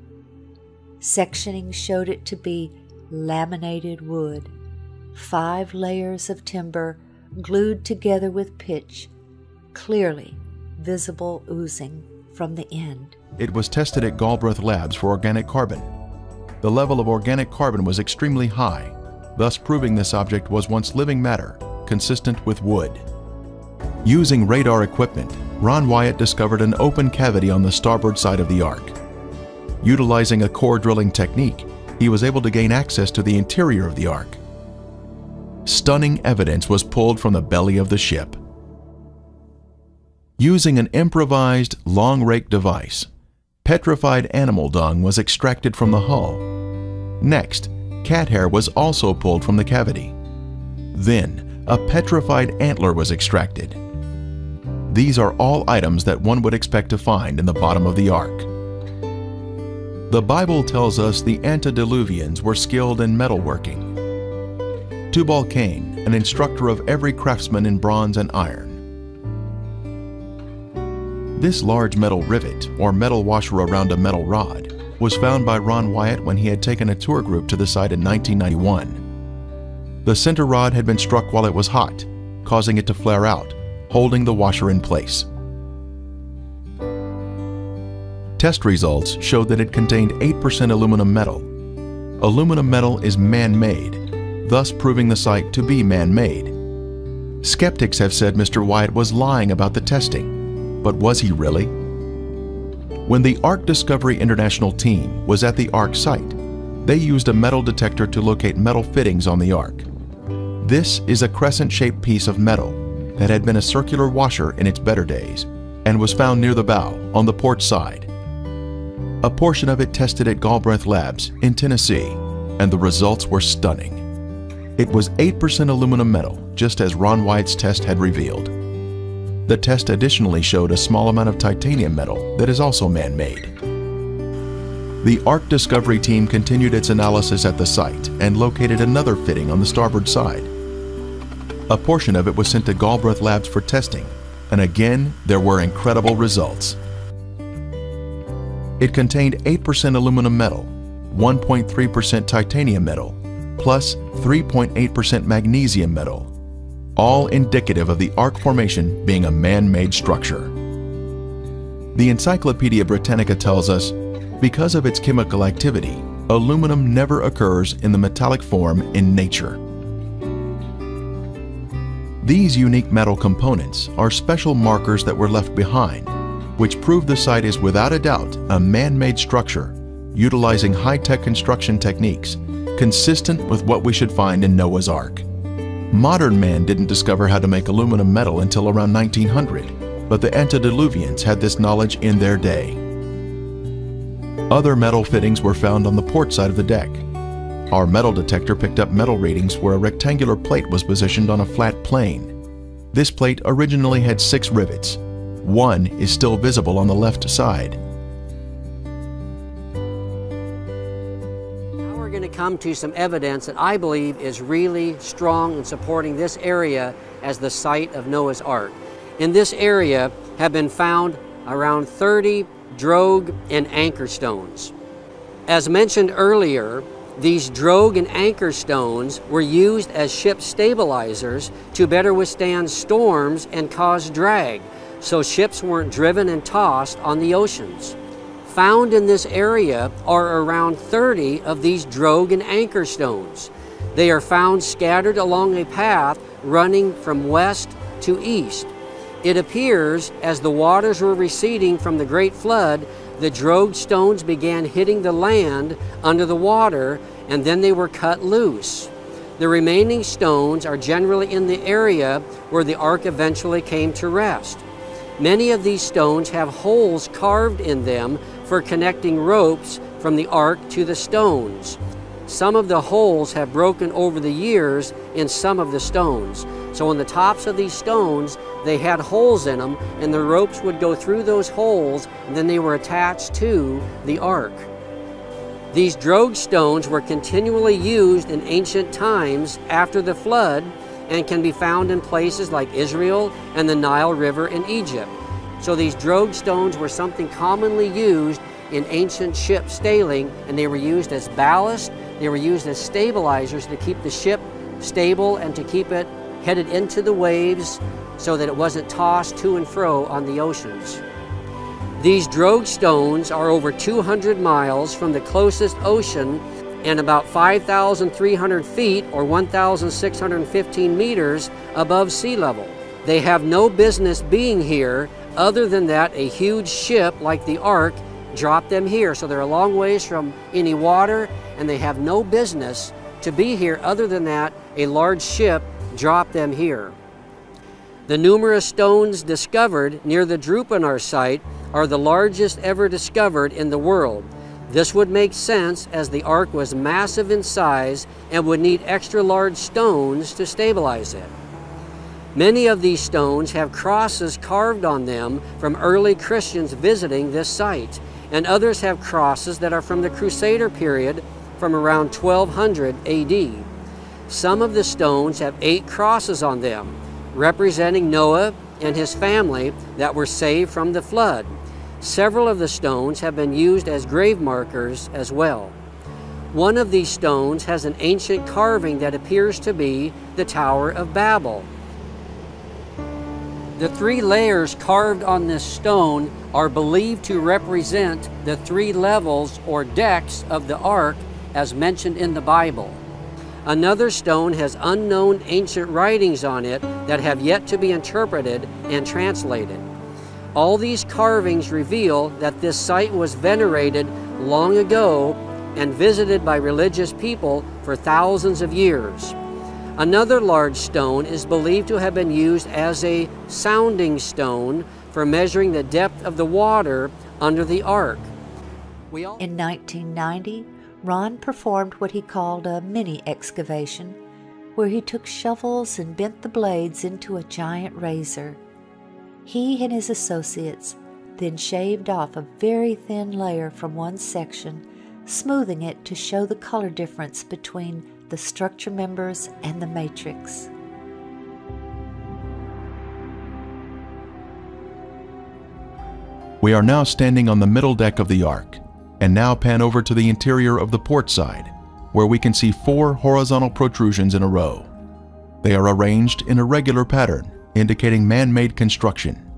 Sectioning showed it to be laminated wood, 5 layers of timber glued together with pitch, clearly visible oozing from the end. It was tested at Galbraith Labs for organic carbon. The level of organic carbon was extremely high, thus proving this object was once living matter, consistent with wood. Using radar equipment, Ron Wyatt discovered an open cavity on the starboard side of the Ark. Utilizing a core drilling technique, he was able to gain access to the interior of the Ark. Stunning evidence was pulled from the belly of the ship. Using an improvised long rake device, petrified animal dung was extracted from the hull. Next, cat hair was also pulled from the cavity. Then, a petrified antler was extracted. These are all items that one would expect to find in the bottom of the Ark. The Bible tells us the antediluvians were skilled in metalworking. Tubal-Cain, an instructor of every craftsman in bronze and iron. This large metal rivet, or metal washer around a metal rod, was found by Ron Wyatt when he had taken a tour group to the site in 1991. The center rod had been struck while it was hot, causing it to flare out, holding the washer in place. Test results showed that it contained 8% aluminum metal. Aluminum metal is man-made, thus proving the site to be man-made. Skeptics have said Mr. Wyatt was lying about the testing, but was he really? When the Ark Discovery International team was at the Ark site, they used a metal detector to locate metal fittings on the Ark. This is a crescent-shaped piece of metal that had been a circular washer in its better days and was found near the bow on the port side. A portion of it tested at Galbraith Labs in Tennessee, and the results were stunning. It was 8% aluminum metal, just as Ron Wyatt's test had revealed. The test additionally showed a small amount of titanium metal that is also man-made. The Ark Discovery team continued its analysis at the site and located another fitting on the starboard side. A portion of it was sent to Galbraith Labs for testing, and again, there were incredible results. It contained 8% aluminum metal, 1.3% titanium metal, plus 3.8% magnesium metal, all indicative of the Ark formation being a man-made structure. The Encyclopedia Britannica tells us, because of its chemical activity, aluminum never occurs in the metallic form in nature. These unique metal components are special markers that were left behind, which prove the site is without a doubt a man-made structure, utilizing high-tech construction techniques, consistent with what we should find in Noah's Ark. Modern man didn't discover how to make aluminum metal until around 1900, but the antediluvians had this knowledge in their day. Other metal fittings were found on the port side of the deck. Our metal detector picked up metal readings where a rectangular plate was positioned on a flat plane. This plate originally had 6 rivets. One is still visible on the left side. Now we're going to come to some evidence that I believe is really strong in supporting this area as the site of Noah's Ark. In this area have been found around 30 drogue and anchor stones. As mentioned earlier, these drogue and anchor stones were used as ship stabilizers to better withstand storms and cause drag, so ships weren't driven and tossed on the oceans. Found in this area are around 30 of these drogue and anchor stones. They are found scattered along a path running from west to east. It appears as the waters were receding from the Great Flood, the drogue stones began hitting the land under the water, and then they were cut loose. The remaining stones are generally in the area where the ark eventually came to rest. Many of these stones have holes carved in them for connecting ropes from the ark to the stones. Some of the holes have broken over the years in some of the stones. So on the tops of these stones, they had holes in them, and the ropes would go through those holes, and then they were attached to the ark. These drogue stones were continually used in ancient times after the flood and can be found in places like Israel and the Nile River in Egypt. So these drogue stones were something commonly used in ancient ship sailing, and they were used as ballast, they were used as stabilizers to keep the ship stable and to keep it headed into the waves so that it wasn't tossed to and fro on the oceans. These drogue stones are over 200 miles from the closest ocean and about 5,300 feet or 1,615 meters above sea level. They have no business being here other than that a huge ship like the Ark dropped them here. So they're a long ways from any water, and they have no business to be here other than that a large ship dropped them here. The numerous stones discovered near the Drupanar site are the largest ever discovered in the world. This would make sense as the ark was massive in size and would need extra large stones to stabilize it. Many of these stones have crosses carved on them from early Christians visiting this site, and others have crosses that are from the Crusader period from around 1200 AD. Some of the stones have 8 crosses on them, representing Noah and his family that were saved from the flood. Several of the stones have been used as grave markers as well. One of these stones has an ancient carving that appears to be the Tower of Babel. The 3 layers carved on this stone are believed to represent the 3 levels or decks of the ark as mentioned in the Bible. Another stone has unknown ancient writings on it that have yet to be interpreted and translated. All these carvings reveal that this site was venerated long ago and visited by religious people for thousands of years. Another large stone is believed to have been used as a sounding stone for measuring the depth of the water under the ark. In 1990, Ron performed what he called a mini excavation, where he took shovels and bent the blades into a giant razor. He and his associates then shaved off a very thin layer from one section, smoothing it to show the color difference between the structure members and the matrix. We are now standing on the middle deck of the ark, and now pan over to the interior of the port side, where we can see 4 horizontal protrusions in a row. They are arranged in a regular pattern, indicating man-made construction.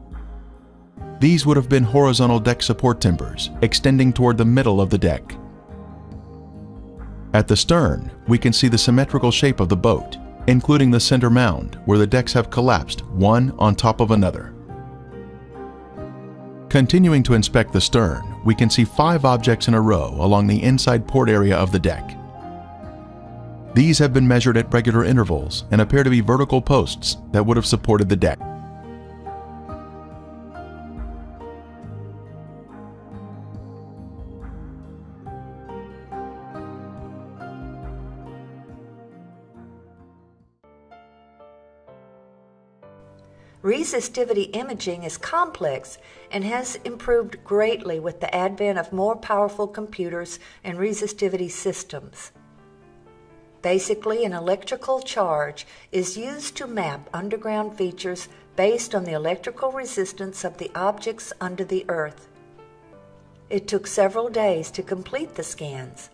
These would have been horizontal deck support timbers, extending toward the middle of the deck. At the stern, we can see the symmetrical shape of the boat, including the center mound, where the decks have collapsed one on top of another. Continuing to inspect the stern, we can see 5 objects in a row along the inside port area of the deck. These have been measured at regular intervals and appear to be vertical posts that would have supported the deck. Resistivity imaging is complex and has improved greatly with the advent of more powerful computers and resistivity systems. Basically, an electrical charge is used to map underground features based on the electrical resistance of the objects under the earth. It took several days to complete the scans,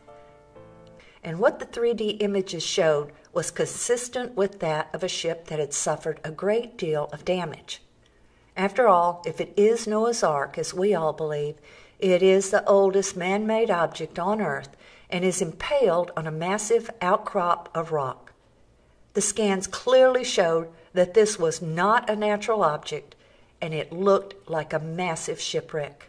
and what the 3D images showed was consistent with that of a ship that had suffered a great deal of damage. After all, if it is Noah's Ark, as we all believe, it is the oldest man-made object on Earth and is impaled on a massive outcrop of rock. The scans clearly showed that this was not a natural object, and it looked like a massive shipwreck.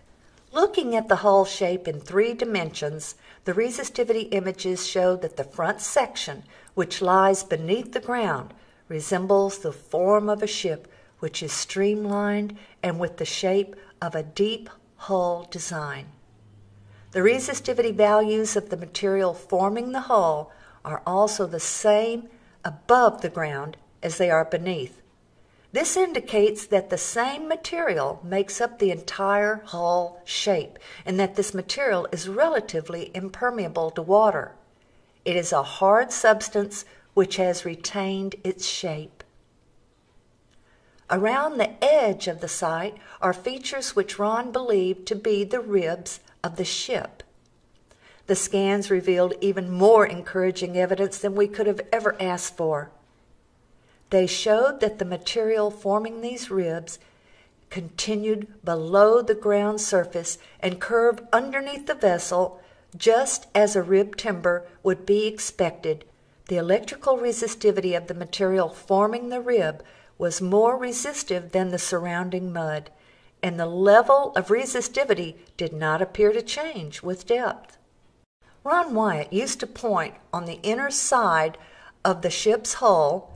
Looking at the hull shape in 3 dimensions, the resistivity images showed that the front section, which lies beneath the ground, resembles the form of a ship, which is streamlined and with the shape of a deep hull design. The resistivity values of the material forming the hull are also the same above the ground as they are beneath. This indicates that the same material makes up the entire hull shape and that this material is relatively impermeable to water. It is a hard substance which has retained its shape. Around the edge of the site are features which Ron believed to be the ribs of the ship. The scans revealed even more encouraging evidence than we could have ever asked for. They showed that the material forming these ribs continued below the ground surface and curved underneath the vessel just as a rib timber would be expected. The electrical resistivity of the material forming the rib was more resistive than the surrounding mud, and the level of resistivity did not appear to change with depth. Ron Wyatt used to point on the inner side of the ship's hull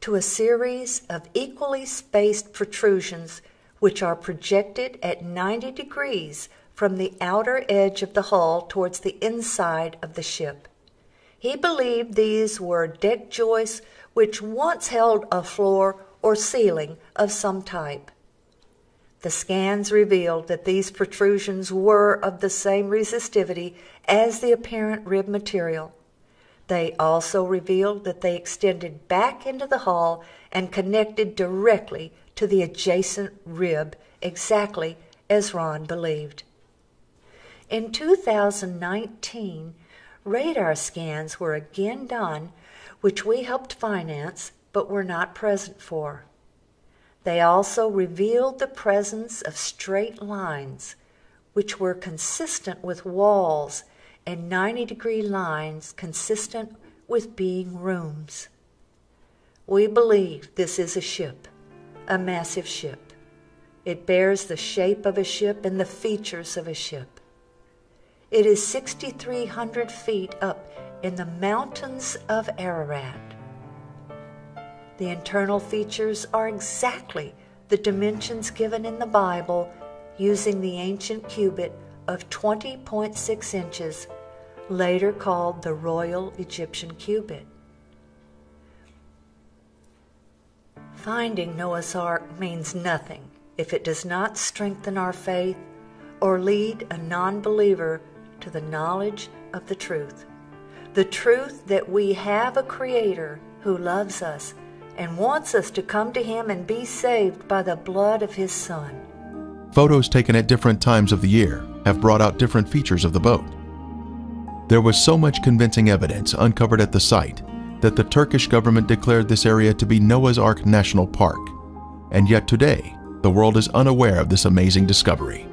to a series of equally spaced protrusions which are projected at 90 degrees from the outer edge of the hull towards the inside of the ship. He believed these were deck joists which once held a floor or ceiling of some type. The scans revealed that these protrusions were of the same resistivity as the apparent rib material. They also revealed that they extended back into the hull and connected directly to the adjacent rib, exactly as Ron believed. In 2019, radar scans were again done, which we helped finance but were not present for. They also revealed the presence of straight lines, which were consistent with walls, and 90-degree lines consistent with being rooms. We believe this is a ship, a massive ship. It bears the shape of a ship and the features of a ship. It is 6,300 feet up in the mountains of Ararat. The internal features are exactly the dimensions given in the Bible using the ancient cubit of 20.6 inches, later called the Royal Egyptian Cubit. Finding Noah's Ark means nothing if it does not strengthen our faith or lead a non-believer to the knowledge of the truth that we have a Creator who loves us and wants us to come to Him and be saved by the blood of His Son. Photos taken at different times of the year have brought out different features of the boat. There was so much convincing evidence uncovered at the site that the Turkish government declared this area to be Noah's Ark National Park, and yet today, the world is unaware of this amazing discovery.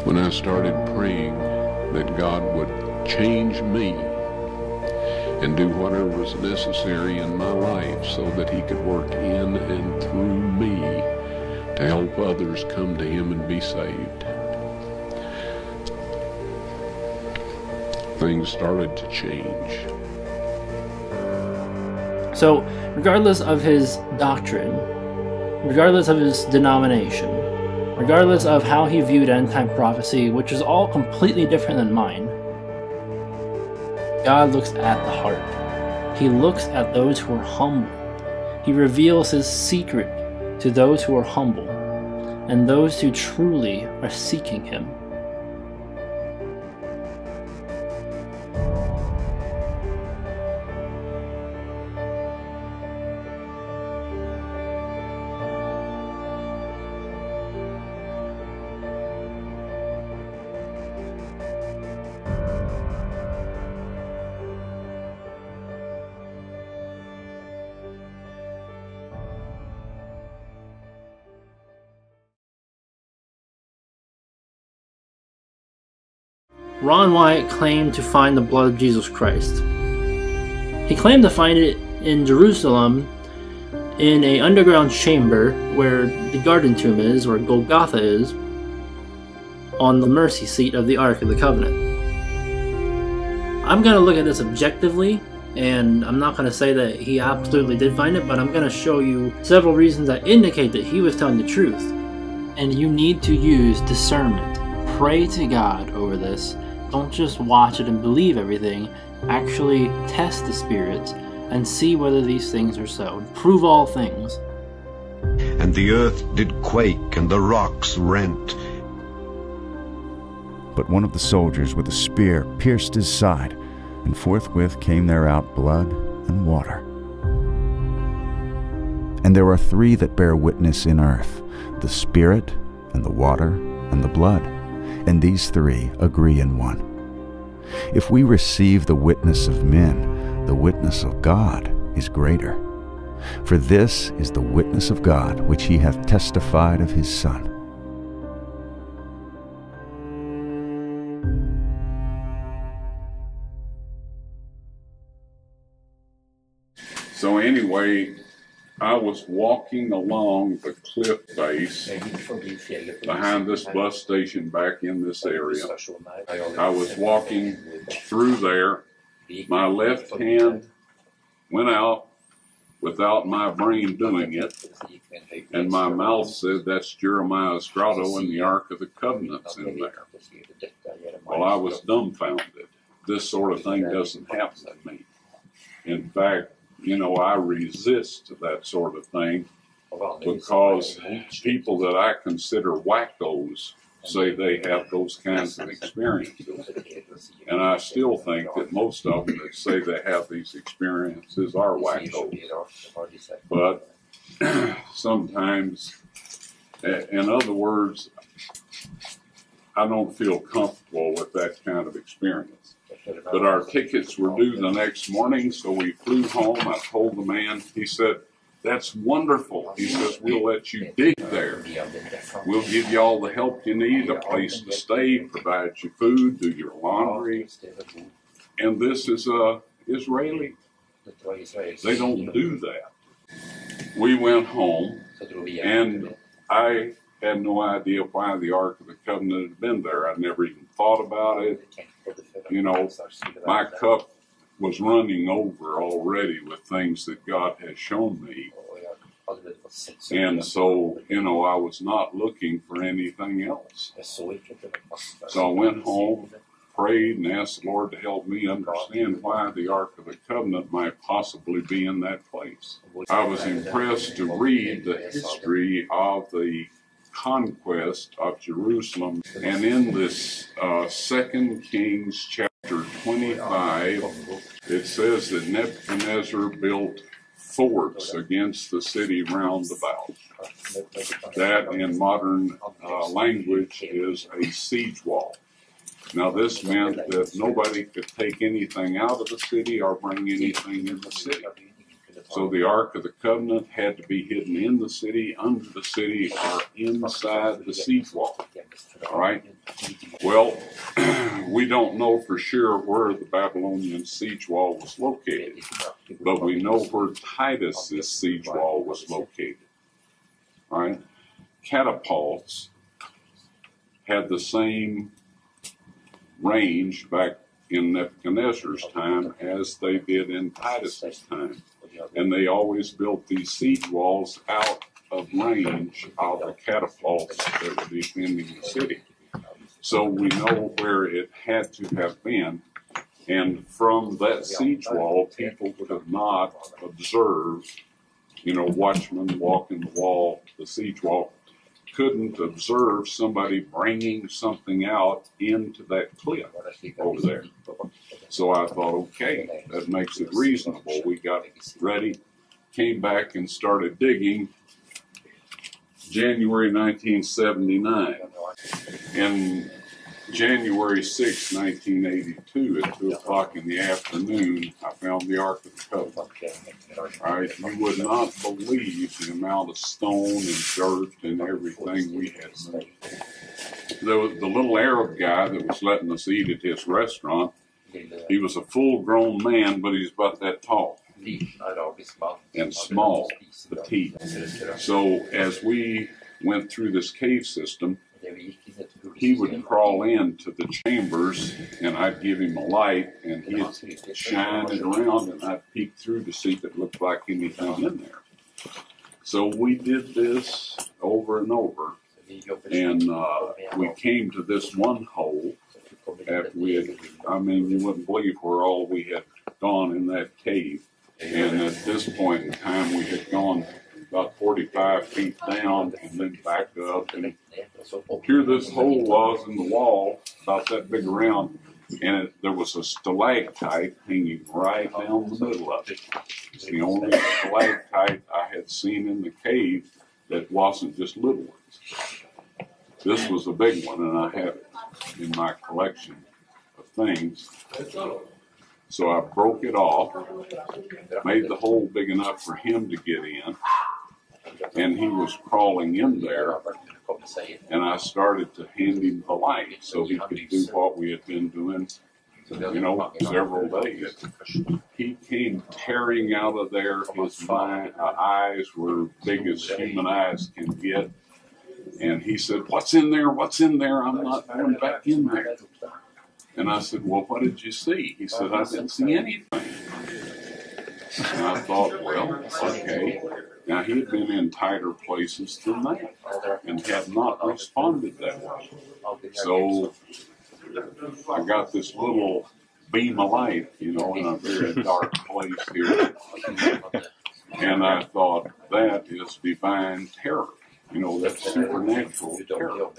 When I started praying that God would change me and do whatever was necessary in my life so that He could work in and through me to help others come to Him and be saved, things started to change. So, regardless of his doctrine, regardless of his denomination, regardless of how he viewed end-time prophecy, which is all completely different than mine, God looks at the heart. He looks at those who are humble. He reveals His secret to those who are humble and those who truly are seeking Him. Ron Wyatt claimed to find the blood of Jesus Christ. He claimed to find it in Jerusalem in an underground chamber where the garden tomb is, or Golgotha is, on the mercy seat of the Ark of the Covenant. I'm going to look at this objectively, and I'm not going to say that he absolutely did find it, but I'm going to show you several reasons that indicate that he was telling the truth. And you need to use discernment. Pray to God over this. Don't just watch it and believe everything. Actually test the spirits and see whether these things are so. Prove all things. And the earth did quake, and the rocks rent. But one of the soldiers with a spear pierced his side, and forthwith came there out blood and water. And there are three that bear witness in earth, the Spirit, and the water, and the blood. And these three agree in one. If we receive the witness of men, the witness of God is greater. For this is the witness of God which He hath testified of His Son. So anyway, I was walking along the cliff face behind this bus station back in this area. I was walking through there. My left hand went out without my brain doing it. And my mouth said, that's Jeremiah's grotto and the Ark of the Covenant's in there. Well, I was dumbfounded. This sort of thing doesn't happen to me. In fact, you know, I resist that sort of thing because people that I consider wackos say they have those kinds of experiences. And I still think that most of them that say they have these experiences are wackos. But sometimes, in other words, I don't feel comfortable with that kind of experience. But our tickets were due the next morning, so we flew home. I told the man, he said, that's wonderful. He says, we'll let you dig there. We'll give you all the help you need, a place to stay, provide you food, do your laundry. And this is Israeli. They don't do that. We went home, and I had no idea why the Ark of the Covenant had been there. I'd never even thought about it. You know, my cup was running over already with things that God has shown me. And so, you know, I was not looking for anything else. So I went home, prayed, and asked the Lord to help me understand why the Ark of the Covenant might possibly be in that place. I was impressed to read the history of the conquest of Jerusalem. And in this 2 Kings chapter 25, it says that Nebuchadnezzar built forts against the city round about. That in modern language is a siege wall. Now this meant that nobody could take anything out of the city or bring anything in the city. So the Ark of the Covenant had to be hidden in the city, under the city, or inside the siege wall. All right? Well, we don't know for sure where the Babylonian siege wall was located, but we know where Titus's siege wall was located. All right? Catapults had the same range back in Nebuchadnezzar's time as they did in Titus's time. And they always built these siege walls out of range of the catapults that were defending the city. So we know where it had to have been. And from that siege wall, people could not observe, you know, watchmen walking the wall, the siege wall, couldn't observe somebody bringing something out into that cliff over there. So I thought, okay, that makes it reasonable. We got ready, came back and started digging January 1979. In January 6, 1982, at 2 o'clock in the afternoon, I found the Ark of the Covenant. All right, you would not believe the amount of stone and dirt and everything we had moved. There was the little Arab guy that was letting us eat at his restaurant. He was a full-grown man, but he's about that tall and small, petite. So as we went through this cave system, he would crawl into the chambers, and I'd give him a light, and he'd shine it around, and I'd peek through to see if it looked like anything in there. So we did this over and over, and we came to this one hole. After we had, I mean, you wouldn't believe where all we had gone in that cave. And at this point in time, we had gone about 45 feet down and then back up. And here this hole was in the wall, about that big around, and there was a stalactite hanging right down the middle of it. It's the only stalactite I had seen in the cave that wasn't just little ones. This was a big one, and I have it in my collection of things. So I broke it off, made the hole big enough for him to get in, and he was crawling in there, and I started to hand him the light so he could do what we had been doing, you know, several days. He came tearing out of there. His eyes were big as human eyes can get. And he said, "What's in there? What's in there? I'm not going back in there." And I said, "Well, what did you see?" He said, "I didn't see anything." And I thought, well, okay. Now, he had been in tighter places than that and had not responded that way. So I got this little beam of light, you know, in a very dark place here. And I thought, that is divine terror. You know, that's supernatural terror.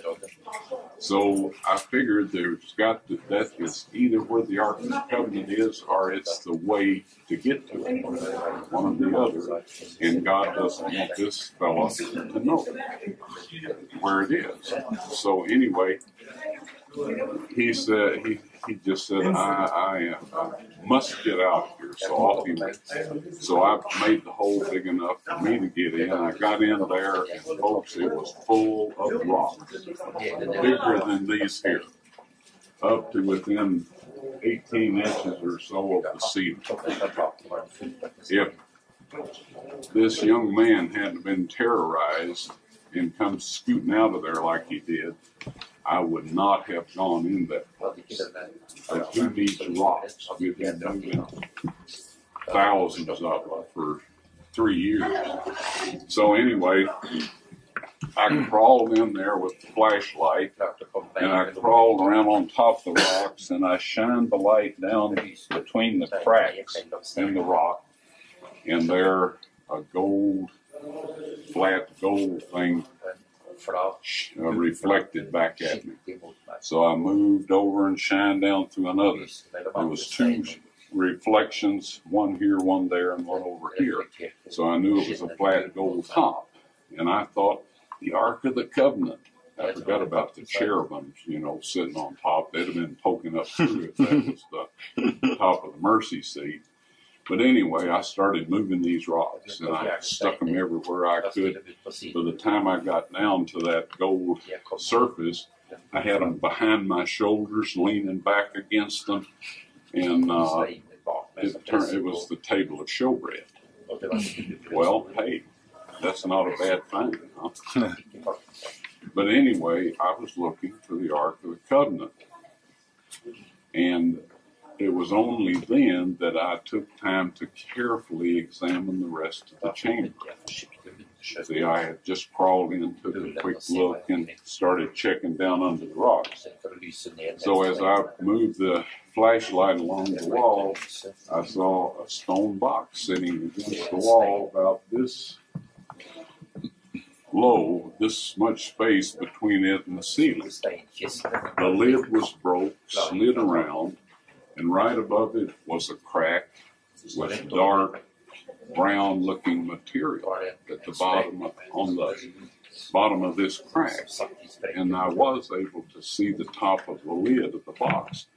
So I figured that is either where the Ark of the Covenant is or it's the way to get to it, one or the other. And God doesn't want this fella to know where it is. So anyway, he just said, I must get out of here. So off he went. So I made the hole big enough for me to get in. I got in there, and folks, it was full of rocks, bigger than these here, up to within 18 inches or so of the ceiling. If this young man hadn't been terrorized and come scooting out of there like he did, I would not have gone in that place. But he needs rocks. We've been moving thousands of them for 3 years. So anyway, I crawled in there with the flashlight, and I crawled around on top of the rocks, and I shined the light down between the cracks in the rock, and there a flat gold thing reflected back at me. So I moved over and shined down through another. There was 2 reflections, one here, one there, and one over here. So I knew it was a flat gold top. And I thought, the Ark of the Covenant. I forgot about the cherubims, you know, sitting on top. They'd have been poking up through if that was the top of the mercy seat. But anyway, I started moving these rocks, and I stuck them everywhere I could. By the time I got down to that gold surface, I had them behind my shoulders, leaning back against them, and it was the table of showbread. Well, hey, that's not a bad thing, huh? But anyway, I was looking for the Ark of the Covenant, and it was only then that I took time to carefully examine the rest of the chamber. See, I had just crawled in, took a quick look, and started checking down under the rocks. So as I moved the flashlight along the wall, I saw a stone box sitting against the wall about this low, this much space between it and the ceiling. The lid was broke, slid around, and right above it was a crack with dark brown-looking material at the bottom on the bottom of this crack. And I was able to see the top of the lid of the box.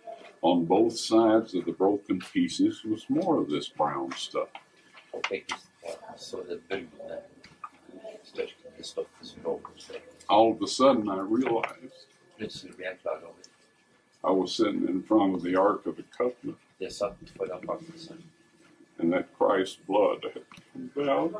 On both sides of the broken pieces was more of this brown stuff. All of a sudden, I realized I was sitting in front of the Ark of the Covenant, and that Christ's blood had come down.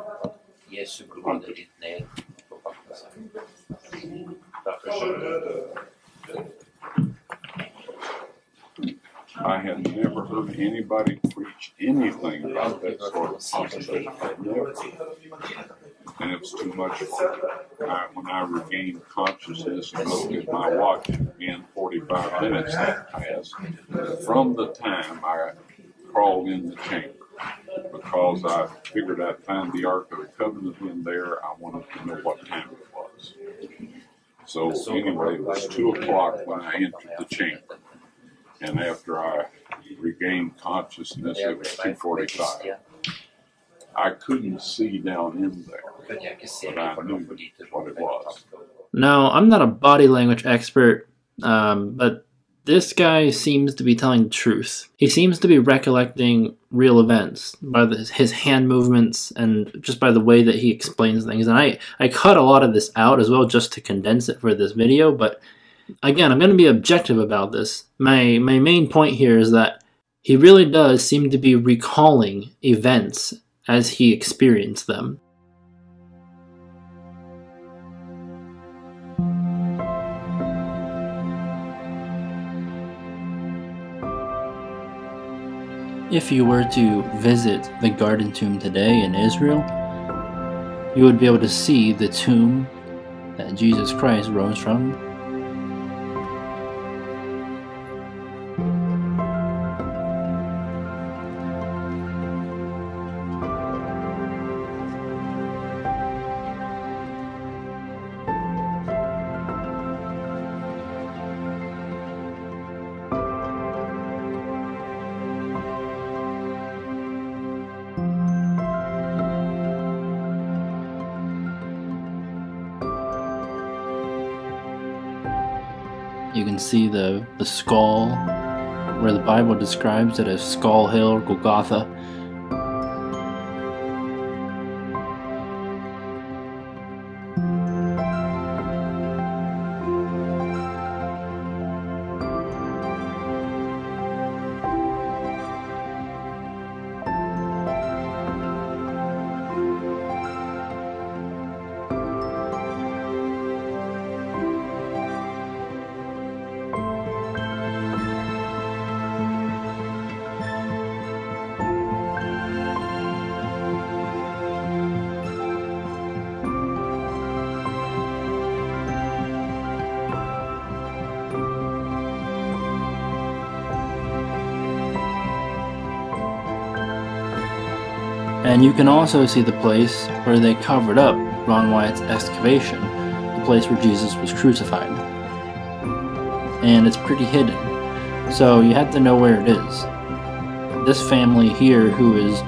I had never heard anybody preach anything about that sort of possibility. Never. And it was too much for me. When I regained consciousness and looked at my watch, again, 45 minutes had passed from the time I crawled in the chamber, because I figured I'd find the Ark of the Covenant in there. I wanted to know what time it was. So anyway, it was 2 o'clock when I entered the chamber. And after I regained consciousness, it was 2:45. I couldn't see down in there, but I knew what it was. Now, I'm not a body language expert, but this guy seems to be telling the truth. He seems to be recollecting real events by his hand movements and just by the way that he explains things. And I cut a lot of this out as well just to condense it for this video, but again, I'm going to be objective about this. My main point here is that he really does seem to be recalling events as he experienced them. If you were to visit the Garden Tomb today in Israel, you would be able to see the tomb that Jesus Christ rose from. You can see the skull, where the Bible describes it as Skull Hill, Golgotha. And you can also see the place where they covered up Ron Wyatt's excavation, the place where Jesus was crucified. And it's pretty hidden, so you have to know where it is. This family here who is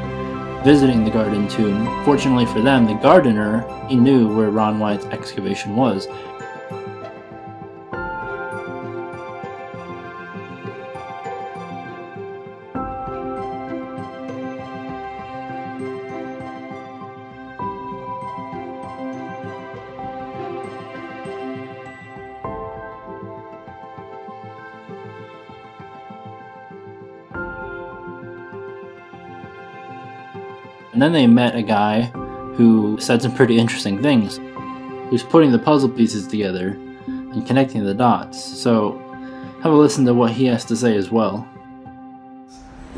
visiting the Garden Tomb, fortunately for them, the gardener, he knew where Ron Wyatt's excavation was. And then they met a guy who said some pretty interesting things. He was putting the puzzle pieces together and connecting the dots. So have a listen to what he has to say as well.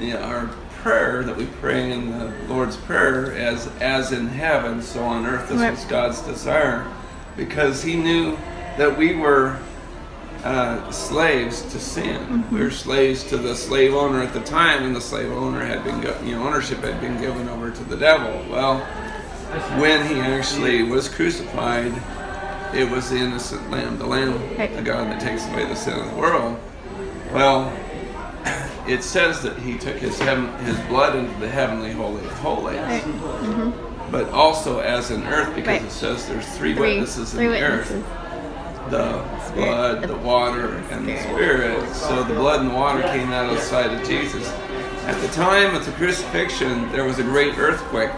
Our prayer that we pray in the Lord's Prayer, as in heaven, so on earth, this was God's desire, because he knew that we were slaves to sin. We were slaves to the slave owner at the time, and the slave owner had been, ownership had been given over to the devil. Well, when he actually was crucified, it was the innocent lamb, the Lamb of God that takes away the sin of the world. Well, it says that he took his blood into the heavenly holy of holies, but also as in earth, because it says there's three witnesses in the earth. The blood, the water, and the Spirit. So the blood and the water came out of the side of Jesus. At the time of the crucifixion, there was a great earthquake,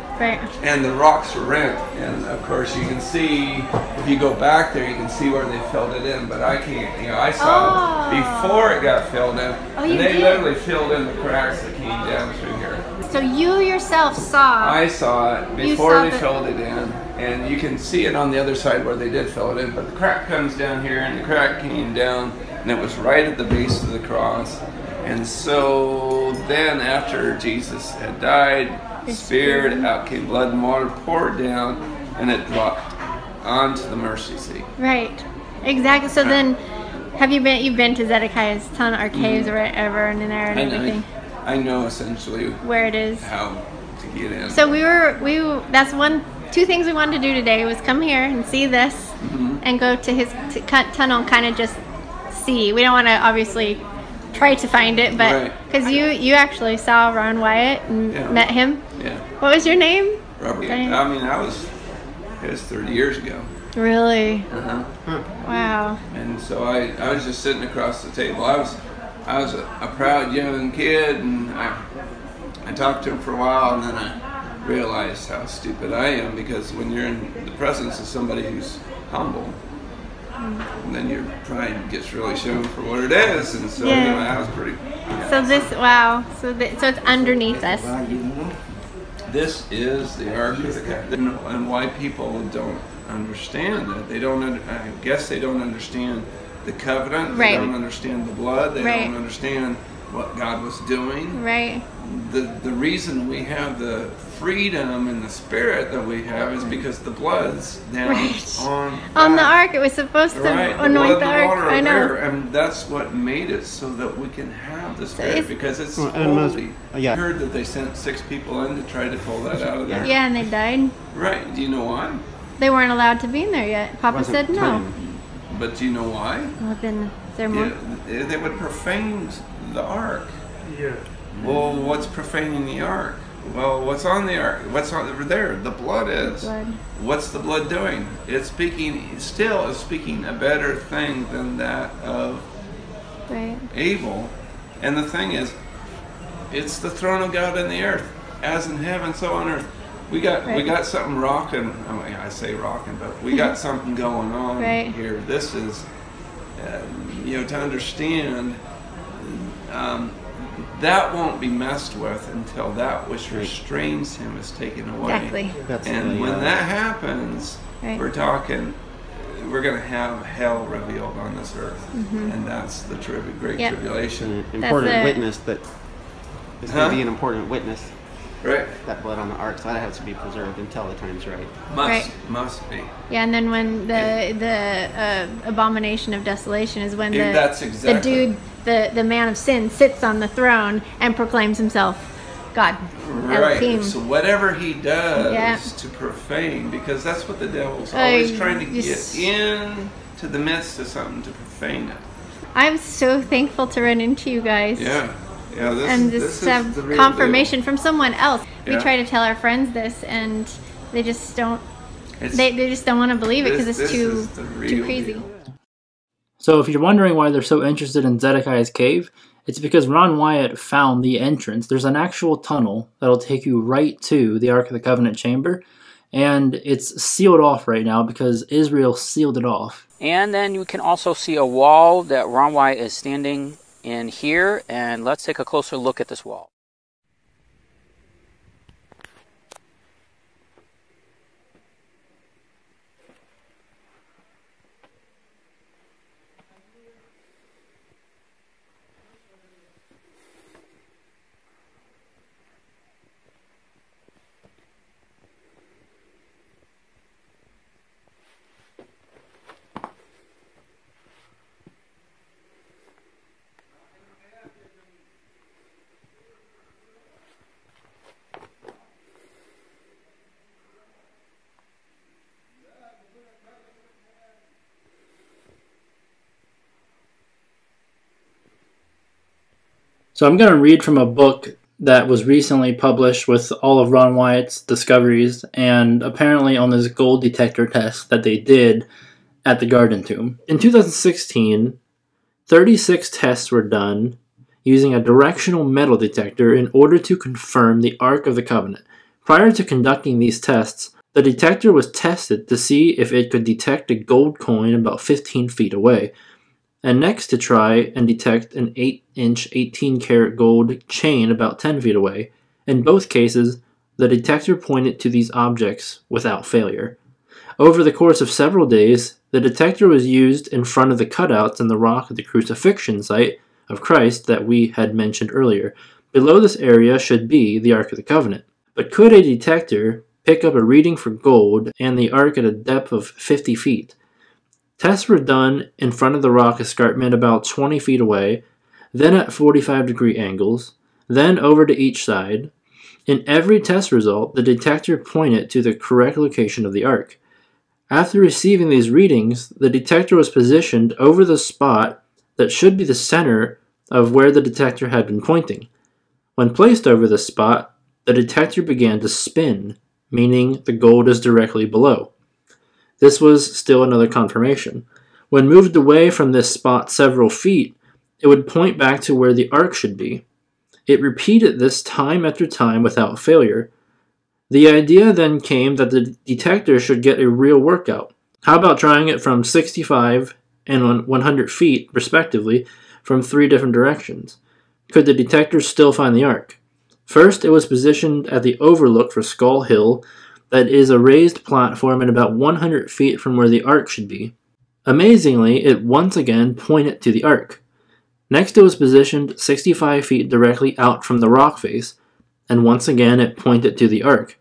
and the rocks were rent. And of course, you can see, if you go back there, you can see where they filled it in. But I can't, I saw it before it got filled in. And they literally filled in the cracks that came down through here. So you yourself saw? I saw it before they filled it in. And you can see it on the other side where they did fill it in, but the crack comes down here, and the crack came down, and it was right at the base of the cross. And so then after Jesus had died, Spirit, out came blood and water, poured down, and it dropped onto the mercy seat. Right, exactly. So then, you've been to Zedekiah's tunnel or caves or whatever, and in there and everything? I know essentially where it is, how to get in. So that's two things we wanted to do today was come here and see this and go to his tunnel and kind of just see. We don't want to obviously try to find it, but because you actually saw Ron Wyatt and met him. Yeah. What was your name? Robert. I mean, it was 30 years ago. Really? Wow. And so I was just sitting across the table. I was a proud young kid, and I talked to him for a while, and then I realized how stupid I am, because when you're in the presence of somebody who's humble, and then your pride gets really shown for what it is, and so anyway, I was pretty. So this, so it's underneath us. This is the Ark of the Covenant, and why people don't understand that. They don't. I guess they don't understand the covenant. They don't understand the blood. They don't understand what God was doing. Right. The reason we have the freedom and the spirit that we have is because the blood's down on the ark. It was supposed to anoint the ark. I know. There, and that's what made it so that we can have the spirit, because it's holy. I heard that they sent 6 people in to try to pull that out of there. Yeah, and they died. Right. Do you know why? They weren't allowed to be in there yet. Papa said no. But do you know why? Well, then there more. Yeah, they would profane the ark. Yeah. Well, what's profaning the ark? Well, what's on the ark? What's on there? The blood is. Blood. What's the blood doing? It's speaking a better thing than that of Abel. And the thing is, it's the throne of God in the earth, as in heaven, so on earth. We got something rocking. I mean, I say rocking, but we got something going on here. This is, to understand. That won't be messed with until that which restrains him is taken away. Exactly. And when that happens, we're going to have hell revealed on this earth. And that's the great tribulation. Important witness that is going to be an important witness. Right. That blood on the ark, so that has to be preserved until the time's right. Must be. Yeah, and then when the abomination of desolation is when the dude, the man of sin, sits on the throne and proclaims himself God. Right. Elohim. So whatever he does to profane, because that's what the devil's always trying to get into the midst of something to profane it. I'm so thankful to run into you guys. Yeah. Yeah, this have confirmation from someone else. We try to tell our friends this, and they just don't. They just don't want to believe it because it's too crazy. So if you're wondering why they're so interested in Zedekiah's cave, it's because Ron Wyatt found the entrance. There's an actual tunnel that'll take you right to the Ark of the Covenant chamber, and it's sealed off right now because Israel sealed it off. And then you can also see a wall that Ron Wyatt is standing in here, and let's take a closer look at this wall. So I'm going to read from a book that was recently published with all of Ron Wyatt's discoveries, and apparently on this gold detector test that they did at the Garden Tomb. In 2016, 36 tests were done using a directional metal detector in order to confirm the Ark of the Covenant. Prior to conducting these tests, the detector was tested to see if it could detect a gold coin about 15 feet away, and next to try and detect an 8-inch 18-karat gold chain about 10 feet away. In both cases, the detector pointed to these objects without failure. Over the course of several days, the detector was used in front of the cutouts in the rock of the crucifixion site of Christ that we had mentioned earlier. Below this area should be the Ark of the Covenant. But could a detector pick up a reading for gold and the Ark at a depth of 50 feet? Tests were done in front of the rock escarpment about 20 feet away, then at 45-degree angles, then over to each side. In every test result, the detector pointed to the correct location of the Ark. After receiving these readings, the detector was positioned over the spot that should be the center of where the detector had been pointing. When placed over this spot, the detector began to spin, meaning the gold is directly below. This was still another confirmation. When moved away from this spot several feet, it would point back to where the Ark should be. It repeated this time after time without failure. The idea then came that the detector should get a real workout. How about trying it from 65 and 100 feet, respectively, from 3 different directions? Could the detector still find the Ark? First, it was positioned at the overlook for Skull Hill, that is a raised platform at about 100 feet from where the Ark should be. Amazingly, it once again pointed to the Ark. Next, it was positioned 65 feet directly out from the rock face, and once again it pointed to the ark.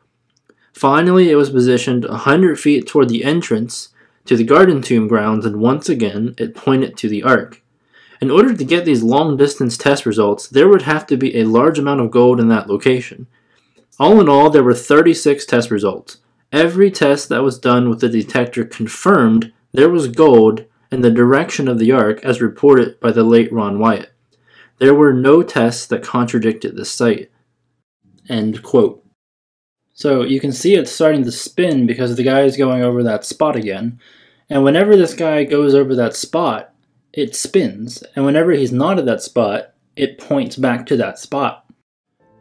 Finally, it was positioned 100 feet toward the entrance to the garden tomb grounds, and once again it pointed to the ark. In order to get these long-distance test results, there would have to be a large amount of gold in that location. All in all, there were 36 test results. Every test that was done with the detector confirmed there was gold in the direction of the ark as reported by the late Ron Wyatt. There were no tests that contradicted this site. End quote. So you can see it's starting to spin because the guy is going over that spot again. And whenever this guy goes over that spot, it spins. And whenever he's not at that spot, it points back to that spot.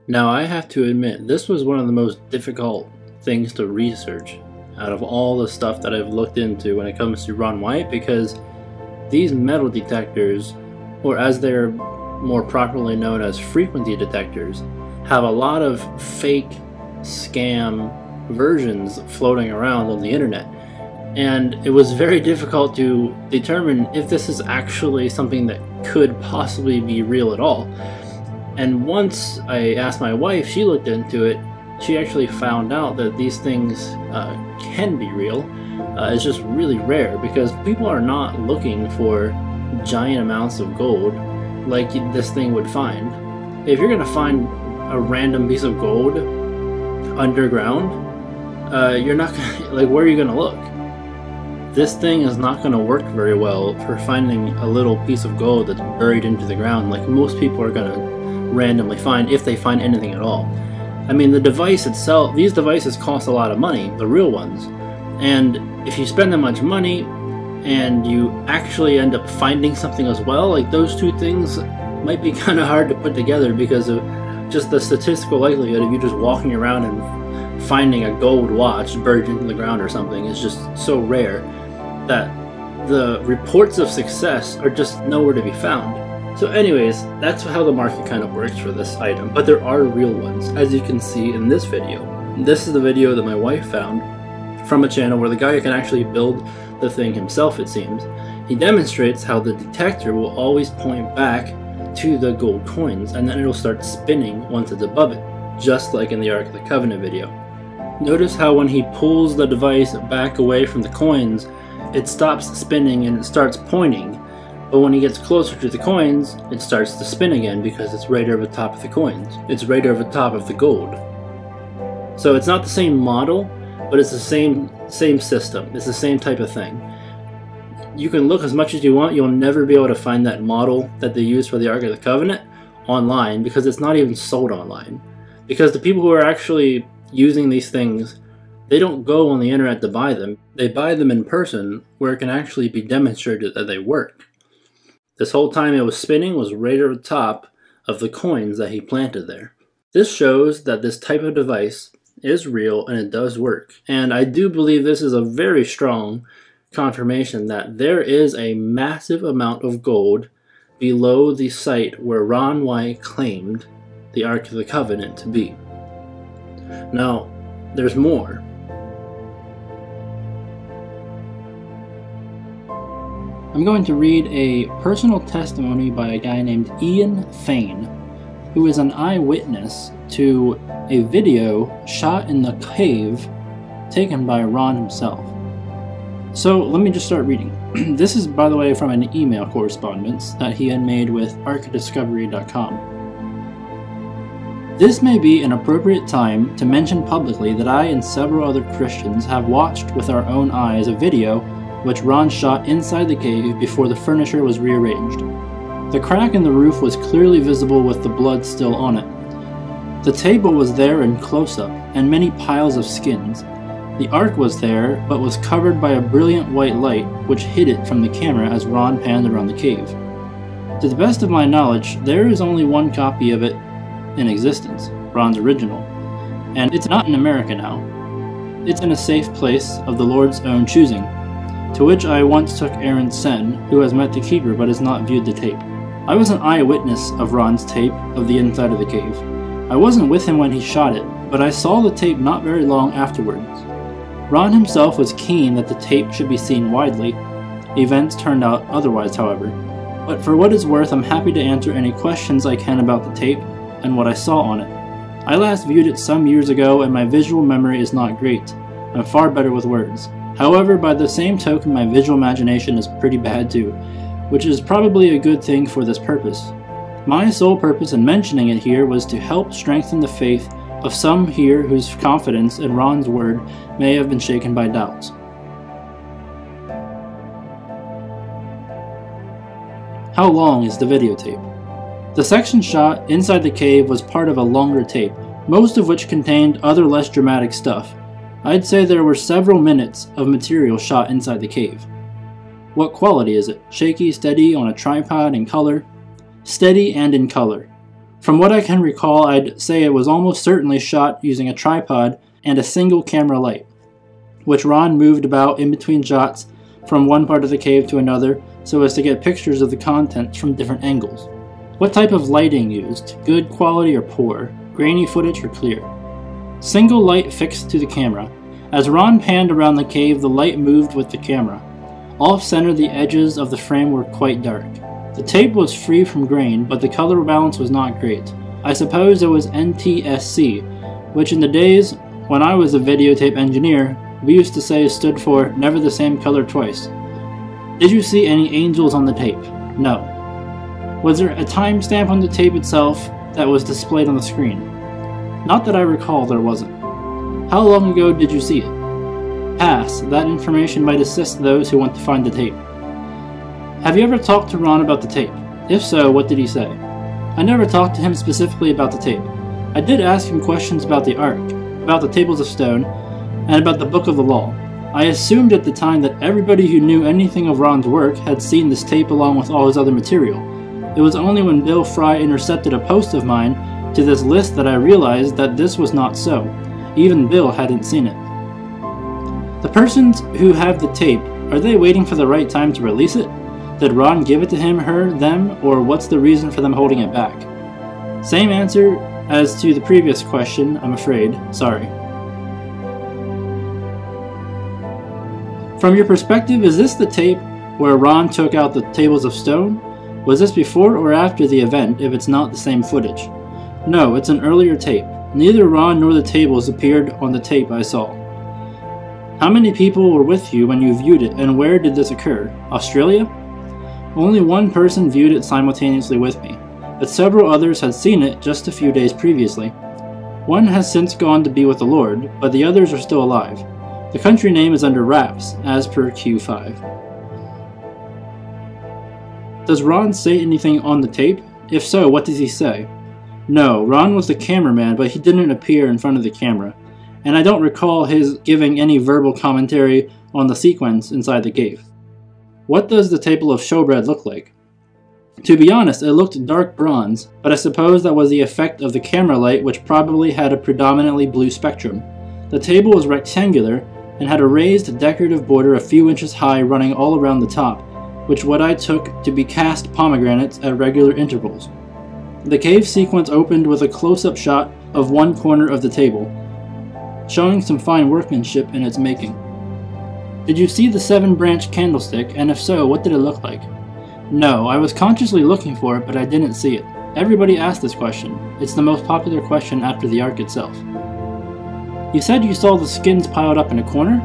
Now I have to admit, this was one of the most difficult things to research out of all the stuff that I've looked into when it comes to Ron Wyatt, because these metal detectors, or as they're more properly known as frequency detectors, have a lot of fake scam versions floating around on the internet. And it was very difficult to determine if this is actually something that could possibly be real at all. And once I asked my wife, she looked into it, she actually found out that these things can be real. It's just really rare because people are not looking for giant amounts of gold like this thing would find. If you're gonna find a random piece of gold underground, you're not gonna, like, where are you gonna look? This thing is not gonna work very well for finding a little piece of gold that's buried into the ground like most people are gonna randomly find, if they find anything at all. I mean, the device itself, these devices cost a lot of money, the real ones, and if you spend that much money and you actually end up finding something as well, like, those two things might be kind of hard to put together because of just the statistical likelihood of you just walking around and finding a gold watch buried into the ground or something is just so rare that the reports of success are just nowhere to be found. So anyways, that's how the market kind of works for this item, but there are real ones, as you can see in this video. This is the video that my wife found from a channel where the guy can actually build the thing himself, it seems. He demonstrates how the detector will always point back to the gold coins, and then it'll start spinning once it's above it, just like in the Ark of the Covenant video. Notice how when he pulls the device back away from the coins, it stops spinning and it starts pointing. But when he gets closer to the coins, it starts to spin again because it's right over top of the coins. It's right over top of the gold. So it's not the same model, but it's the same system. It's the same type of thing. You can look as much as you want, you'll never be able to find that model that they use for the Ark of the Covenant online because it's not even sold online. Because the people who are actually using these things, they don't go on the internet to buy them. They buy them in person where it can actually be demonstrated that they work. This whole time it was spinning was right over the top of the coins that he planted there. This shows that this type of device is real and it does work. And I do believe this is a very strong confirmation that there is a massive amount of gold below the site where Ron Wyatt claimed the Ark of the Covenant to be. Now, there's more. I'm going to read a personal testimony by a guy named Ian Fain, who is an eyewitness to a video shot in the cave taken by Ron himself. So let me just start reading. This is, by the way, from an email correspondence that he had made with arkdiscovery.com. This may be an appropriate time to mention publicly that I and several other Christians have watched with our own eyes a video which Ron shot inside the cave before the furniture was rearranged. The crack in the roof was clearly visible with the blood still on it. The table was there in close-up, and many piles of skins. The Ark was there, but was covered by a brilliant white light which hid it from the camera as Ron panned around the cave. To the best of my knowledge, there is only one copy of it in existence, Ron's original, and it's not in America now. It's in a safe place of the Lord's own choosing, to which I once took Aaron Sen, who has met the keeper but has not viewed the tape. I was an eyewitness of Ron's tape of the inside of the cave. I wasn't with him when he shot it, but I saw the tape not very long afterwards. Ron himself was keen that the tape should be seen widely. Events turned out otherwise, however. but for what it's worth, I'm happy to answer any questions I can about the tape and what I saw on it. I last viewed it some years ago and my visual memory is not great. I'm far better with words. However, by the same token, my visual imagination is pretty bad too, which is probably a good thing for this purpose. My sole purpose in mentioning it here was to help strengthen the faith of some here whose confidence in Ron's word may have been shaken by doubts. How long is the videotape? The section shot inside the cave was part of a longer tape, most of which contained other less dramatic stuff. I'd say there were several minutes of material shot inside the cave. What quality is it? Shaky, steady, on a tripod, in color? Steady and in color. From what I can recall, I'd say it was almost certainly shot using a tripod and a single camera light, which Ron moved about in between shots from one part of the cave to another so as to get pictures of the contents from different angles. What type of lighting used? Good quality or poor? Grainy footage or clear? Single light fixed to the camera. As Ron panned around the cave, the light moved with the camera. Off-center, the edges of the frame were quite dark. The tape was free from grain, but the color balance was not great. I suppose it was NTSC, which in the days when I was a videotape engineer, we used to say stood for never the same color twice. Did you see any angels on the tape? No. Was there a timestamp on the tape itself that was displayed on the screen? Not that I recall, there wasn't. How long ago did you see it? Pass. That information might assist those who want to find the tape. Have you ever talked to Ron about the tape? If so, what did he say? I never talked to him specifically about the tape. I did ask him questions about the Ark, about the tables of stone, and about the Book of the Law. I assumed at the time that everybody who knew anything of Ron's work had seen this tape along with all his other material. It was only when Bill Fry intercepted a post of mine to this list that I realized that this was not so. Even Bill hadn't seen it. The persons who have the tape, are they waiting for the right time to release it? Did Ron give it to him, her, them, or what's the reason for them holding it back? Same answer as to the previous question, I'm afraid. Sorry. From your perspective, is this the tape where Ron took out the tables of stone? Was this before or after the event if it's not the same footage? No, it's an earlier tape. Neither Ron nor the tables appeared on the tape I saw. How many people were with you when you viewed it, and where did this occur? Australia? Only one person viewed it simultaneously with me, but several others had seen it just a few days previously. One has since gone to be with the Lord, but the others are still alive. The country name is under wraps, as per Q5. Does Ron say anything on the tape? If so, what does he say? No, Ron was the cameraman, but he didn't appear in front of the camera, and I don't recall his giving any verbal commentary on the sequence inside the cave. What does the table of showbread look like? To be honest, it looked dark bronze, but I suppose that was the effect of the camera light, which probably had a predominantly blue spectrum. The table was rectangular and had a raised decorative border a few inches high running all around the top, which what I took to be cast pomegranates at regular intervals. The cave sequence opened with a close-up shot of one corner of the table, showing some fine workmanship in its making. Did you see the 7-branch candlestick, and if so, what did it look like? No, I was consciously looking for it, but I didn't see it. Everybody asked this question. It's the most popular question after the Ark itself. You said you saw the skins piled up in a corner?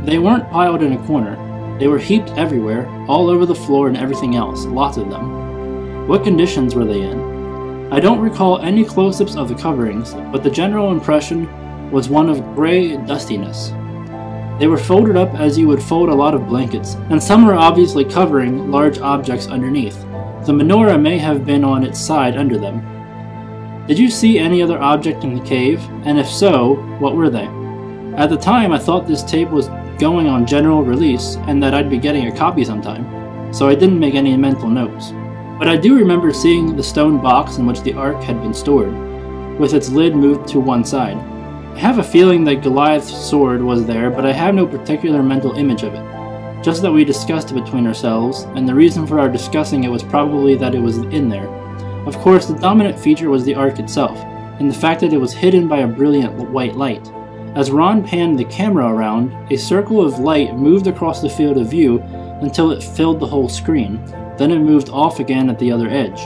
They weren't piled in a corner. They were heaped everywhere, all over the floor and everything else, lots of them. What conditions were they in? I don't recall any close-ups of the coverings, but the general impression was one of gray dustiness. They were folded up as you would fold a lot of blankets, and some were obviously covering large objects underneath. The menorah may have been on its side under them. Did you see any other object in the cave, and if so, what were they? At the time I thought this tape was going on general release and that I'd be getting a copy sometime, so I didn't make any mental notes. But I do remember seeing the stone box in which the Ark had been stored, with its lid moved to one side. I have a feeling that Goliath's sword was there, but I have no particular mental image of it, just that we discussed it between ourselves, and the reason for our discussing it was probably that it was in there. Of course, the dominant feature was the Ark itself, and the fact that it was hidden by a brilliant white light. As Ron panned the camera around, a circle of light moved across the field of view until it filled the whole screen, then it moved off again at the other edge.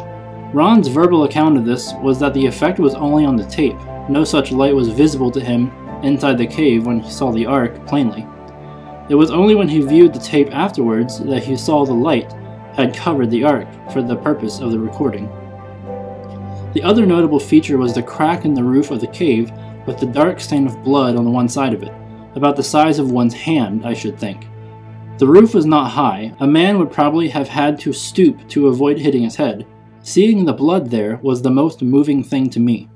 Ron's verbal account of this was that the effect was only on the tape. No such light was visible to him inside the cave when he saw the ark plainly. It was only when he viewed the tape afterwards that he saw the light had covered the ark for the purpose of the recording. The other notable feature was the crack in the roof of the cave with the dark stain of blood on one side of it, about the size of one's hand, I should think. The roof was not high. A man would probably have had to stoop to avoid hitting his head. Seeing the blood there was the most moving thing to me.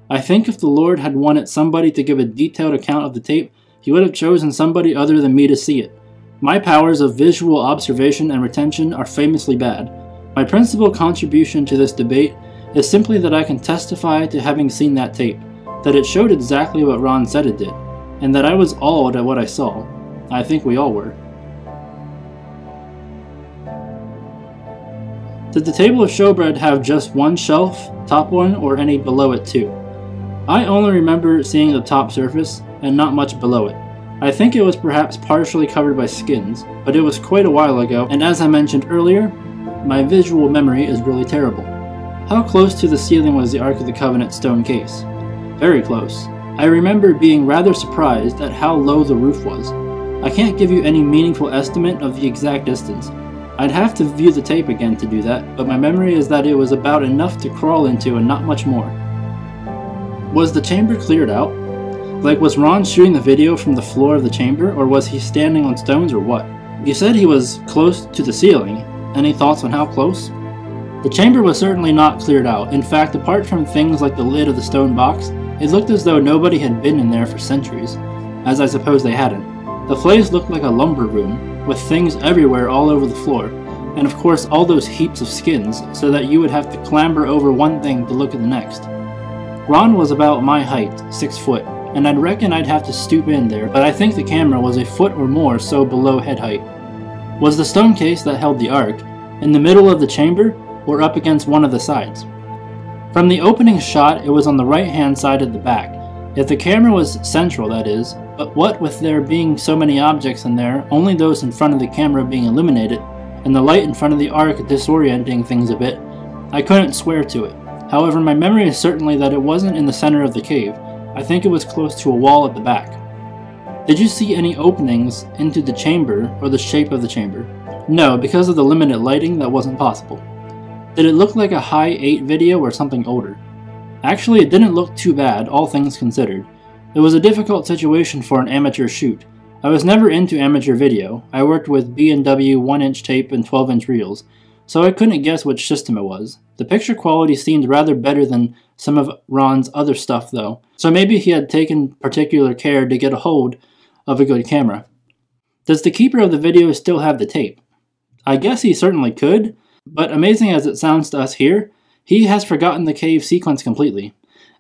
I think if the Lord had wanted somebody to give a detailed account of the tape, he would have chosen somebody other than me to see it. My powers of visual observation and retention are famously bad. My principal contribution to this debate is simply that I can testify to having seen that tape, that it showed exactly what Ron said it did, and that I was awed at what I saw. I think we all were. Did the table of showbread have just one shelf, top one, or any below it too? I only remember seeing the top surface, and not much below it. I think it was perhaps partially covered by skins, but it was quite a while ago, and as I mentioned earlier, my visual memory is really terrible. How close to the ceiling was the Ark of the Covenant stone case? Very close. I remember being rather surprised at how low the roof was. I can't give you any meaningful estimate of the exact distance. I'd have to view the tape again to do that, but my memory is that it was about enough to crawl into and not much more. Was the chamber cleared out? Like, was Ron shooting the video from the floor of the chamber, or was he standing on stones, or what? You said he was close to the ceiling. Any thoughts on how close? The chamber was certainly not cleared out. In fact, apart from things like the lid of the stone box, it looked as though nobody had been in there for centuries, as I suppose they hadn't. The place looked like a lumber room, with things everywhere all over the floor, and of course all those heaps of skins, so that you would have to clamber over one thing to look at the next. Ron was about my height, 6 foot, and I'd reckon I'd have to stoop in there, but I think the camera was a foot or more so below head height. Was the stone case that held the ark in the middle of the chamber, or up against one of the sides? From the opening shot, it was on the right-hand side at the back. If the camera was central, that is, but what with there being so many objects in there, only those in front of the camera being illuminated, and the light in front of the ark disorienting things a bit, I couldn't swear to it. However, my memory is certainly that it wasn't in the center of the cave. I think it was close to a wall at the back. Did you see any openings into the chamber or the shape of the chamber? No, because of the limited lighting, that wasn't possible. Did it look like a high 8 video or something older? Actually, it didn't look too bad, all things considered. It was a difficult situation for an amateur shoot. I was never into amateur video. I worked with B&W 1-inch tape and 12-inch reels, so I couldn't guess which system it was. The picture quality seemed rather better than some of Ron's other stuff though, so maybe he had taken particular care to get a hold of a good camera. Does the keeper of the video still have the tape? I guess he certainly could, but amazing as it sounds to us here, he has forgotten the cave sequence completely.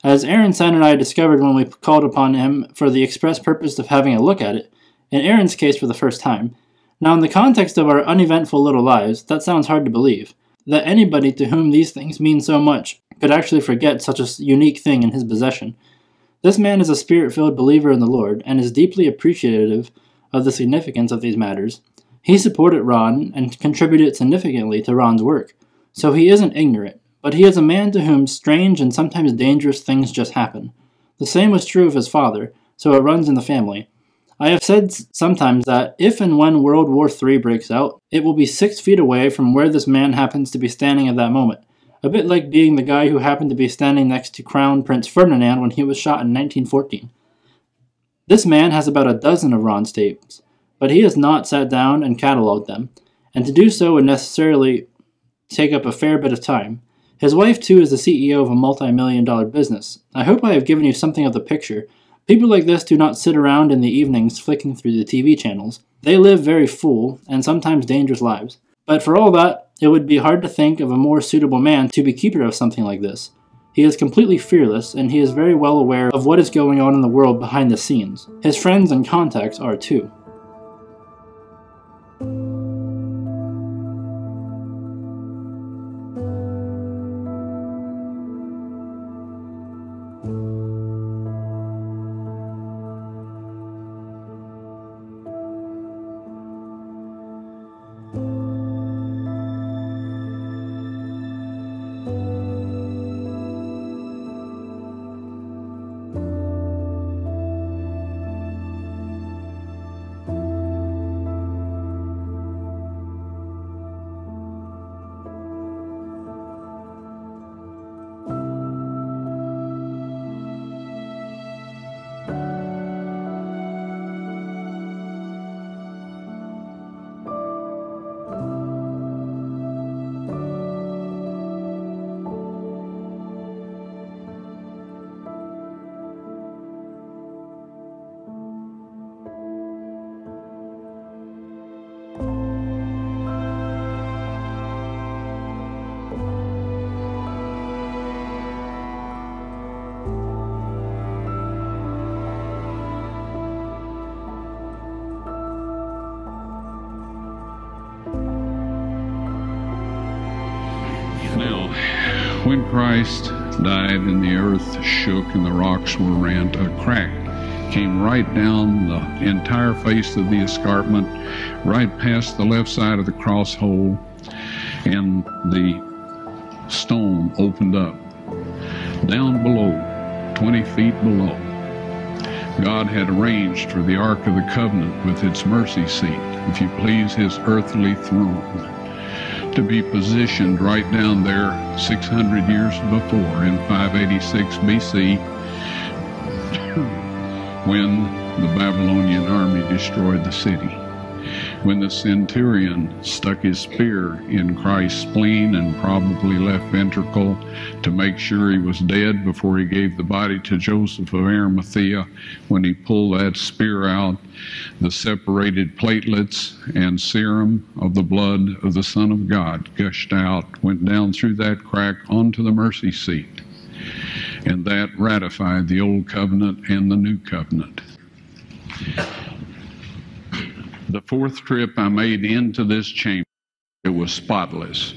As Aaron Sen and I discovered when we called upon him for the express purpose of having a look at it, in Aaron's case for the first time. Now in the context of our uneventful little lives, that sounds hard to believe, that anybody to whom these things mean so much could actually forget such a unique thing in his possession. This man is a spirit-filled believer in the Lord, and is deeply appreciative of the significance of these matters. He supported Ron, and contributed significantly to Ron's work, so he isn't ignorant. But he is a man to whom strange and sometimes dangerous things just happen. The same was true of his father, so it runs in the family. I have said sometimes that if and when World War III breaks out, it will be 6 feet away from where this man happens to be standing at that moment. A bit like being the guy who happened to be standing next to Crown Prince Ferdinand when he was shot in 1914. This man has about a dozen of Ron's tapes, but he has not sat down and catalogued them, and to do so would necessarily take up a fair bit of time. His wife, too, is the CEO of a multi-million-dollar business. I hope I have given you something of the picture. People like this do not sit around in the evenings flicking through the TV channels. They live very full, and sometimes dangerous lives. But for all that, it would be hard to think of a more suitable man to be keeper of something like this. He is completely fearless, and he is very well aware of what is going on in the world behind the scenes. His friends and contacts are too. Now, when Christ died and the earth shook and the rocks were rent, a crack came right down the entire face of the escarpment, right past the left side of the cross hole, and the stone opened up. Down below, 20 feet below, God had arranged for the Ark of the Covenant with its mercy seat, if you please, his earthly throne, to be positioned right down there 600 years before, in 586 BC, when the Babylonian army destroyed the city. When the centurion stuck his spear in Christ's spleen and probably left ventricle to make sure he was dead before he gave the body to Joseph of Arimathea, when he pulled that spear out, the separated platelets and serum of the blood of the Son of God gushed out, went down through that crack onto the mercy seat. And that ratified the Old Covenant and the New Covenant. The fourth trip I made into this chamber, it was spotless.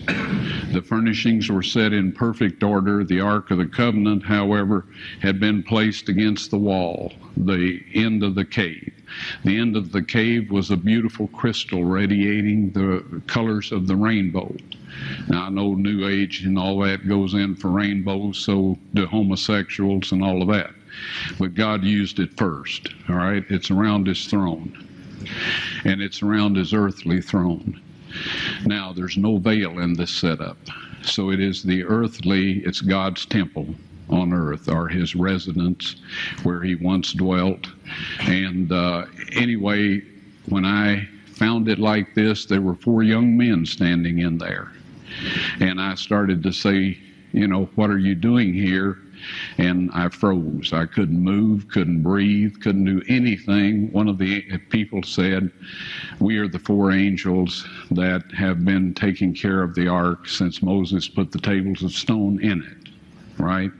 The furnishings were set in perfect order. The Ark of the Covenant, however, had been placed against the wall, the end of the cave. The end of the cave was a beautiful crystal radiating the colors of the rainbow. Now, I know New Age and all that goes in for rainbows, so do homosexuals and all of that. But God used it first, all right? It's around his throne. And it's around his earthly throne. Now, there's no veil in this setup. So it is the earthly, it's God's temple on earth, or his residence where he once dwelt. And anyway, when I found it like this, there were 4 young men standing in there. And I started to say, you know, what are you doing here? And I froze. I couldn't move, couldn't breathe, couldn't do anything. One of the people said, we are the 4 angels that have been taking care of the ark since Moses put the tables of stone in it, right?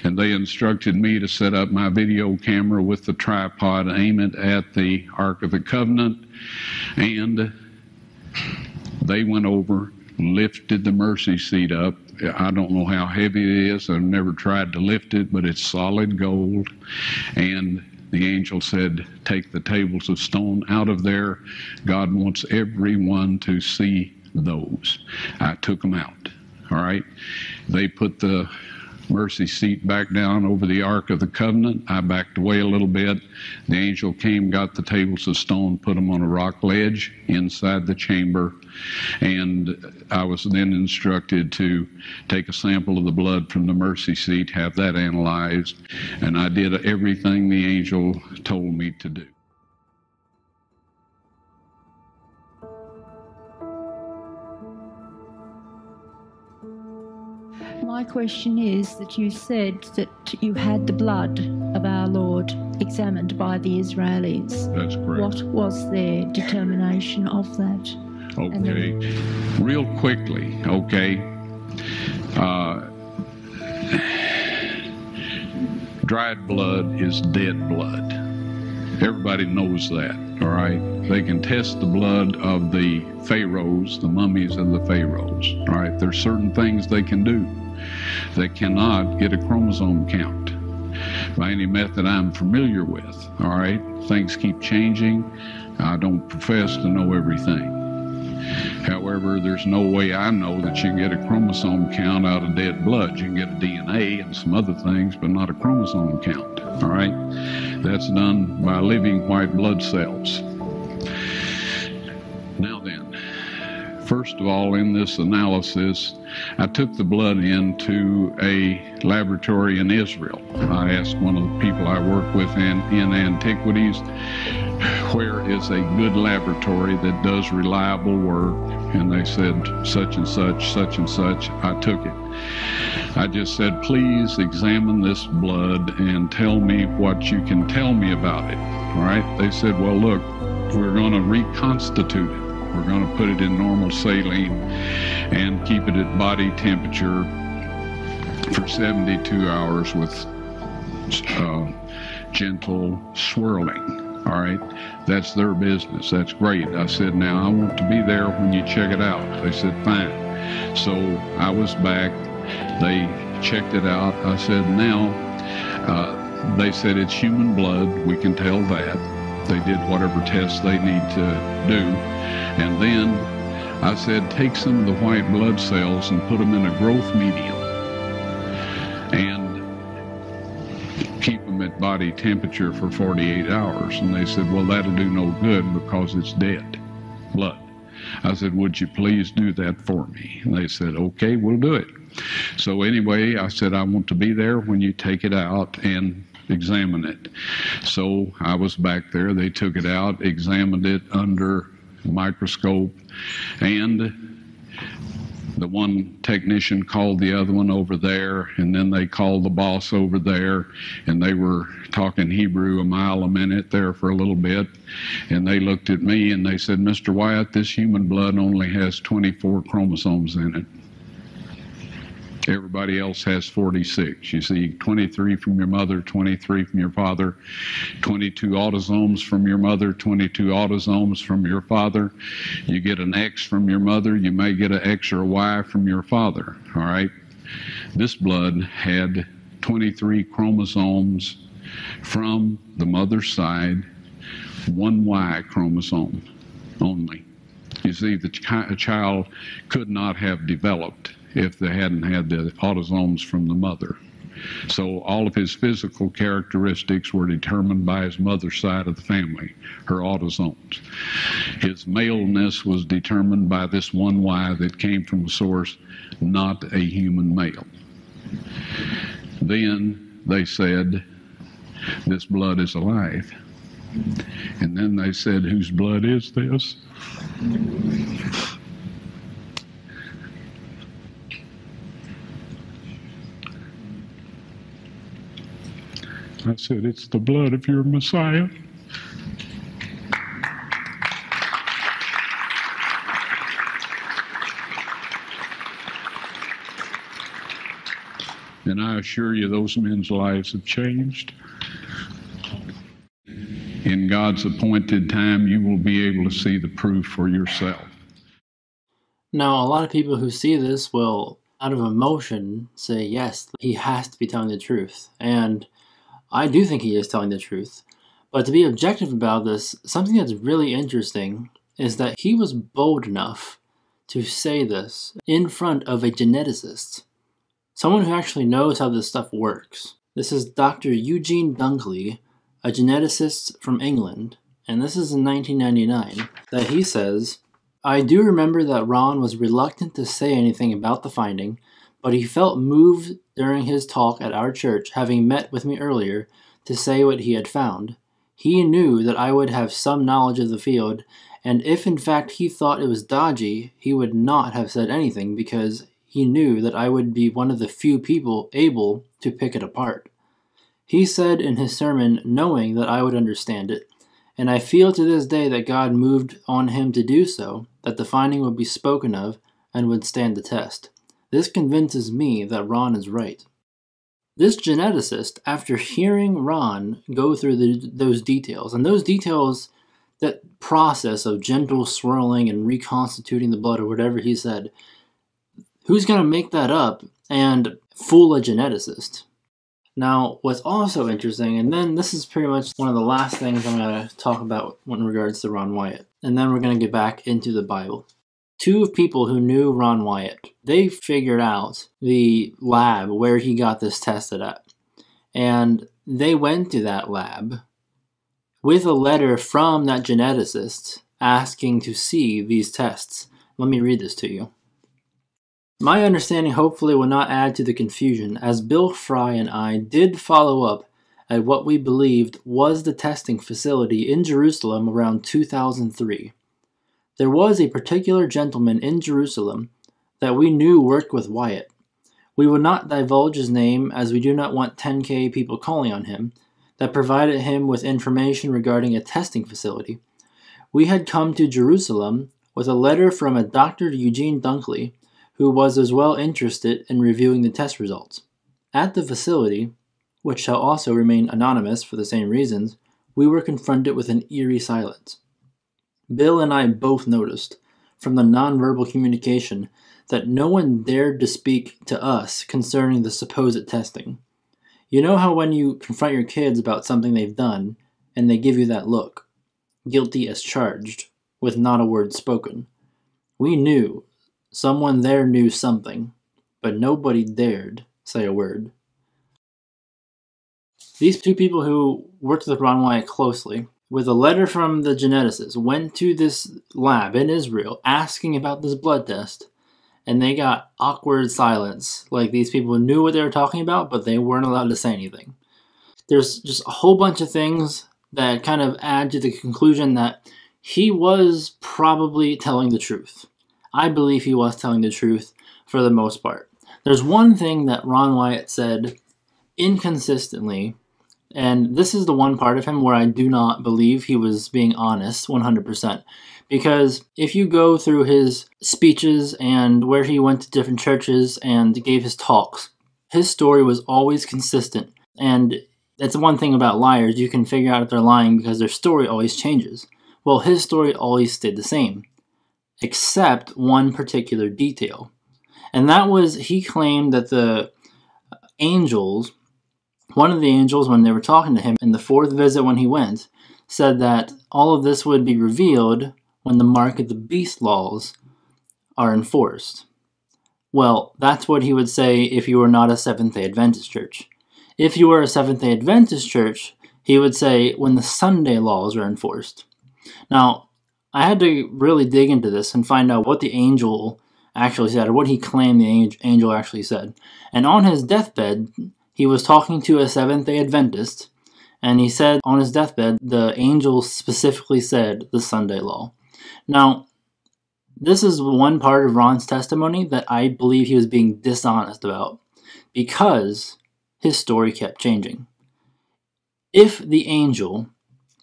And they instructed me to set up my video camera with the tripod, aim it at the Ark of the Covenant, and they went over, lifted the mercy seat up. I don't know how heavy it is. I've never tried to lift it, but it's solid gold. And the angel said, take the tables of stone out of there. God wants everyone to see those. I took them out, all right? They put the mercy seat back down over the Ark of the Covenant. I backed away a little bit. The angel came, got the tables of stone, put them on a rock ledge inside the chamber, and I was then instructed to take a sample of the blood from the mercy seat, have that analyzed, and I did everything the angel told me to do. My question is that you said that you had the blood of our Lord examined by the Israelis. That's correct. What was their determination of that? Okay. Real quickly, okay. Dried blood is dead blood. Everybody knows that, all right? They can test the blood of the pharaohs, the mummies of the pharaohs, all right? There's certain things they can do. They cannot get a chromosome count by any method I'm familiar with, all right? Things keep changing. I don't profess to know everything. However, there's no way I know that you can get a chromosome count out of dead blood. You can get a DNA and some other things, but not a chromosome count, all right? That's done by living white blood cells. Now then, first of all, in this analysis, I took the blood into a laboratory in Israel. I asked one of the people I work with in antiquities, where is a good laboratory that does reliable work? And they said, such and such, such and such. I took it. I just said, please examine this blood and tell me what you can tell me about it. All right? They said, well, look, we're going to reconstitute it. We're going to put it in normal saline, and keep it at body temperature for 72 hours with gentle swirling. All right, that's their business. That's great. I said, now I want to be there when you check it out. They said, fine. So I was back. They checked it out. I said, now, they said it's human blood. We can tell that. They did whatever tests they need to do. And then I said, take some of the white blood cells and put them in a growth medium and keep them at body temperature for 48 hours. And they said, well, that'll do no good because it's dead blood. I said, would you please do that for me? And they said, okay, we'll do it. So anyway, I said, I want to be there when you take it out and examine it. So I was back there. They took it out, examined it under a microscope, and the one technician called the other one over there, and then they called the boss over there, and they were talking Hebrew a mile a minute there for a little bit, and they looked at me and they said, Mr. Wyatt, this human blood only has 24 chromosomes in it. Everybody else has 46. You see, 23 from your mother, 23 from your father, 22 autosomes from your mother, 22 autosomes from your father. You get an X from your mother, you may get an X or a Y from your father, all right? This blood had 23 chromosomes from the mother's side, one Y chromosome only. You see, the child could not have developed if they hadn't had the autosomes from the mother. So all of his physical characteristics were determined by his mother's side of the family, her autosomes. His maleness was determined by this one Y that came from a source, not a human male. Then they said, this blood is alive. And then they said, whose blood is this? I said, it's the blood of your Messiah. And I assure you, those men's lives have changed. In God's appointed time, you will be able to see the proof for yourself. Now, a lot of people who see this will, out of emotion, say, yes, he has to be telling the truth. And I do think he is telling the truth. But to be objective about this, something that's really interesting is that he was bold enough to say this in front of a geneticist, someone who actually knows how this stuff works. This is Dr. Eugene Dunkley, a geneticist from England, and this is in 1999, that he says, I do remember that Ron was reluctant to say anything about the finding, but he felt moved during his talk at our church, having met with me earlier, to say what he had found. He knew that I would have some knowledge of the field, and if in fact he thought it was dodgy, he would not have said anything because he knew that I would be one of the few people able to pick it apart. He said in his sermon, knowing that I would understand it, and I feel to this day that God moved on him to do so, that the finding would be spoken of and would stand the test. This convinces me that Ron is right. This geneticist, after hearing Ron go through those details, and those details, that process of gentle swirling and reconstituting the blood or whatever he said, who's going to make that up and fool a geneticist? Now, what's also interesting, and then this is pretty much one of the last things I'm going to talk about in regards to Ron Wyatt, and then we're going to get back into the Bible. Two people who knew Ron Wyatt, they figured out the lab where he got this tested at. And they went to that lab with a letter from that geneticist asking to see these tests. Let me read this to you. My understanding hopefully will not add to the confusion, as Bill Fry and I did follow up at what we believed was the testing facility in Jerusalem around 2003. There was a particular gentleman in Jerusalem that we knew worked with Wyatt. We would not divulge his name as we do not want 10K people calling on him, that provided him with information regarding a testing facility. We had come to Jerusalem with a letter from a Dr. Eugene Dunkley, who was as well interested in reviewing the test results. At the facility, which shall also remain anonymous for the same reasons, we were confronted with an eerie silence. Bill and I both noticed, from the nonverbal communication, that no one dared to speak to us concerning the supposed testing. You know how when you confront your kids about something they've done, and they give you that look, guilty as charged, with not a word spoken? We knew, someone there knew something, but nobody dared say a word. These two people who worked with Ron Wyatt closely, with a letter from the geneticist, went to this lab in Israel asking about this blood test, and they got awkward silence. Like, these people knew what they were talking about, but they weren't allowed to say anything. There's just a whole bunch of things that kind of add to the conclusion that he was probably telling the truth. I believe he was telling the truth for the most part. There's one thing that Ron Wyatt said inconsistently, and this is the one part of him where I do not believe he was being honest 100%. Because if you go through his speeches and where he went to different churches and gave his talks, his story was always consistent. And that's one thing about liars. You can figure out if they're lying because their story always changes. Well, his story always stayed the same, except one particular detail. And that was, he claimed that the angels, one of the angels, when they were talking to him in the fourth visit when he went, said that all of this would be revealed when the mark of the beast laws are enforced. Well, that's what he would say if you were not a Seventh-day Adventist church. If you were a Seventh-day Adventist church, he would say when the Sunday laws are enforced. Now, I had to really dig into this and find out what the angel actually said, or what he claimed the angel actually said. And on his deathbed, he was talking to a Seventh-day Adventist, and he said on his deathbed, the angel specifically said the Sunday law. Now, this is one part of Ron's testimony that I believe he was being dishonest about, because his story kept changing. If the angel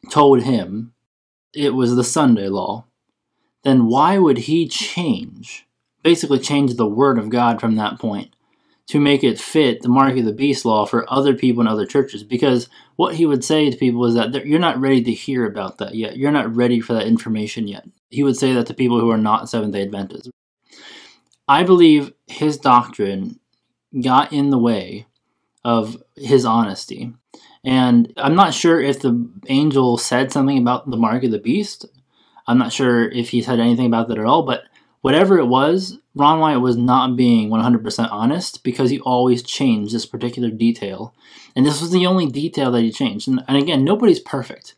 told him it was the Sunday law, then why would he basically change the word of God from that point to make it fit the mark of the beast law for other people in other churches? Because what he would say to people is that you're not ready to hear about that yet. You're not ready for that information yet. He would say that to people who are not Seventh-day Adventists. I believe his doctrine got in the way of his honesty. And I'm not sure if the angel said something about the mark of the beast. I'm not sure if he said anything about that at all, but whatever it was, Ron Wyatt was not being 100% honest, because he always changed this particular detail. And this was the only detail that he changed. And again, nobody's perfect.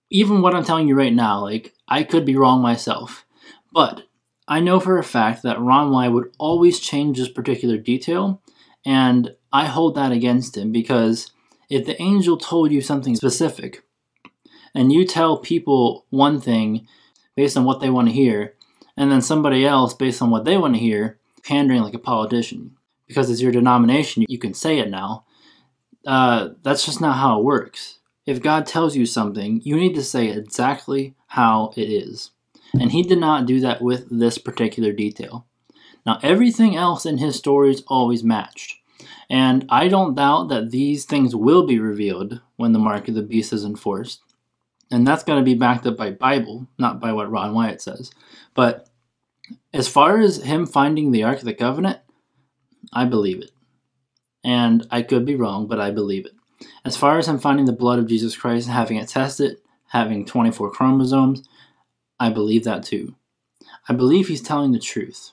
Even what I'm telling you right now, like, I could be wrong myself. But I know for a fact that Ron Wyatt would always change this particular detail, and I hold that against him, because if the angel told you something specific, and you tell people one thing based on what they want to hear, and then somebody else based on what they want to hear, pandering like a politician, because it's your denomination, you can say it now. That's just not how it works. If God tells you something, you need to say exactly how it is. And he did not do that with this particular detail. Now, everything else in his stories always matched. And I don't doubt that these things will be revealed when the mark of the beast is enforced. And that's going to be backed up by Bible, not by what Ron Wyatt says. But as far as him finding the Ark of the Covenant, I believe it. And I could be wrong, but I believe it. As far as him finding the blood of Jesus Christ and having it tested, having 24 chromosomes, I believe that too. I believe he's telling the truth.